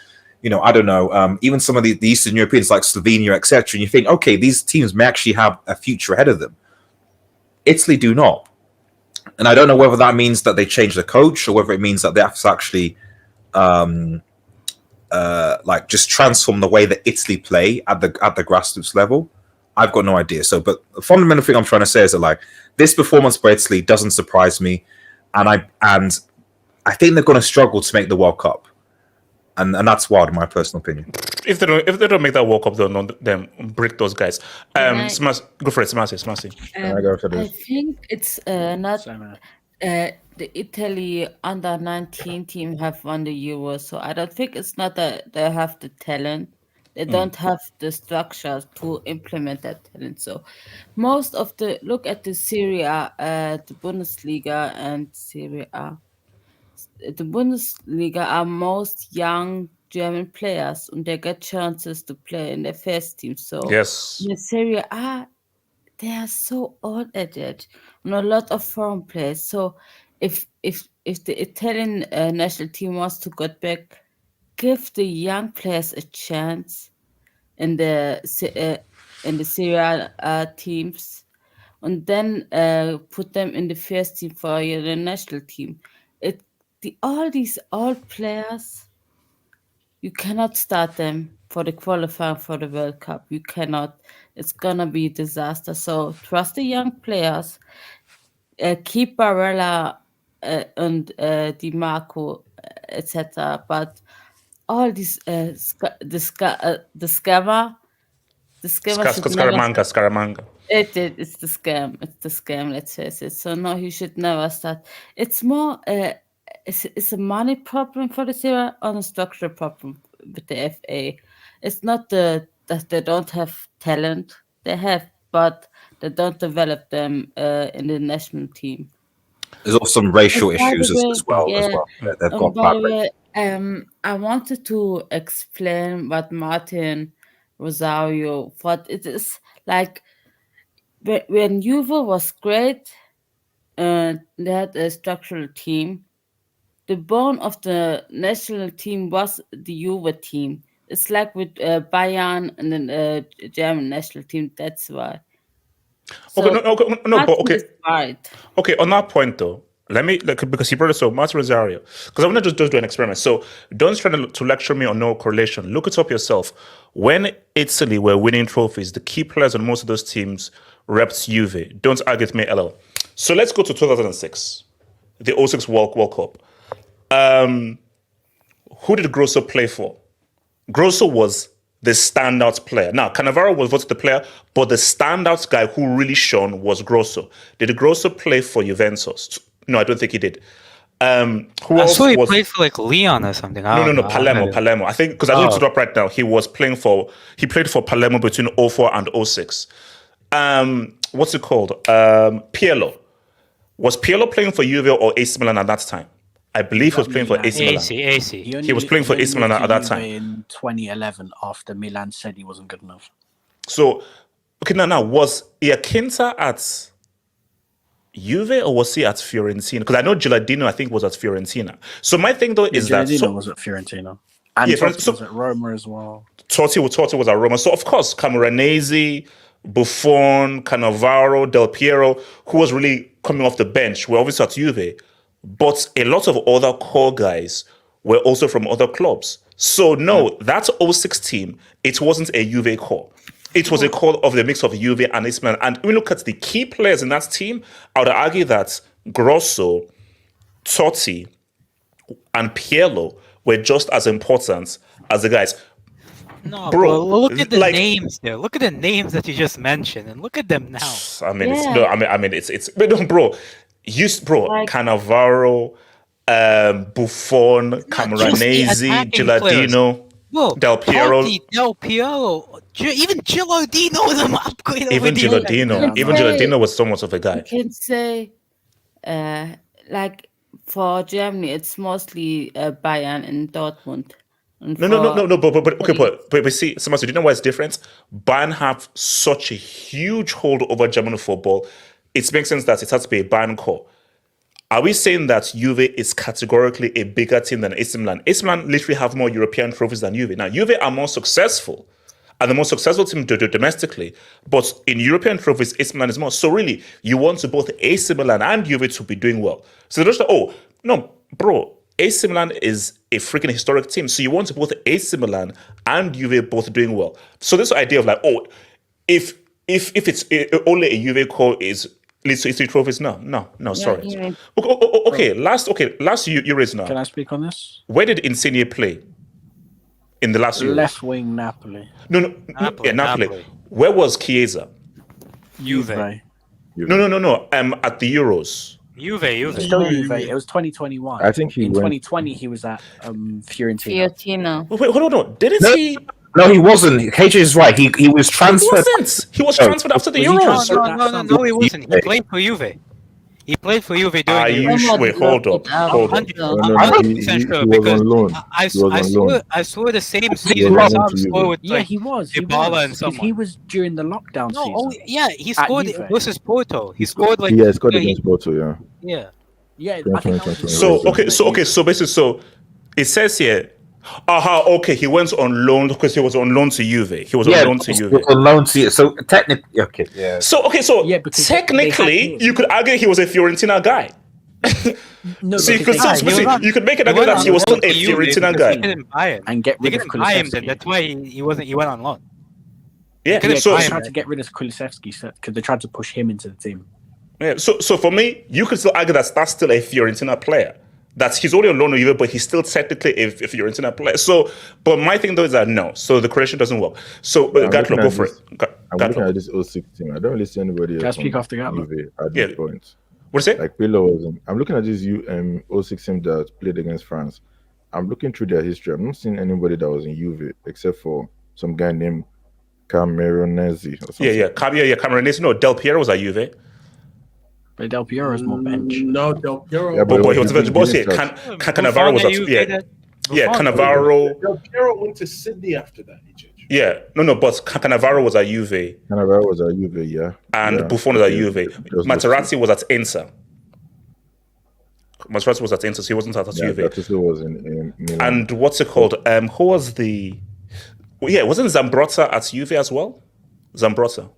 I don't know, even some of the Eastern Europeans like Slovenia, etc. And you think, okay, these teams may actually have a future ahead of them. Italy do not. And I don't know whether that means that they change the coach or whether it means that they have to actually just transform the way that Italy play at the grassroots level. I've got no idea. So, but the fundamental thing I'm trying to say is that this performance by Italy doesn't surprise me, and I think they're going to struggle to make the World Cup, and that's wild in my personal opinion. If they don't make that World Cup, then break those guys. Go for it, Smasi. I think it's not. the Italy under 19 team have won the Euro, so I don't think it's not that they have the talent. They don't have the structure to implement that talent. So most of look at the Serie A, the Bundesliga and Serie A. The Bundesliga are most young German players and they get chances to play in their first team. So Yes. in the Serie A, they are so old at it, and a lot of foreign players. So if the Italian national team wants to get back, give the young players a chance in the Serie A teams, and then put them in the first team for the national team. All these old players, you cannot start them for the qualifying for the World Cup. You cannot. It's gonna be a disaster. So trust the young players. Keep Barella and Di Marco, etc. But all these the scammer should never. Scaramanga. It's the scam. It's the scam. Let's face it. So no, he should never start. It's more. It's a money problem for the Serie and a structural problem with the FA. It's not that they don't have talent. They have, but they don't develop them in the national team. There's also some racial issues as well. Yeah. They've got By bad the way, I wanted to explain what Martin Rosario thought it is like. When Juve was great, they had a structural team. The bone of the national team was the Juve team. It's like with Bayern and then German national team. That's why. So okay. is right. Okay, on that point though, let me because he brought it up, Martin Rosario. Because I want to just do an experiment. So don't try to lecture me on no correlation. Look it up yourself. When Italy were winning trophies, the key players on most of those teams repped Juve. Don't argue with me, LL. So let's go to 2006, the 06 World Cup. Who did Grosso play for? Grosso was the standout player. Now, Cannavaro was voted the player, but the standout guy who really shone was Grosso. Did Grosso play for Juventus? No, I don't think he did. Who else saw he was? played for like Leon or something. No, Palermo. I think because I looked it up right now. He played for Palermo between 04 and 06. What's it called? Pirlo. Was Pirlo playing for Juve or AC Milan at that time? I believe he was playing for AC Milan. AC. He was playing for AC Milan at that time. In 2011, after Milan said he wasn't good enough. So, okay, now was Iaquinta at Juve or was he at Fiorentina? Because I know Gilardino, I think, was at Fiorentina. So my thing though is that Gilardino was at Fiorentina, and Totti was at Roma as well. Totti was at Roma. So of course, Camoranesi, Buffon, Cannavaro, Del Piero, who was really coming off the bench, were obviously at Juve. But a lot of other core guys were also from other clubs. So no, that 06 team, it wasn't a Juve core. It was a core of the mix of Juve and AC Milan. And when we look at the key players in that team, I would argue that Grosso, Totti, and Pirlo were just as important as the guys. No, bro, look at the names there. Look at the names that you just mentioned, and look at them now. I mean, bro. Cannavaro, Buffon, Camoranesi, Gilardino, Del Piero. Del Piero, even Gilardino was an upgrade. Even Gilardino was somewhat of a guy. You can say, like for Germany, it's mostly Bayern and Dortmund. No. But see, Samasu, do you know why it's different? Bayern have such a huge hold over German football. It makes sense that it has to be a Bayern core. Are we saying that Juve is categorically a bigger team than AC Milan? AC Milan literally have more European trophies than Juve. Now, Juve are more successful and the most successful team to do domestically. But in European trophies, AC Milan is more. So really, you want both AC Milan and Juve to be doing well. So they're just like, AC Milan is a freaking historic team. So you want both AC Milan and Juve both doing well. So this idea of like, if it's only a Juve core leads to 3 trophies, no, sorry. Yeah. Okay, last Euros now. Can I speak on this? Where did Insigne play in the last Euros? Left wing Napoli. No, Napoli. Where was Chiesa? Juve. No. At the Euros. Juve. Still Juve. It was 2021. I think he in went. 2020 he was at Fiorentina. Fiorentina. Wait, hold on. Didn't No. he? No, he wasn't. KJ is right. He was He transferred. wasn't. He was transferred after the Was he Euros. transferred? No, he wasn't. He played for Juve. He played for Juve during Are the you Euros. sure? Wait, hold up. Hold up. No, I'm no, he 100% sure was because on loan. I He was on loan. saw the same He season. was I on saw loan him to score Juve. with Yeah, he was. Dybala and 'cause someone. he was during the lockdown No, season. he At scored Juve. versus Porto. He scored like He scored against Porto. Yeah. yeah. Yeah, I think that was his So first okay, season at so basically, so it says here. Okay, he went on loan because he was on loan to Juve. He was on loan to he Juve. was on loan to you. So technically, okay, yeah. So because technically, you could argue he was a Fiorentina guy. No, so you because could they- you could make an argument that he was still a Fiorentina They guy. didn't buy him. and get They rid of didn't buy him. Kulusevski. That's why he wasn't. He went on loan. Yeah, couldn't so buy They him. tried to get rid of Kulusevski because they tried to push him into the team. yeah, so for me, you could still argue that that's still a Fiorentina player. That he's only on loan with Juve, but he's still technically a Fiorentina player. So, but my thing though is that no, so the correction doesn't work. So, Gatlo, go for it. I'm looking at this 06 team. I don't really see anybody Can I else speak from after Gatlo? Juve at this point. What's it? Like Pirlo was in. I'm looking at this 06 team that played against France. I'm looking through their history. I'm not seeing anybody that was in Juve except for some guy named Cameronese or something. Yeah, Cameronese. No, Del Piero was at Juve. But Del Piero is more bench. No, Del Piero. Yeah, But he was didn't boss here. start. Cannavaro was at Cannavaro. Del Piero went to Sydney after that. Yeah, no, but Cannavaro was at Juve. Cannavaro was at Juve, yeah. And yeah. Buffon was at Juve. Materazzi was at Inter. Materazzi was at Inter, so he wasn't at Juve. Gattuso was in Milan. And what's it called? Who was the? Yeah, wasn't Zambrotta at Juve as well? Zambrotta.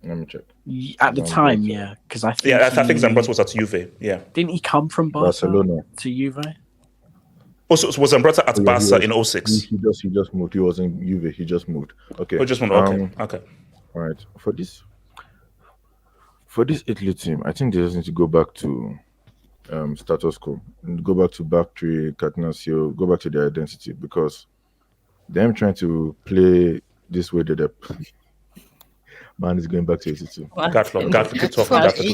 Let me check. At the time, yeah, because I think I think Zambrotta was at Juve. Yeah. Didn't he come from Barcelona to Juve? Also, was Zambrotta at Barca in 06? He just moved. He was in Juve. He just moved. Okay. Oh, just moved. Okay. Okay. All right. For this Italy team, I think they just need to go back to status quo, and go back to back three, Catenaccio, go back to their identity, because them trying to play this way that they're man is going back to 82. Gatlo, keep talking. Gatlo,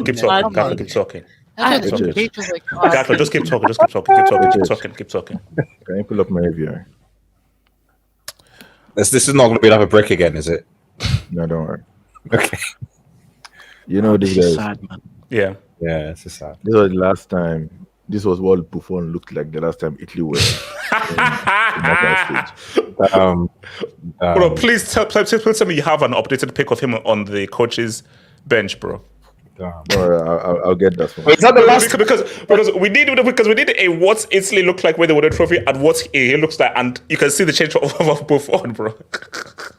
keep talking. Gatlo, just keep talking. Keep talking. Can you pull up my AVI? This is not going to be another break again, is it? No, don't worry. Okay. You know this guy. Sad, man. Yeah. Yeah, it's just sad. This was the last time. This was what Buffon looked like the last time Italy were in that stage. Bro, please tell me you have an updated pic of him on the coach's bench, bro. I'll get that one. Wait, is that the last? Because we need a what's Italy look like when they won the trophy and what he looks like, and you can see the change of Buffon, bro.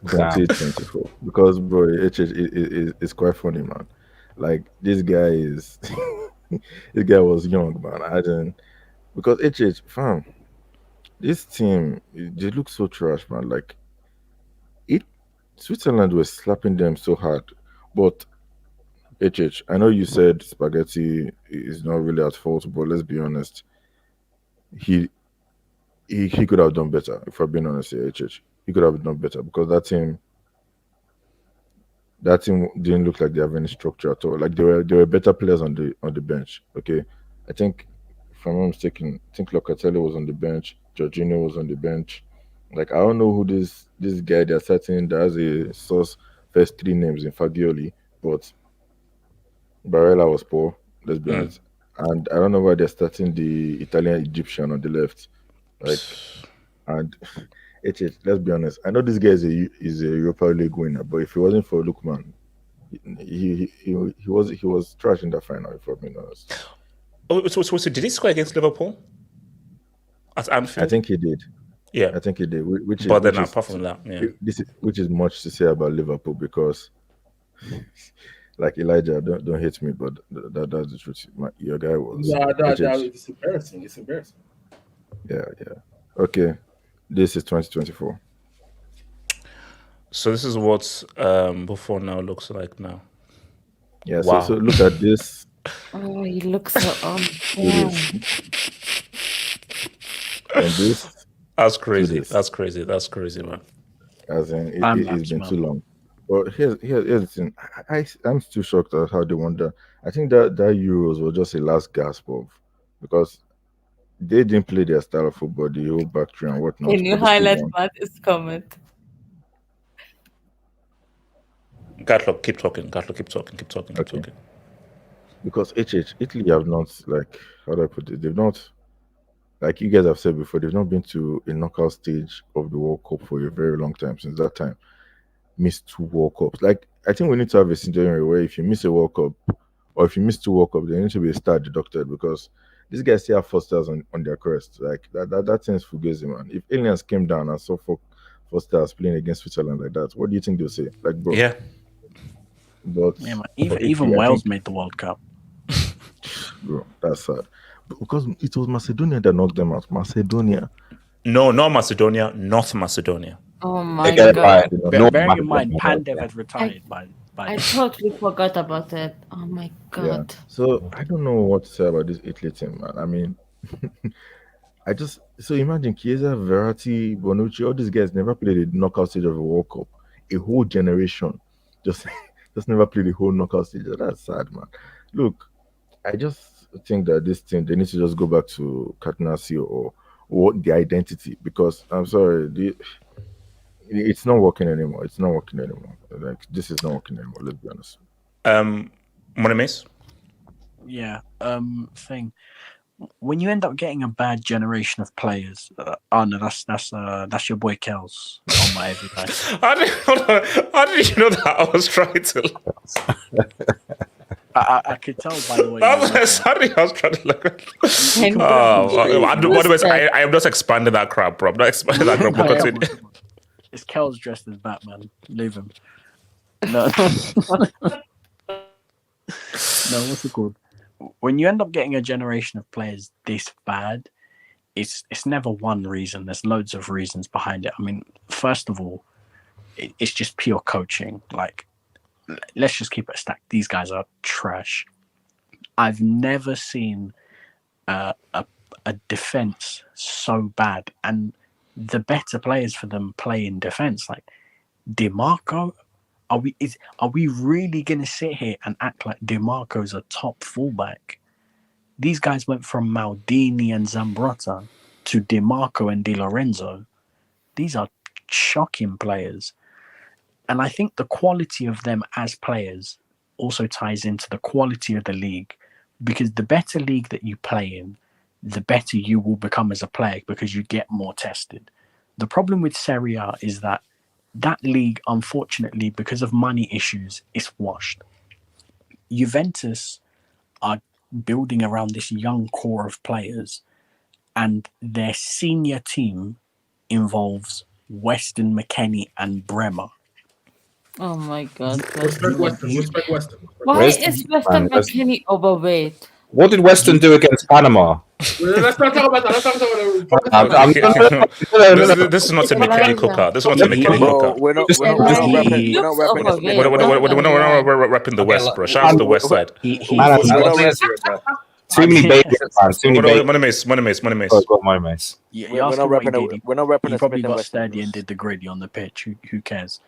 2024. Because bro, it's quite funny, man. Like this guy is, this guy was young, man. I didn't, because fam, this team they look so trash, man. Like Switzerland was slapping them so hard, but I know you said Spaghetti is not really at fault, but let's be honest, he could have done better. If I'm being honest here, he could have done better, because that team didn't look like they have any structure at all. Like there were better players on the bench. Okay, I think, if I'm not mistaken, I think Locatelli was on the bench, Jorginho was on the bench. Like I don't know who this guy they're setting that has a source first three names in Fagioli, but Barella was poor. Let's be honest, and I don't know why they're starting the Italian Egyptian on the left. Like, and let's be honest. I know this guy is a Europa League winner, but if it wasn't for Lookman, he was trash in the final. If I'm being honest. Oh, so did he score against Liverpool at Anfield? I think he did. Yeah, I think he did. Apart from that, yeah, which is much to say about Liverpool, because, like Elijah, don't hate me, but that's the truth. Your guy was. No, it's embarrassing. It's embarrassing. Yeah. Okay, this is 2024. So this is what Buffon now looks like now. Yeah. Wow. So look at this. Oh, he looks so And this. That's crazy. That's crazy, man. As in, it's been too long. But here's the thing. I'm still shocked at how they won that. I think that Euros was just a last gasp of, because they didn't play their style of football, the whole back three and whatnot, Can you but they still highlight won. Matthew's comment? Gatlock, keep talking. Gatlock, keep talking. Keep talking. Keep Okay. talking. Because Italy have not, like, how do I put it? They've not, like you guys have said before, they've not been to a knockout stage of the World Cup for a very long time. Since that time, missed 2 World Cups. Like, I think we need to have a scenario where if you miss a World Cup, or if you miss 2 World Cups, there needs to be a star deducted, because these guys still have 4 stars on their crest. Like that thing's fugazi, man. If aliens came down and saw 4 stars playing against Switzerland like that, what do you think they'll say? Like, bro. Yeah. But Yeah, man. for Even Italy, I Wales think, made the World Cup. bro, that's sad. Because it was Macedonia that knocked them out. Macedonia. No, not Macedonia. North Macedonia. Oh They my get it god. by They no Bearing in mind, Macedonia. Pandev had retired by I then. totally forgot about that. Oh my Yeah. god. So I don't know what to say about this Italy team, man. I mean, so imagine Chiesa, Verratti, Bonucci, all these guys never played a knockout stage of a World Cup. A whole generation just just never played a whole knockout stage. That's sad, man. Look, I just think that this team, they need to just go back to Catenaccio or the identity, because I'm sorry, it's not working anymore. It's not working anymore. Like, this is not working anymore. Let's be honest. Monemes? Yeah. Thing. When you end up getting a bad generation of players, no, that's your boy Kels on my everyday. How did you know that I was trying to? I could tell by the way. Sorry, I was trying to look. Can I am just expanding that crap, bro. I'm not expanding that crap. No, But yeah, continue. It's Kels dressed as Batman. Leave him. No. No, what's it called? When you end up getting a generation of players this bad, it's never one reason. There's loads of reasons behind it. I mean, first of all, it's just pure coaching. Like, let's just keep it stacked. These guys are trash. I've never seen a defense so bad, and the better players for them play in defense. Like DiMarco, are we really gonna sit here and act like DiMarco's a top fullback? These guys went from Maldini and Zambrotta to DiMarco and Di Lorenzo. These are shocking players. And I think the quality of them as players also ties into the quality of the league, because the better league that you play in, the better you will become as a player, because you get more tested. The problem with Serie A is that league, unfortunately, because of money issues, is washed. Juventus are building around this young core of players, and their senior team involves Weston, McKennie, and Bremer. Oh my god. Respect Weston. Why is Weston McKennie overweight? What did Weston do against Panama? Let's not talk about that. Let's not talk about that. This is not a McKennie cookout. This is not a McKennie cookout. We're not repping the West, bro. Shout out to the West side. Too many babies, man. Too many babies. Money mace. Oh, my mace. We're not repping. He probably got sturdy and did the gritty on the pitch. Who cares?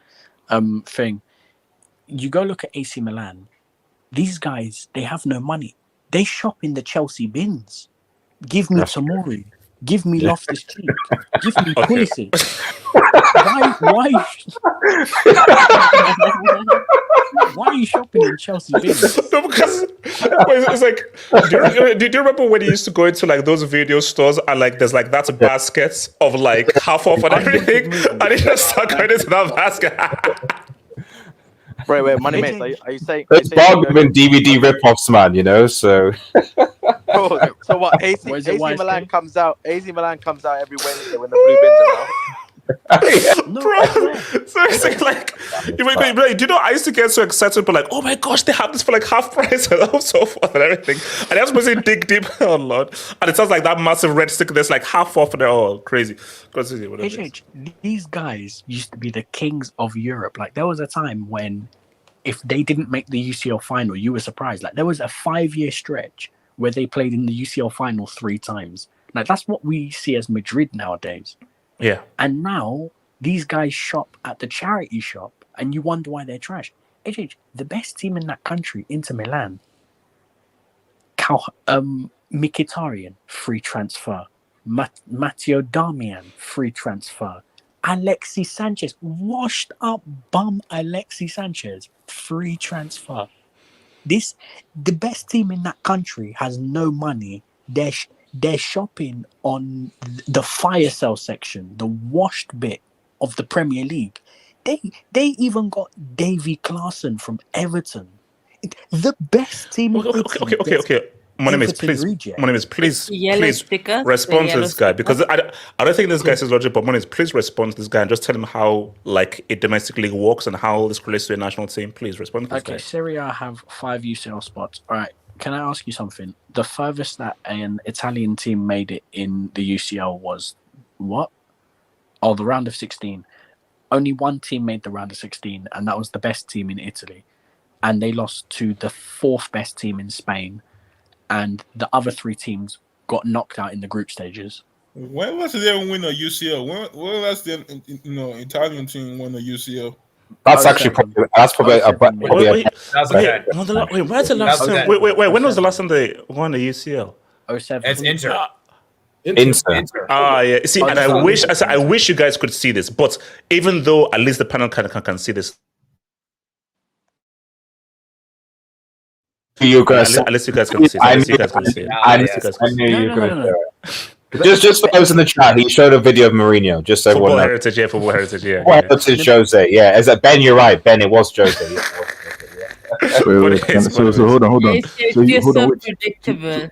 Thing. You go look at AC Milan. These guys, they have no money. They shop in the Chelsea bins. Give me Tomori. Give me Loftus-Cheek. Give me Pulisic. Why are you shopping in Chelsea bins? No, because it's like, do you remember when you used to go into like those video stores and like there's like that's baskets of like half off and everything, and you just start going into that basket. Wait, Money Mace, are you saying? It's bargain DVD rip-offs, man. You know, so. So what? AC Milan comes out every Wednesday when the blue bins are out. Bro, seriously, like, do you know, I used to get so excited, but like, oh my gosh, they have this for like half price and so forth and everything. And I was supposed to dig deep, oh Lord. And it sounds like that massive red sticker that's like half off and they're all crazy. These guys used to be the kings of Europe. Like, there was a time when if they didn't make the UCL final, you were surprised. Like, there was a 5-year stretch where they played in the UCL final 3 times. Like, that's what we see as Madrid nowadays. Yeah. And now these guys shop at the charity shop and you wonder why they're trash. The best team in that country, Inter Milan, Mkhitaryan, free transfer. Matteo Darmian, free transfer. Alexis Sanchez, washed up bum Alexis Sanchez, free transfer. The best team in that country has no money. They're shopping on the fire sale section, the washed bit of the Premier League. They even got Davy Klaassen from Everton. The best team in Italy. Okay. My name is please respond to this guy, because I don't think this guy says logic, but please respond to this guy and just tell him how like a domestic league works and how this relates to a national team. Please respond to this guy. Okay, Serie A have 5 UCL spots. All right, can I ask you something? The furthest that an Italian team made it in the UCL was what? Oh, the round of 16. Only one team made the round of 16, and that was the best team in Italy. And they lost to the 4th best team in Spain. And the other 3 teams got knocked out in the group stages. When was they win a UCL? When was the Italian team win a UCL? That's actually probably Wait, when's the last time? When was the last time they won a UCL? 07. It's Inter. Inter. Yeah. See, and I wish you guys could see this, but even though at least the panel can see this. Unless you guys can see it. I knew you were going to do it. Just for those in the chat, he showed a video of Mourinho. Just so Football Heritage, yeah. Football Heritage, yeah. Jose, yeah. Is that Ben? You're right, Ben. It was Jose. Wait. So hold on. You're so predictable.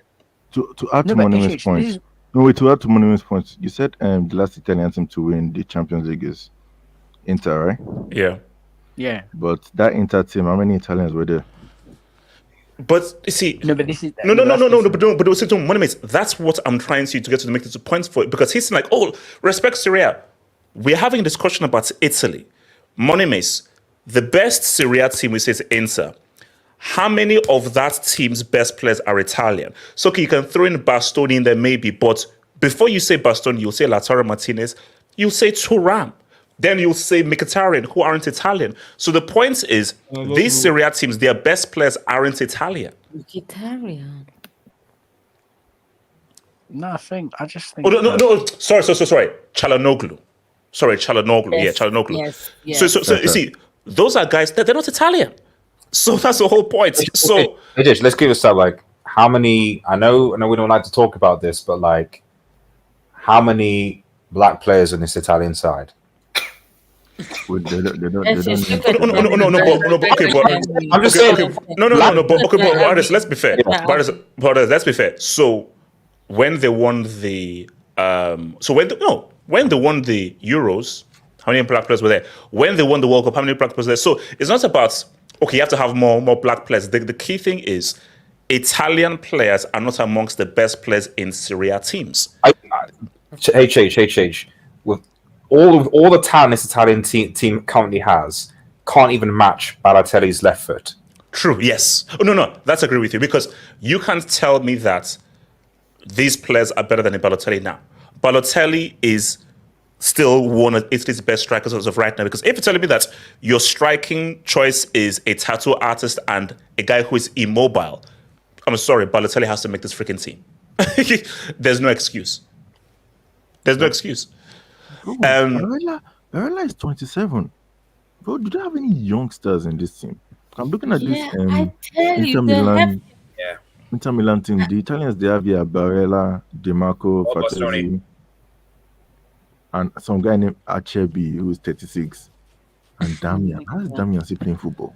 To add to Monument's point. To add to Monument's point, you said the last Italian team to win the Champions League is Inter, right? Yeah. But that Inter team, how many Italians were there? But you see, but that's what I'm trying to get to make this point for it, because he's like, respect Serie A. We're having a discussion about Italy. Monimes, the best Serie A team we say is Inter. How many of that team's best players are Italian? So you can throw in Bastoni in there maybe, but before you say Bastoni, you'll say Lautaro Martinez, you'll say Thuram. Then you'll say Mkhitaryan, who aren't Italian. So the point is, these Serie A teams, their best players aren't Italian. Mkhitaryan. No, I just think. No. Sorry. Çalhanoğlu. Yeah, Çalhanoğlu. Yes. So you see, those are guys that they're not Italian. So that's the whole point. So let's give us that. Like, how many? I know we don't like to talk about this, but like, how many black players on this Italian side? No, but I'm just saying. But let's be fair. Let's be fair. So when they won the when they won the Euros, how many black players were there? When they won the World Cup, how many black players were there? So it's not about you have to have more black players. The key thing is Italian players are not amongst the best players in Serie A teams. With all the talent this Italian team currently has, can't even match Balotelli's left foot. True, yes. No, that's agree with you, because you can't tell me that these players are better than Balotelli now. Balotelli is still one of Italy's best strikers as of right now, because if you're telling me that your striking choice is a tattoo artist and a guy who is immobile, I'm sorry, Balotelli has to make this freaking team. There's no excuse. Barella is 27. Bro, do they have any youngsters in this team? I'm looking at this Inter Milan team. The Italians, they have here Barella, DiMarco, Frattesi, and some guy named Acerbi, who's 36. And Damian. How is Damian still playing football?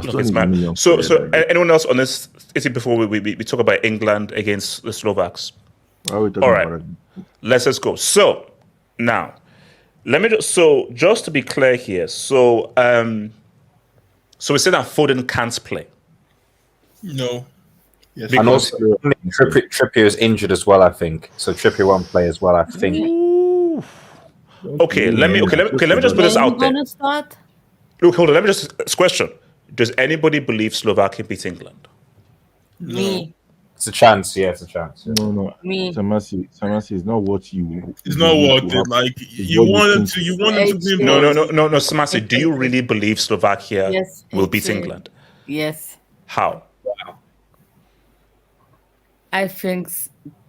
So anyone else on this? Is it before we talk about England against the Slovaks? All right, let's go. So now, just to be clear here. So we said that Foden can't play. No. Yes. And also Trippier is injured as well, I think. So Trippier won't play as well, I think. Okay, let me just put this out there. Look, hold on. Let me just question. Does anybody believe Slovakia beat England? Me. It's a chance. Yeah, it's a chance. Yeah. No. Samasi is not what you. It's not believe worth will it. happen. Like It's you what you wanted think. to, you wanted to be No, involved. Samasi, do you really believe Slovakia Yes, will beat it's, England? Yes. How? I think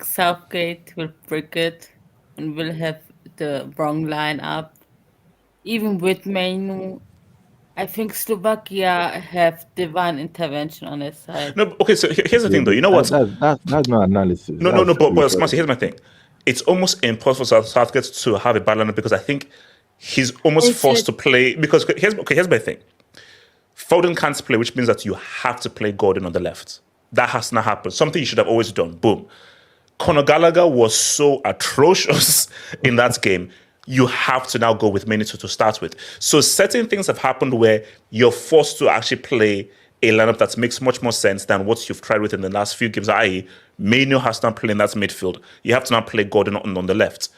Southgate will break it and will have the wrong lineup. Even with Mainu, I think Slovakia have divine intervention on their side. No, okay. So here's the Yeah, thing, though. but You know what? that's not analysis. No, That's but spiritual. Samasi, here's my thing. It's almost impossible for Southgate to have a balance because I think he's almost forced to play. Because here's my thing. Foden can't play, which means that you have to play Gordon on the left. That has not happened. Something you should have always done. Boom. Conor Gallagher was so atrocious in that game. You have to now go with Minito to start with. So certain things have happened where you're forced to actually play a lineup that makes much more sense than what you've tried with in the last few games, i.e. Mainu has not played in that midfield. You have to now play Gordon on the left.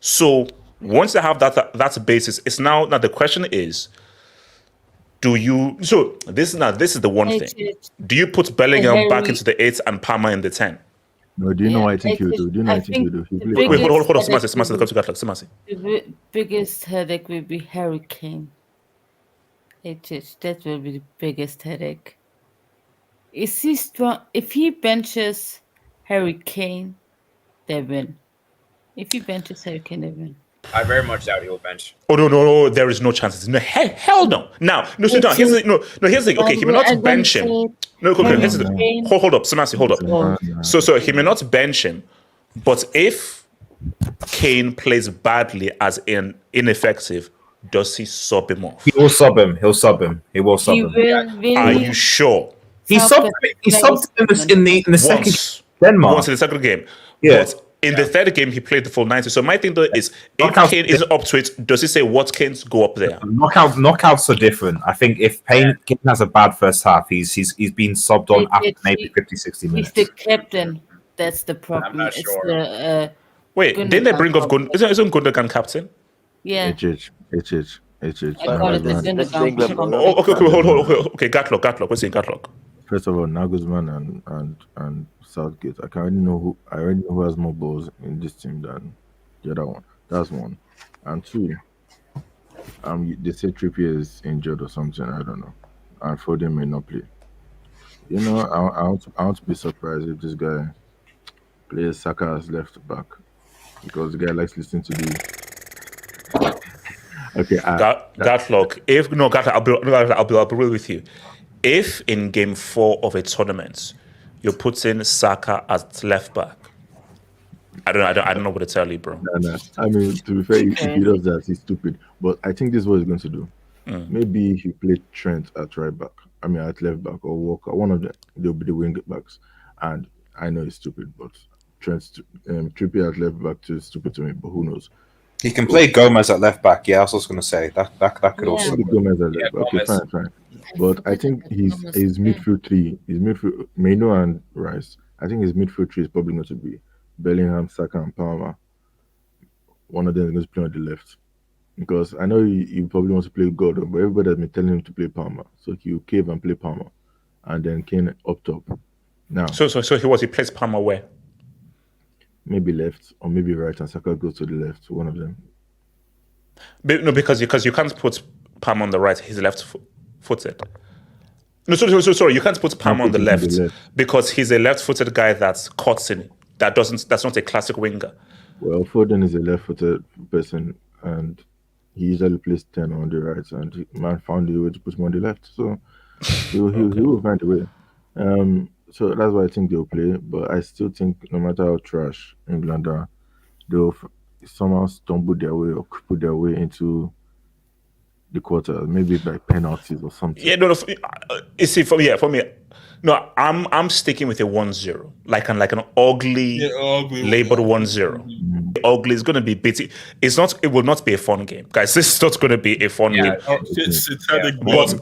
So once they have that basis, it's now the question is, do you? So this is the one thing. Do you put Bellingham back into the 8 and Palmer in the 10? No, do you know what I think he'll do? Do you know what I think he'll do? Wait, hold on, Samasi, come to Gatlock, Samasi. The biggest headache will be Harry Kane. That will be the biggest headache. Is he strong? If he benches Harry Kane, they win. If he benches Harry Kane, they win. I very much doubt he will bench. Oh no! There is no chances. No, hell no. Now, here's the thing. Okay, he may not bench him. No, okay, here's the thing. Hold up, Samasi, hold up. So he may not bench him, but if Kane plays badly as ineffective, does he sub him off? He will sub him. He'll sub him. He will sub him. Are you sure? He subbed him in the second Denmark. Once in the second game. Yeah. But in the third game, he played the full 90. So my thing though is, if Kane isn't up to it, does he say Watkins go up there? Knockouts are different. I think if Kane has a bad first half, he's been subbed on after maybe 50, 60 minutes. He's the captain. That's the problem. I'm not sure. Wait, didn't they bring off Gundogan? Isn't Gundogan captain? Yeah. HH. I call it the Gundogan. Okay, okay, Gatlock. What's in Gatlock? First of all, Nagelsmann and Southgate. I already know who has more balls in this team than the other one. That's one. And two, they say Trippier is injured or something. I don't know. And Foden may not play. You know, I want to be surprised if this guy plays Saka as left back, because the guy likes listening to the. Okay, Gatlock. I'll be real with you. If in game 4 of a tournament you're putting Saka as left back, I don't know what to tell you, bro. No. I mean, to be fair, if he does that, he's stupid. But I think this is what he's going to do. Maybe he played Trent at right back. I mean, at left back, or Walker. One of them. They'll be the wing backs. And I know it's stupid, but Trippier at left back too is stupid to me. But who knows? He can play Gomez at left back. Yeah, I was going to say that could also. Gomez at left back. Okay, fine. But I think his midfield three, his midfield, Maino and Rice. I think his midfield three is probably going to be Bellingham, Saka, and Palmer. One of them is going to play on the left, because I know he probably wants to play Gordon, but everybody has been telling him to play Palmer, so he'll cave and play Palmer, and then Kane up top. Now, so he plays Palmer where? Maybe left or maybe right, and Saka goes to the left. One of them. No, because you can't put Palmer on the right. He's left-footed. No, sorry. You can't put Palmer on the left because he's a left-footed guy that's cuts in. That's not a classic winger. Well, Foden is a left-footed person, and he usually plays 10 on the right, and man found a way to put him on the left. So he will find a way. So that's why I think they'll play. But I still think no matter how trash England are, they'll somehow stumble their way or put their way into the quarter, maybe by penalties or something. Yeah, no. You see, for me, no, I'm sticking with a 1-0, like an ugly labeled 1-0. Ugly is going to be bitty. It will not be a fun game, guys. This is not going to be a fun game. But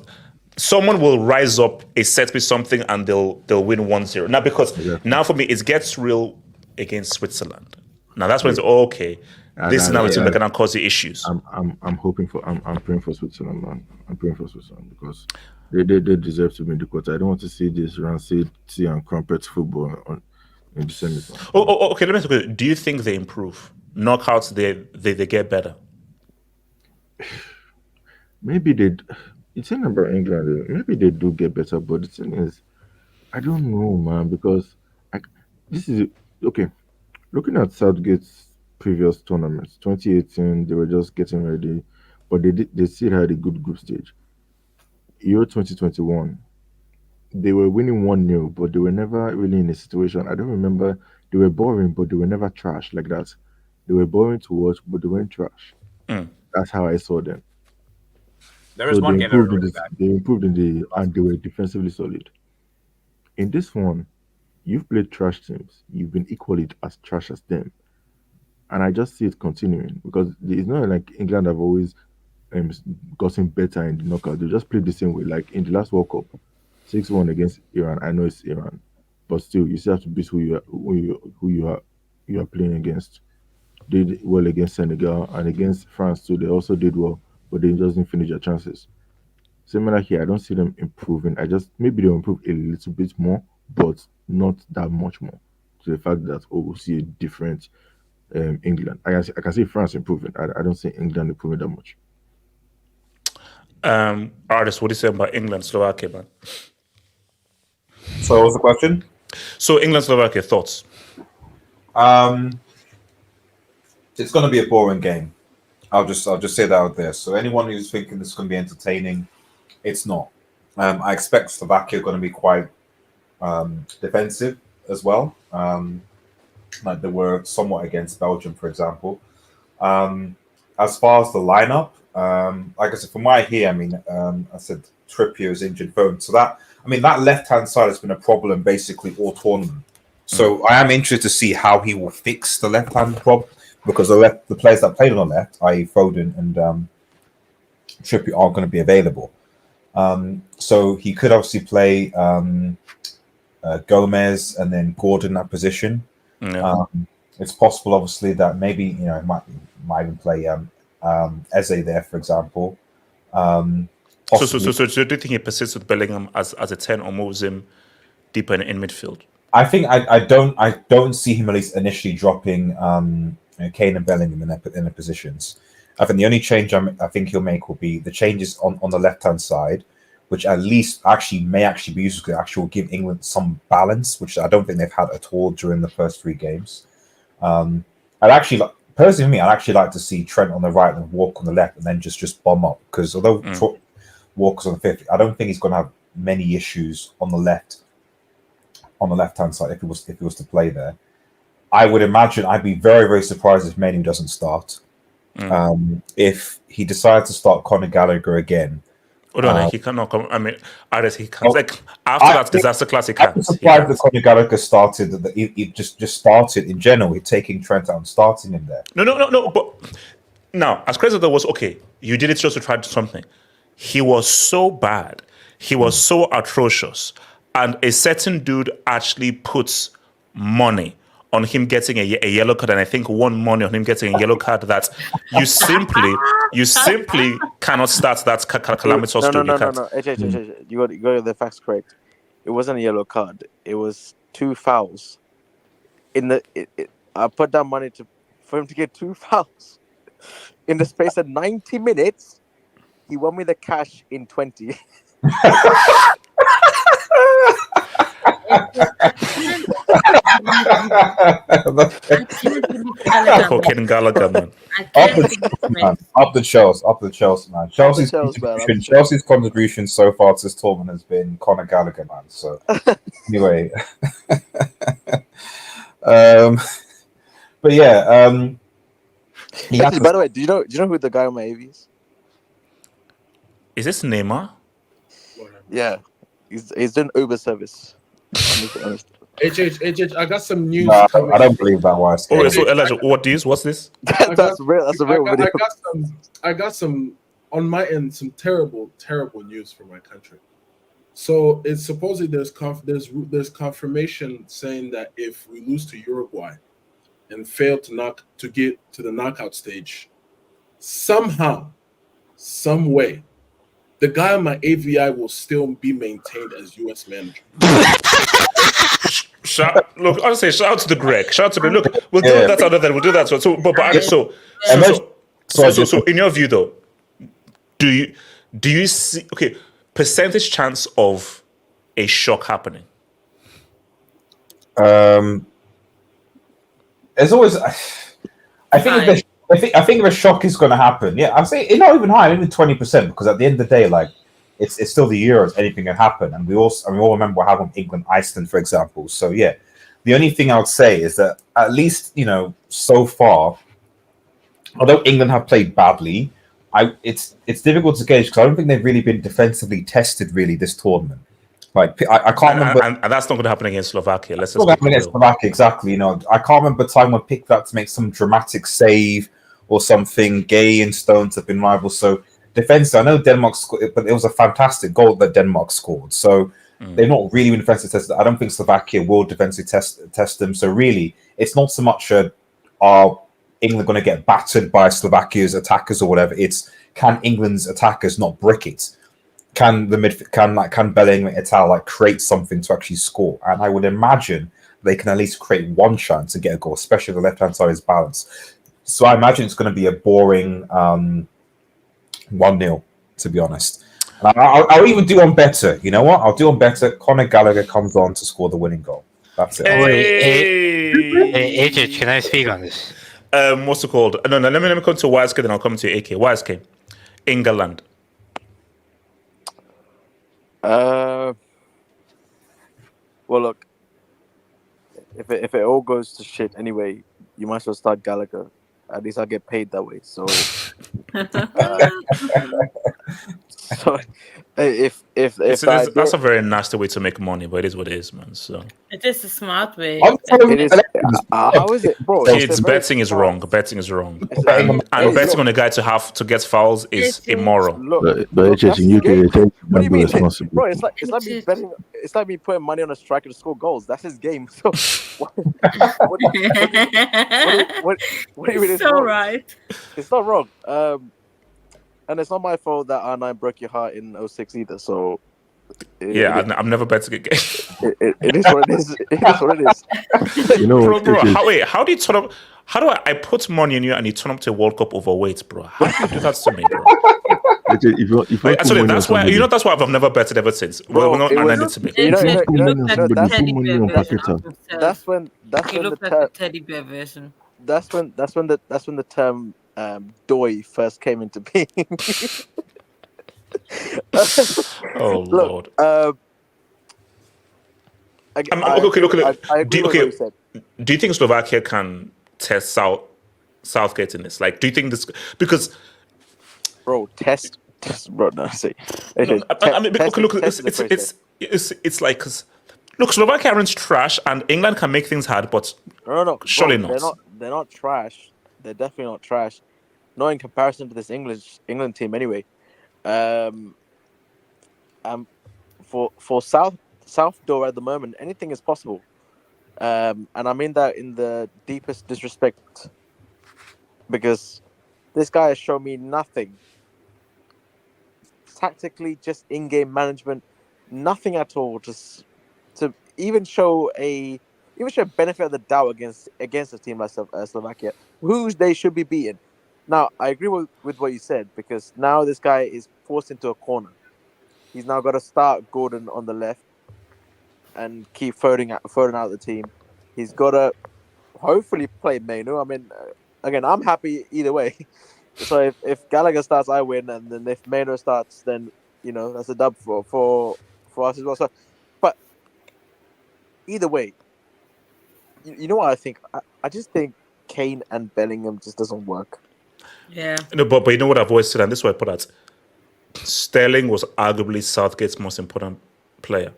someone will rise up a set piece something and they'll win 1-0. Now, because now for me it gets real against Switzerland. Now that's when it's okay. This is now it's going to cause the issues. I'm praying for Switzerland, man. I'm praying for Switzerland because they deserve to win the quarter. I don't want to see this rancid tea and crumpets football in the semi-final. Okay. Let me ask you, do you think they improve? Knockouts, they get better. Maybe they. It's in about England. Maybe they do get better, but the thing is, I don't know, man, because I, this is okay. Looking at Southgate's previous tournaments, 2018, they were just getting ready, but they still had a good group stage. Euro 2021, they were winning 1-0, but they were never really in a situation. I don't remember. They were boring, but they were never trash like that. They were boring to watch, but they weren't trash. That's how I saw them. There was So one they game they were improved in really this. bad. They improved in the, and they were defensively solid. In this one, you've played trash teams. You've been equally as trash as them, and I just see it continuing because it's not like England have always gotten better in the knockout. They just played the same way. Like in the last World Cup, 6-1 against Iran. I know it's Iran, but still, you still have to beat who you are playing against. They did well against Senegal and against France too. They also did well, but they just didn't finish their chances. Similar here, I don't see them improving. I just maybe they'll improve a little bit more, but not that much more. To the fact that we'll see a different England. I can see France improving. I don't see England improving that much. Artist, what do you say about England, Slovakia, man? So what was the question? So England, Slovakia, thoughts? It's going to be a boring game. I'll just say that out there. So anyone who's thinking this is going to be entertaining, it's not. I expect Slovakia going to be quite defensive as well. Like they were somewhat against Belgium, for example. As far as the lineup, like I said, from what I hear, I said Trippier is injured bone. So that left-hand side has been a problem basically all tournament. So I am interested to see how he will fix the left-hand problem because the players that played on the left, i.e. Foden and Trippier, aren't going to be available. So he could obviously play Gomez and then Gordon in that position. Yeah. It's possible, obviously, that maybe might even play Eze there, for example. So do you think he persists with Bellingham as a 10 or moves him deeper in midfield? I think I don't see him at least initially dropping Kane and Bellingham in the positions. I think the only change I think he'll make will be the changes on the left hand side, which at least may be useful. Actually, will give England some balance, which I don't think they've had at all during the first 3 games. I'd actually personally, I'd actually like to see Trent on the right and Walker on the left, and then just bomb up. Because although Walker's on the 5th, I don't think he's going to have many issues on the left-hand side if he was to play there. I would imagine I'd be very, very surprised if Manu doesn't start. If he decides to start Conor Gallagher again. He cannot come. He comes after that disaster class. He can't. I'm surprised that Conor Gallagher started. That he just started in general. Taking Trent out and starting him there. No. But now, as crazy as that was, okay, you did it just to try something. He was so bad. He was so atrocious, and a certain dude actually puts money on him getting a yellow card, and I think won money on him getting a yellow card that you simply cannot start that calamitous. No. You got the facts correct. It wasn't a yellow card. It was 2 fouls. I put down money for him to get 2 fouls in the space of 90 minutes. He won me the cash in 20. Fucking Gallagher, man. Up the Chelsea, man. Chelsea's contribution so far to this tournament has been Conor Gallagher, man. So anyway, but yeah. By the way, do you know who the guy on my AV is? Is this Neymar? Yeah, he's doing Uber service. HH, I got some news. No, I don't believe that. Why? So Elijah, what's this? That's a real video. I got some on my end. Some terrible news for my country. So it's supposedly there's confirmation saying that if we lose to Uruguay and fail to get to the knockout stage, somehow, some way, the guy on my AVI will still be maintained as U.S. manager. Look, honestly, shout out to the Greg. Shout out to the look. We'll do Yeah. that other than we'll do that. So, in your view, though, do you see percentage chance of a shock happening? There's always. I think if a shock is going to happen, yeah, I'd say it's not even high, even 20%, because at the end of the day, like it's still the Euros, anything can happen, and we all remember what happened with England, Iceland, for example. So yeah, the only thing I would say is that at least so far, although England have played badly, it's difficult to gauge because I don't think they've really been defensively tested really this tournament. Like I can't remember, and that's not going to happen against Slovakia. Let's just against Slovakia, exactly. I can't remember a time when picked up to make some dramatic save or something. Gay and Stones have been rivals. So defense, I know Denmark scored, but it was a fantastic goal that Denmark scored. So they've not really been defensively tested. I don't think Slovakia will defensively test them. So really, it's not so much are England going to get battered by Slovakia's attackers or whatever. It's can England's attackers not brick it? Can Bellingham and Ital create something to actually score? And I would imagine they can at least create one chance to get a goal, especially if the left-hand side is balanced. So I imagine it's going to be a boring 1-0, to be honest. And I'll even do one better. You know what? I'll do one better. Conor Gallagher comes on to score the winning goal. That's it. Hey, AJ, can I speak on this? What's it called? No, let me come to YSK, then I'll come to AK. YSK, England. Well, look, if it all goes to shit anyway, you might as well start Gallagher. At least I'll get paid that way. So, That's a very nasty way to make money, but it is what it is, man. So it is a smart way. It is. How is it, bro? Betting is wrong. Betting is wrong. And betting on a guy to get fouls is immoral. But it's in UK, it takes What do you mean, responsibility. bro? It's like me betting. It's like me putting money on a striker to score goals. That's his game. So, what do you mean? It's so wrong? right. It's not wrong. And it's not my fault that R9 broke your heart in 06 either. So, I'm never betting again. It is what it is. It is what it is. Bro, how do you turn up? How do I put money on you and you turn up to a World Cup overweight, bro? How do you do that to me, bro? That's why that's why I've never betted ever since. Bro, That's when the teddy bear version. That's when the term doy first came into being. Lord. Do you think Slovakia can test Southgate in this? Like, do you think this? Because, bro, test, bro. No, see. It's like, cause, look, Slovakia aren't trash, and England can make things hard, but no, surely bro, not. They're not trash. They're definitely not trash. Not in comparison to this England team, anyway. For South Door at the moment, anything is possible. And I mean that in the deepest disrespect, because this guy has shown me nothing. Tactically, just in-game management, nothing at all. Just to even show benefit of the doubt against a team like Slovakia, who they should be beating. Now, I agree with what you said, because now this guy is forced into a corner. He's now got to start Gordon on the left and keep throwing out the team. He's got to hopefully play Mainu. I mean, again, I'm happy either way. So if Gallagher starts, I win, and then if Mainu starts, then that's a dub for us as well. So, but either way, you know what I think? I just think Kane and Bellingham just doesn't work. Yeah. No, but you know what I've always said, and this is why I put that. Sterling was arguably Southgate's most important player,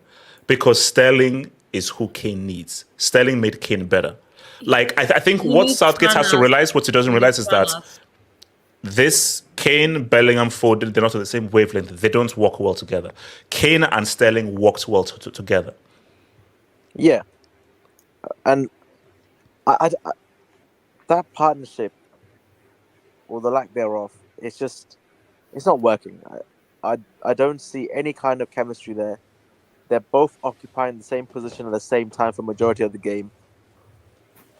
because Sterling is who Kane needs. Sterling made Kane better. Like, I think what Southgate has to realize, what he doesn't realize, is that this Kane, Bellingham, Foden, they're not on the same wavelength. They don't work well together. Kane and Sterling worked well together. Yeah. And I that partnership, or the lack thereof, it's not working. I don't see any kind of chemistry there. They're both occupying the same position at the same time for majority of the game.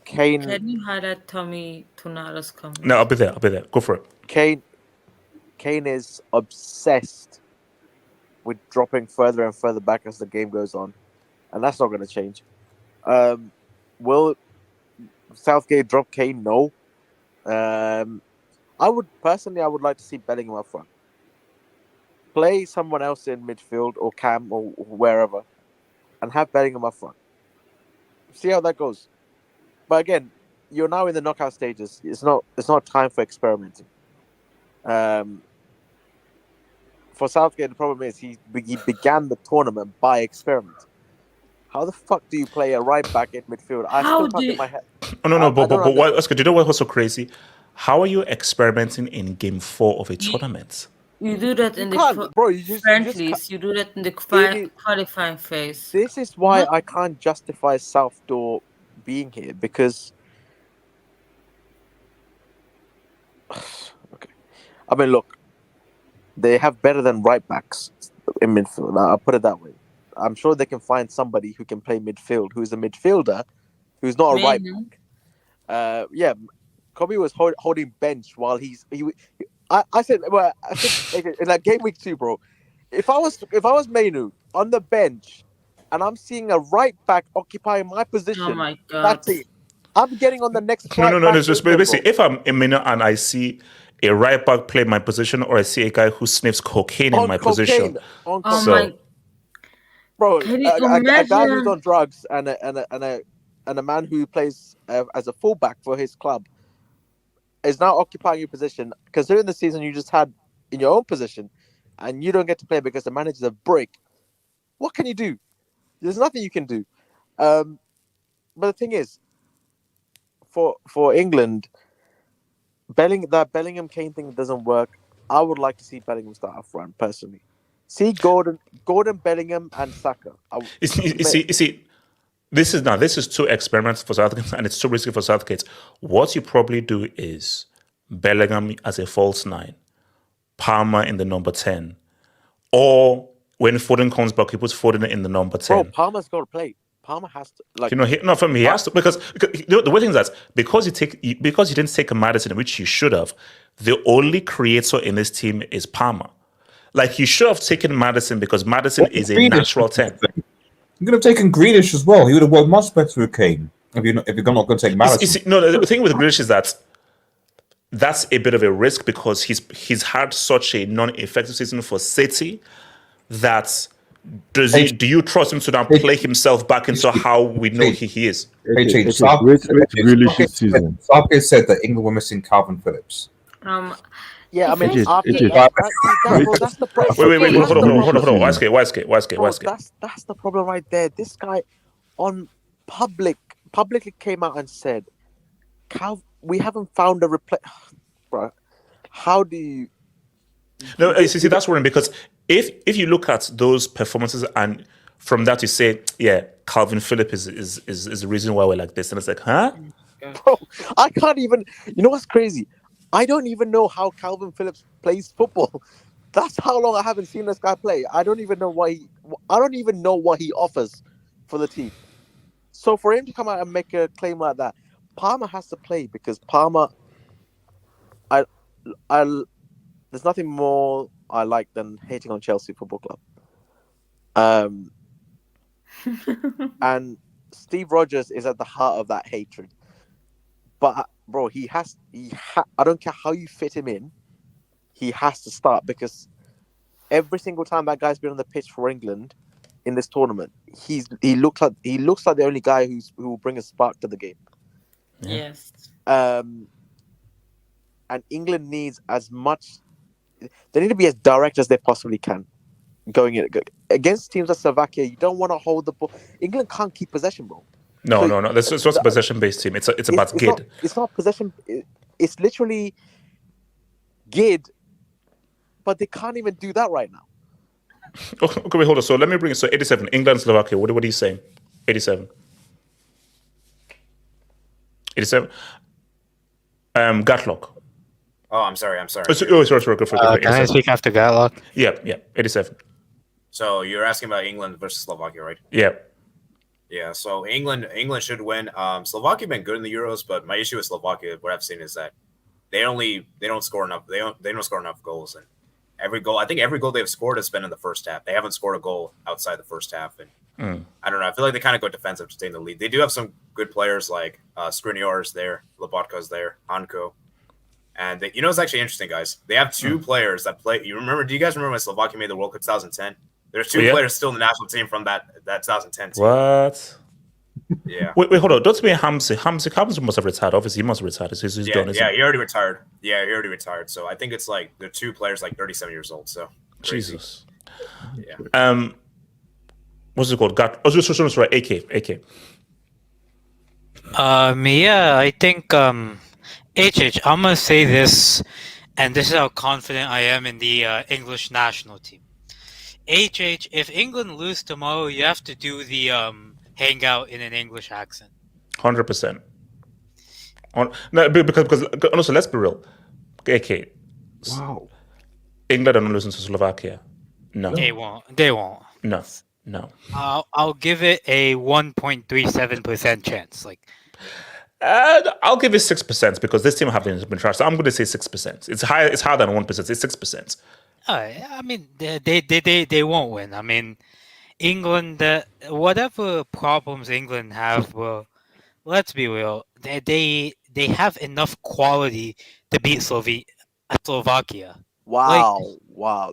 Kane. Can you highlight Tommy Tonala's comment? No, I'll be there. Go for it. Kane is obsessed with dropping further and further back as the game goes on, and that's not going to change. Will Southgate drop Kane? No. I would like to see Bellingham up front. Play someone else in midfield or Cam or wherever, and have Bellingham up front. See how that goes. But again, you're now in the knockout stages. It's not time for experimenting. For Southgate, the problem is he began the tournament by experiment. How the fuck do you play a right back in midfield? I still can't get my head. But why, Oscar, do you know what was so crazy? How are you experimenting in game 4 of a tournament? You do that in the friendlies. You do that in the qualifying phase. This is why I can't justify South Door being here, because okay, I mean, look, they have better than right backs in midfield. I'll put it that way. I'm sure they can find somebody who can play midfield, who's a midfielder, who's not a right back. Kobe was holding bench while I said in like game week 2, bro. If I was Mainu on the bench and I'm seeing a right back occupying my position, oh my God, that's it. I'm getting on the next flight. No. It's just basically if I'm Mainu and I see a right back play my position, or I see a guy who sniffs cocaine in my position. Bro, a guy who's on drugs and a man who plays as a fullback for his club is now occupying your position, considering the season you just had in your own position, and you don't get to play because the manager's a brick. What can you do? There's nothing you can do. But the thing is, for England, that Bellingham Kane thing doesn't work. I would like to see Bellingham start up front personally. See Gordon, Bellingham, and Saka. You see, this is too experiments for Southgate, and it's too risky for Southgate. What you probably do is Bellingham as a false 9, Palmer in the number 10, or when Foden comes back, he puts Foden in the number 10. Bro, Palmer's got to play. Palmer has to, like, he has to, because the way things is that because you didn't take a Maddison, which you should have. The only creator in this team is Palmer. Like, you should have taken Maddison because Maddison is a natural 10. You could have taken Grealish as well. He would have worked much better with Kane if you're not going to take Maddison. The thing with Grealish is that's a bit of a risk because he's had such a non-effective season for City that do you trust him to now play himself back into how we know he is? Southgate said that England were missing Calvin Phillips. Yeah, I mean, that's the problem. Wait, hold on. Why skate? That's the problem right there. This guy publicly came out and said, we haven't found a replacement. Bro, how do you... No, see, that's worrying because if you look at those performances and from that you say, yeah, Calvin Phillips is the reason why we're like this, and it's like, huh? Bro, I can't even... You know what's crazy? I don't even know how Calvin Phillips plays football. That's how long I haven't seen this guy play. I don't even know what he offers for the team. So for him to come out and make a claim like that, Palmer has to play because Palmer, there's nothing more I like than hating on Chelsea Football Club. And Steve Rogers is at the heart of that hatred. But bro, I don't care how you fit him in, he has to start because every single time that guy's been on the pitch for England in this tournament, he looks like the only guy who will bring a spark to the game. Yes. And England needs as much. They need to be as direct as they possibly can going in against teams like Slovakia. You don't want to hold the ball. England can't keep possession, bro. No. This is not a possession-based team. It's about GID. It's not possession. It's literally GID, but they can't even do that right now. Okay, wait, hold on. So let me bring it. So 87, England, Slovakia. What are you saying? 87. 87. Gatlock. Oh, I'm sorry. Sorry. Go for it. Can I speak after Gatlock? Yeah. 87. So you're asking about England versus Slovakia, right? Yeah. Yeah. So England should win. Slovakia been good in the Euros, but my issue with Slovakia, what I've seen is that they don't score enough. They don't score enough goals, and every goal they've scored has been in the first half. They haven't scored a goal outside the first half, and I don't know. I feel like they kind of go defensive to stay in the lead. They do have some good players like Skriniar's there, Lobotka's there, Hanko. And it's actually interesting, guys. They have two players that play. Do you guys remember when Slovakia made the World Cup 2010? There's two players still in the national team from that 2010 team. What? Yeah. Wait, hold on. Don't mean Hamsik. Hamsik must have retired. Obviously, he must have retired. He's done, he already retired. Yeah, he already retired. So I think it's like the two players like 37 years old. So crazy. Jesus. Yeah. What's it called? Sorry, AK. I think HH, I'm gonna say this, and this is how confident I am in the English national team. HH, if England lose tomorrow, you have to do the hangout in an English accent. 100%. No, because also let's be real. AK. Wow. England are not losing to Slovakia. No. They won't. No. I'll give it a 1.37% chance. I'll give it 6% because this team have been trashed. So I'm going to say 6%. It's higher. It's higher than 1%. It's 6%. I mean, they won't win. I mean, England, whatever problems England have, well, let's be real. They have enough quality to beat Slovakia. Wow,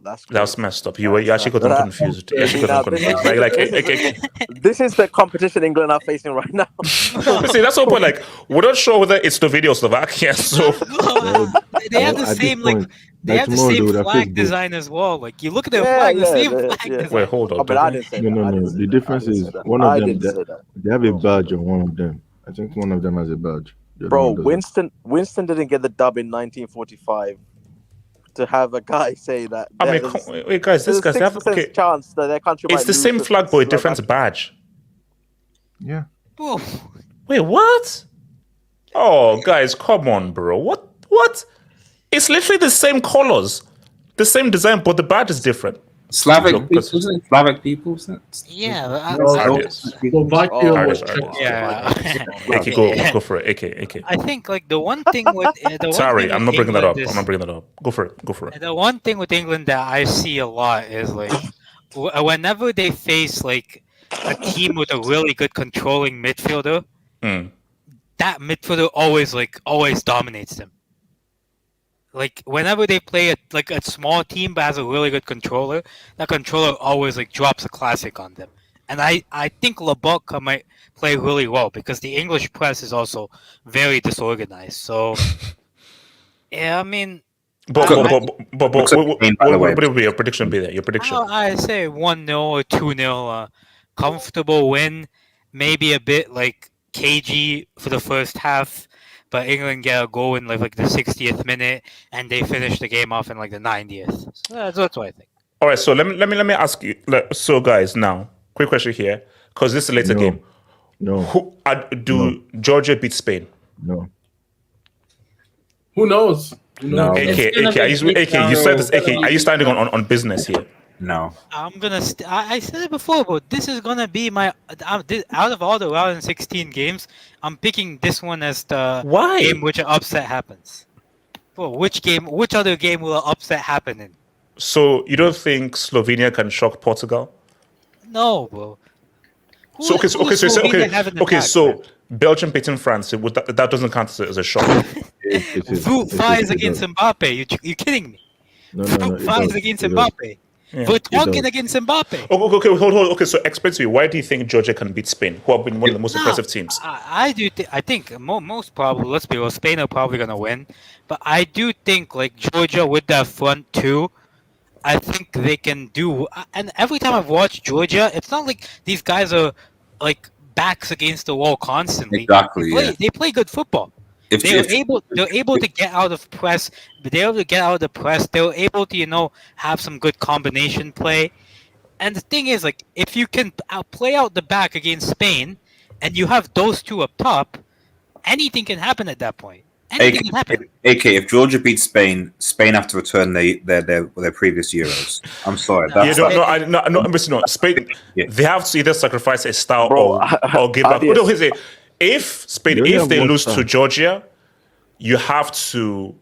that was messed up. You actually got them confused. This is the competition England are facing right now. See, that's the whole point. Like, we're not sure whether it's Slovenia or Slovakia. So they have the same they have the same flag design as well. Like, you look at their flag, the same flag design. Wait, hold on. No. The difference is one of them they have a badge on one of them. I think one of them has a badge. Bro, Winston didn't get the dub in 1945. To have a guy say that. I mean, wait, guys, this guy have chance that their country. It's the same flag, but a different badge. Yeah. Whoa. Wait, what? Oh, guys, come on, bro. What? It's literally the same colors, the same design, but the badge is different. Slavic people, isn't it? Yeah. AK, go for it. AK. I think the one thing with Sorry, I'm not bringing that up. Go for it. The one thing with England that I see a lot is whenever they face a team with a really good controlling midfielder, that midfielder always dominates them. Whenever they play a small team but has a really good controller, that controller always drops a classic on them. And I think Lobotka might play really well because the English press is also very disorganized. So yeah, I mean, what would your prediction be there? Your prediction? I say 1-0 or 2-0, comfortable win, maybe a bit cagey for the first half. But England get a goal in the 60th minute, and they finish the game off in the 90th. So that's what I think. All right, so let me ask you. So guys, now quick question here, because this is a later game. No. Georgia beat Spain? No. Who knows? No. AK, you said this. AK, are you standing on business here? No. I'm gonna. I said it before, but this is gonna be my. Out of all the round and 16 games, I'm picking this one as the game which an upset happens. Well, which other game will an upset happen in? So you don't think Slovenia can shock Portugal? No, bro. So Belgium beating France. That doesn't count as a shock. Foot fires against Mbappe. You kidding me? No. Foot fires against Mbappe. We're talking against Mbappe. Okay, hold. Okay, so explain to me, why do you think Georgia can beat Spain, who have been one of the most impressive teams? I think most probably, let's be real, Spain are probably going to win. But I do think Georgia with that front two, I think they can do. And every time I've watched Georgia, it's not like these guys are backs against the wall constantly. Exactly. They play good football. They're able to get out of press. They're able to get out of the press. They're able to have some good combination play. And the thing is, if you can play out the back against Spain, and you have those two up top, anything can happen at that point. Anything can happen. AK, if Georgia beats Spain, Spain have to return their previous Euros. I'm sorry. That's No. Spain, they have to either sacrifice a star or give back. Yes. No, here's it. If Spain, You only if have they one lose star. to Georgia, you have to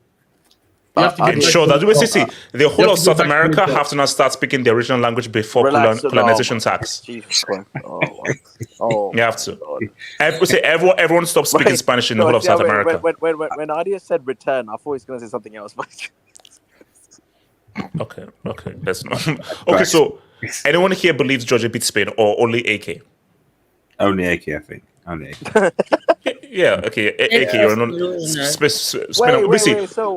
You have to give ensure back that to- see, the whole you have of to South give back to America the- have to now start speaking the original language before Relax, colonization no. tax. Jesus Christ. Oh, You have to. Everyone stops speaking Spanish in the whole of South America. When Adia said return, I thought he was going to say something else. Okay, that's not. Okay, so anyone here believes Georgia beats Spain or only AK? only AK, I think. Only AK. Yeah, okay. AK, you're not. Wait. So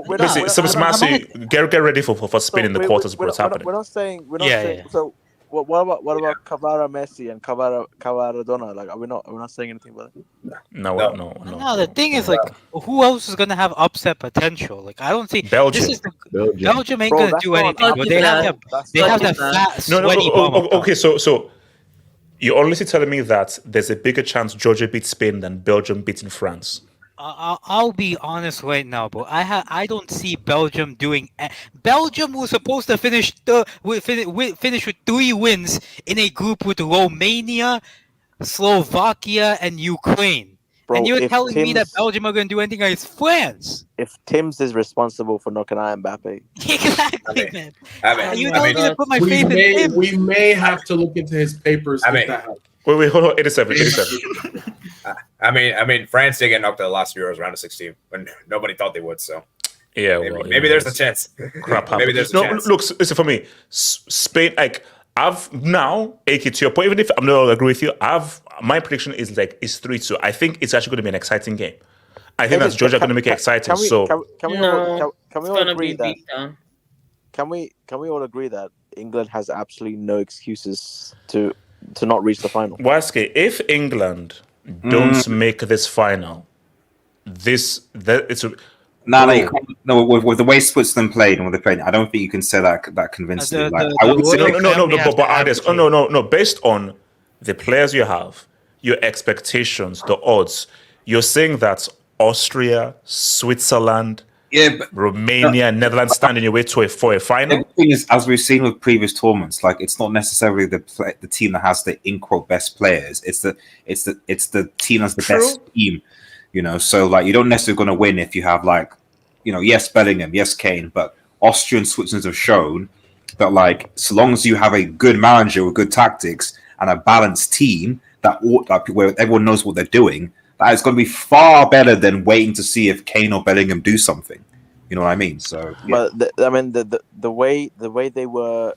we're not. Get ready for Spain in the quarters, bro. It's happening. We're not saying. Yeah. So what about Cavara Messi and Cavaradona? Like, are we not saying anything about it? No. No, the thing is, like, who else is gonna have upset potential? Like, I don't see. Belgium. Belgium ain't Bro, gonna that's do not- anything. But they have that fat, No. sweaty bum up top. Okay, so you're honestly telling me that there's a bigger chance Georgia beats Spain than Belgium beating France? I'll be honest right now, bro. I don't see Belgium doing. Belgium was supposed to finish finish with 3 wins in a group with Romania, Slovakia, and Ukraine. Bro, and you're if telling me that Tim's- Belgium are going to do anything against France? If Tim's is responsible for knocking out Mbappe, Exactly, man. you You're telling me to put my we faith in may, Tim? we may have to look into his papers. if that helps. Wait, hold on. 87. I mean, France did get knocked out the last Euros round of 16 when nobody thought they would. So Yeah, maybe there's a chance. Crap Maybe happened. there's a No, chance. look, listen for me. Spain, like I've now, AK, to your point, even if I'm not agree with you, my prediction is 3-2. I think it's actually going to be an exciting game. I think that's Georgia going to make it exciting. Can we all gonna agree be that? beat down. Can we all agree that England has absolutely no excuses to not reach the final? Waske, if England don't make this final, it's No, with the way Switzerland played and with the playing, I don't think you can say that convincingly. I would say but ideas. No. Based on the players you have, your expectations, the odds, you're saying that Austria, Switzerland, Romania, and Netherlands stand in your way for a final. The thing is, as we've seen with previous tournaments, like it's not necessarily the team that has the in quote best players. It's the team that's the best team. So like you don't necessarily going to win if you have yes Bellingham, yes Kane, but Austria and Switzerland have shown that like so long as you have a good manager with good tactics and a balanced team where everyone knows what they're doing, that is going to be far better than waiting to see if Kane or Bellingham do something. You know what I mean? So, yeah. But the way they were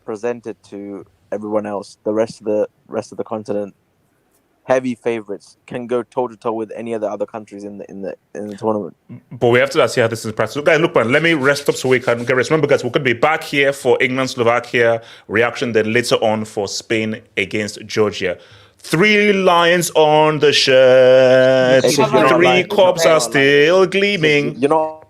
presented to everyone else, the rest of the continent, heavy favorites can go toe to toe with any of the other countries in the tournament. But we have to see how this is in practice. So guys, look, man, let me rest up so we can get rest. Remember, guys, we're going to be back here for England, Slovakia reaction, then later on for Spain against Georgia. 3 lions on the shirt. 3 cups are still gleaming. You're not